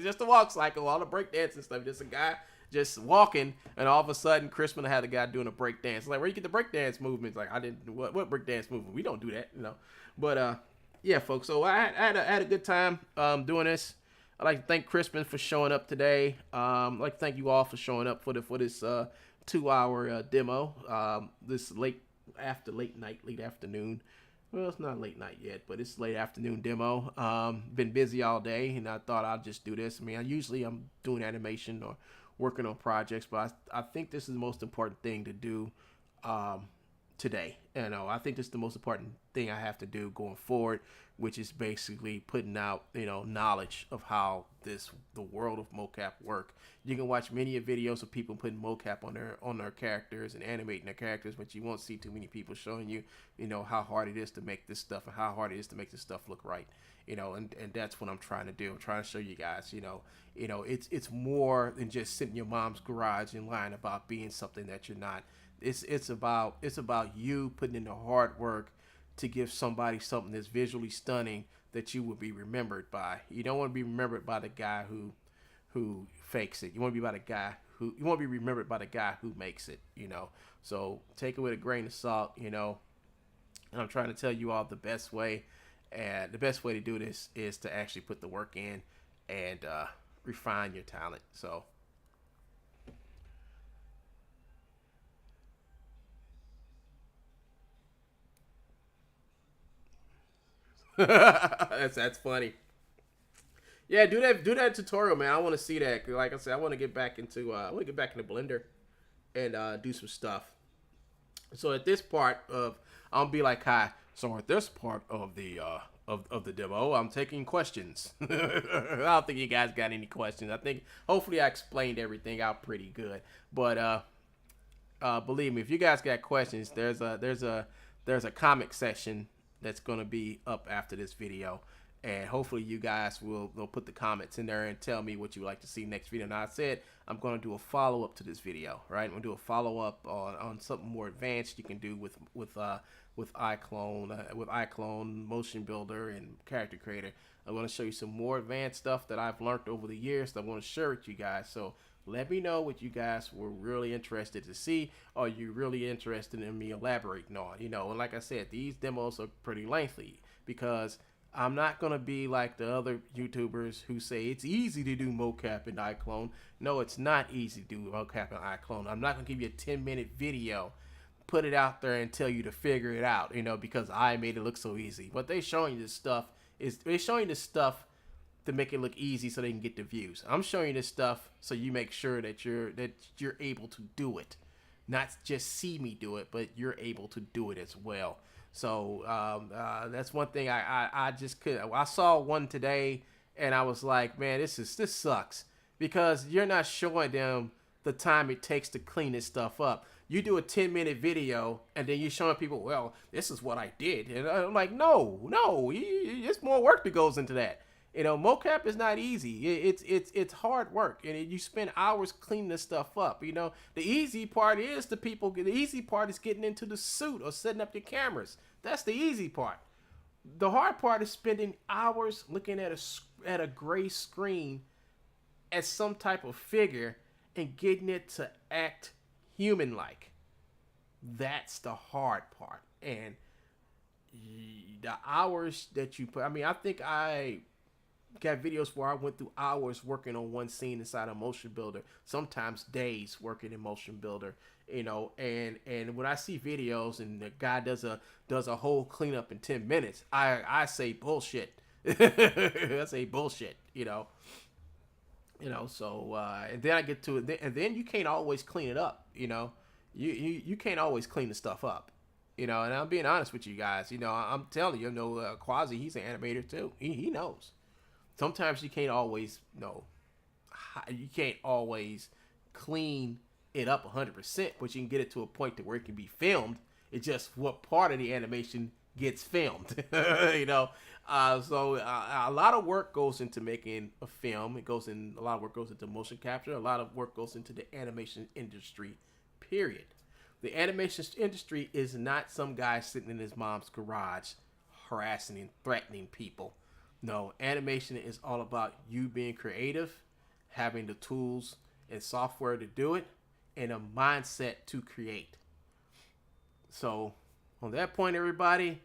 Just a walk cycle, all the break dance and stuff. Just a guy just walking, and all of a sudden, Crispin had a guy doing a break dance. Like, where you get the break dance movements? Like, I didn't. What break dance movement? We don't do that, you know. But yeah, folks. So I had a good time doing this. I'd like to thank Crispin for showing up today. I'd like to thank you all for showing up for this 2-hour demo. This late afternoon. Well, it's not late night yet, but it's late afternoon demo. Been busy all day, and I thought I'd just do this. I mean, I'm doing animation or working on projects, but I think this is the most important thing to do today. You know, I think this is the most important thing I have to do going forward, which is basically putting out, you know, knowledge of how the world of mocap work. You can watch many videos of people putting mocap on their characters and animating their characters, but you won't see too many people showing you, you know, how hard it is to make this stuff and how hard it is to make this stuff look right. You know, and that's what I'm trying to do. I'm trying to show you guys, you know, it's more than just sitting in your mom's garage and lying about being something that you're not. It's about you putting in the hard work to give somebody something that's visually stunning that you will be remembered by. You don't want to be remembered by the guy who fakes it. You want to be remembered by the guy who makes it, you know. So take it with a grain of salt, you know. And I'm trying to tell you all the best way, and the best way to do this is to actually put the work in and refine your talent. So that's funny. Yeah, do that tutorial, man. I want to see that. 'Cause like I said, I want to get back into Blender and do some stuff. So at this part of, I'll be like, hi. So at this part of the demo, I'm taking questions. I don't think you guys got any questions. I think hopefully I explained everything out pretty good. But believe me, if you guys got questions, there's a comment section that's going to be up after this video, and hopefully you guys will put the comments in there and tell me what you would like to see next video. Now I said I'm going to do a follow-up to this video, right? I'm going to do a follow-up on something more advanced you can do with Iclone MotionBuilder and Character Creator. I'm going to show you some more advanced stuff that I've learned over the years that I want to share with you guys. So let me know what you guys were really interested to see, or you really interested in me elaborating on, you know. And like I said, these demos are pretty lengthy because I'm not going to be like the other YouTubers who say it's easy to do mocap in Iclone. No, it's not easy to do mocap in Iclone. I'm not going to give you a 10-minute video, put it out there and tell you to figure it out, you know, because I made it look so easy. What they're showing you this stuff to make it look easy so they can get the views. I'm showing you this stuff so you make sure that you're able to do it, not just see me do it, but you're able to do it as well. So that's one thing I just couldn't. I saw one today and I was like, man, this sucks, because you're not showing them the time it takes to clean this stuff up. You do a 10-minute video and then you're showing people, well, this is what I did, and I'm like, no, there's more work that goes into that. You know, mocap is not easy. It's hard work, and you spend hours cleaning this stuff up. You know, the easy part is the easy part is getting into the suit or setting up your cameras. That's the easy part. The hard part is spending hours looking at a gray screen at some type of figure and getting it to act human-like. That's the hard part, and the hours that you put. I mean, I think I got videos where I went through hours working on one scene inside of MotionBuilder, sometimes days working in MotionBuilder, you know, and when I see videos and the guy does a whole cleanup in 10 minutes, I say bullshit. I say bullshit, you know. So and then I get to it, and then you can't always clean it up, you know. You can't always clean the stuff up, you know. And I'm being honest with you guys, you know. I'm telling you, you know, Quasi, he's an animator too. He knows. Sometimes you can't always, you can't always clean it up 100%, but you can get it to a point to where it can be filmed. It's just what part of the animation gets filmed, you know. So a lot of work goes into making a film. A lot of work goes into motion capture. A lot of work goes into the animation industry, period. The animation industry is not some guy sitting in his mom's garage harassing and threatening people. No, animation is all about you being creative, having the tools, and software to do it, and a mindset to create. So on that point, everybody,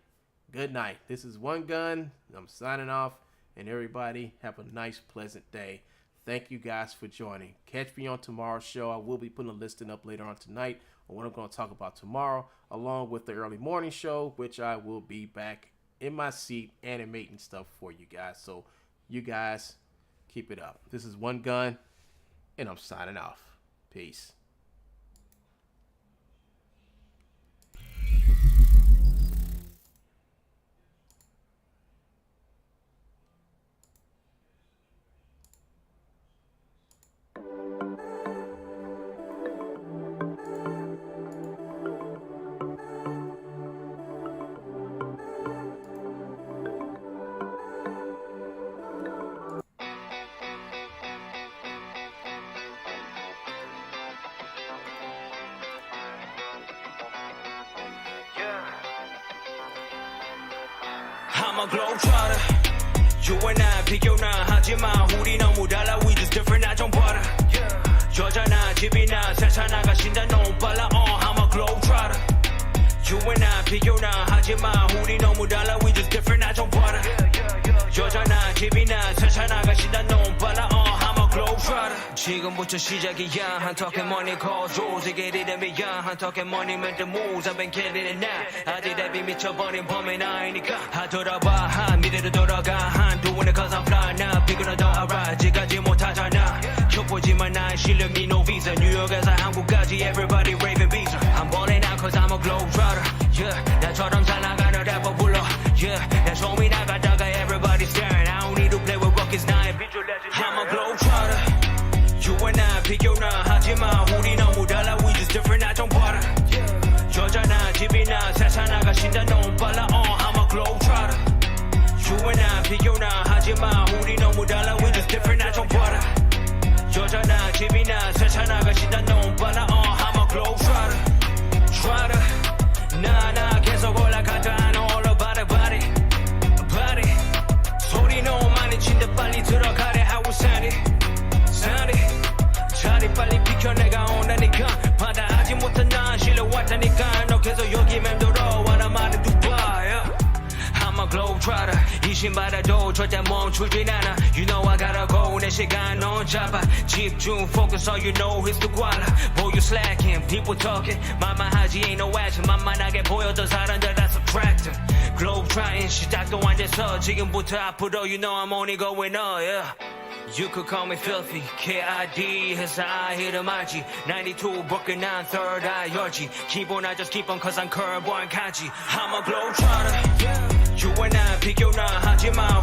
good night. This is One Gun. I'm signing off, and everybody have a nice, pleasant day. Thank you guys for joining. Catch me on tomorrow's show. I will be putting a listing up later on tonight on what I'm going to talk about tomorrow, along with the early morning show, which I will be back in my seat animating stuff for you guys. So you guys keep it up. This is One Gun, and I'm signing off. Peace. I'm a globetrotter. You and I 비교나 하지마 우리 너무 달라 we just different 나 좀 봐라 여자나 집이나 세차 나가신다 너무 빨라 I'm a globetrotter. You and I 비교나 하지마 우리 너무 달라 we just different 나 좀 봐라 여자나 집이나 세차 나가신다 너무 빨라 I'm a globetrotter. 지금부터 시작이야 한턱에 money calls 조직의 리듬이야 한턱에 money meant the moves I've been killing it now 아직 대비 미쳐버린 범인 아니니까 하더라봐 한 미래로 돌아가 한 doing it cause I'm fly now 비교나 더 알아 아직까지 못하잖아 켜보지만 나의 실력이 no visa 뉴욕에서 한국까지 everybody raving visa I'm balling out cause I'm a globetrotter yeah 나처럼 잘 나가는 래퍼 불러 yeah 내 쇼미 나가다가 everybody staring I don't need to play with rockets 나의 visual legend I'm a globetrotter. You and I 비교나 하지마 우리 너무 달라 we just different 나 좀 봐라 여자나 집이나 세차 나가신다 너무 빨라 I'm a globetrotter. You and I 비교나 하지마 우리 너무 달라 we just different 나 좀 봐라 여자나 집이나 세차 나가신다 너무 빨라 I'm a globetrotter. Trotter 나 계속 올라가다 all about it body 소리 너무 많이 친데 빨리 들어가래 how we sound it 자리 빨리 비켜 내가 온다니까 받아하지 못한 난 실려왔다니까 너 계속 여기 맴돌아 와라 말은 두바이 I'm a globetrotter 이 신발에도 절대 멈추진 않아 You know I gotta go 내 시간 넌 잡아 집중 focus all you know is the guala Boy you slacking people talking 말만 하지 ain't no action 만만하게 보였던 사람들 다 subtracting globetrotting 시작도 안 돼서 지금부터 앞으로 You know I'm only going up yeah You could call me filthy, KID, 해서 I hit him IG 92, broken down, third eye, 열지 기본 I just keep on cause I'm curb, born kanji I'm a globetrotter You and I 비교나 하지마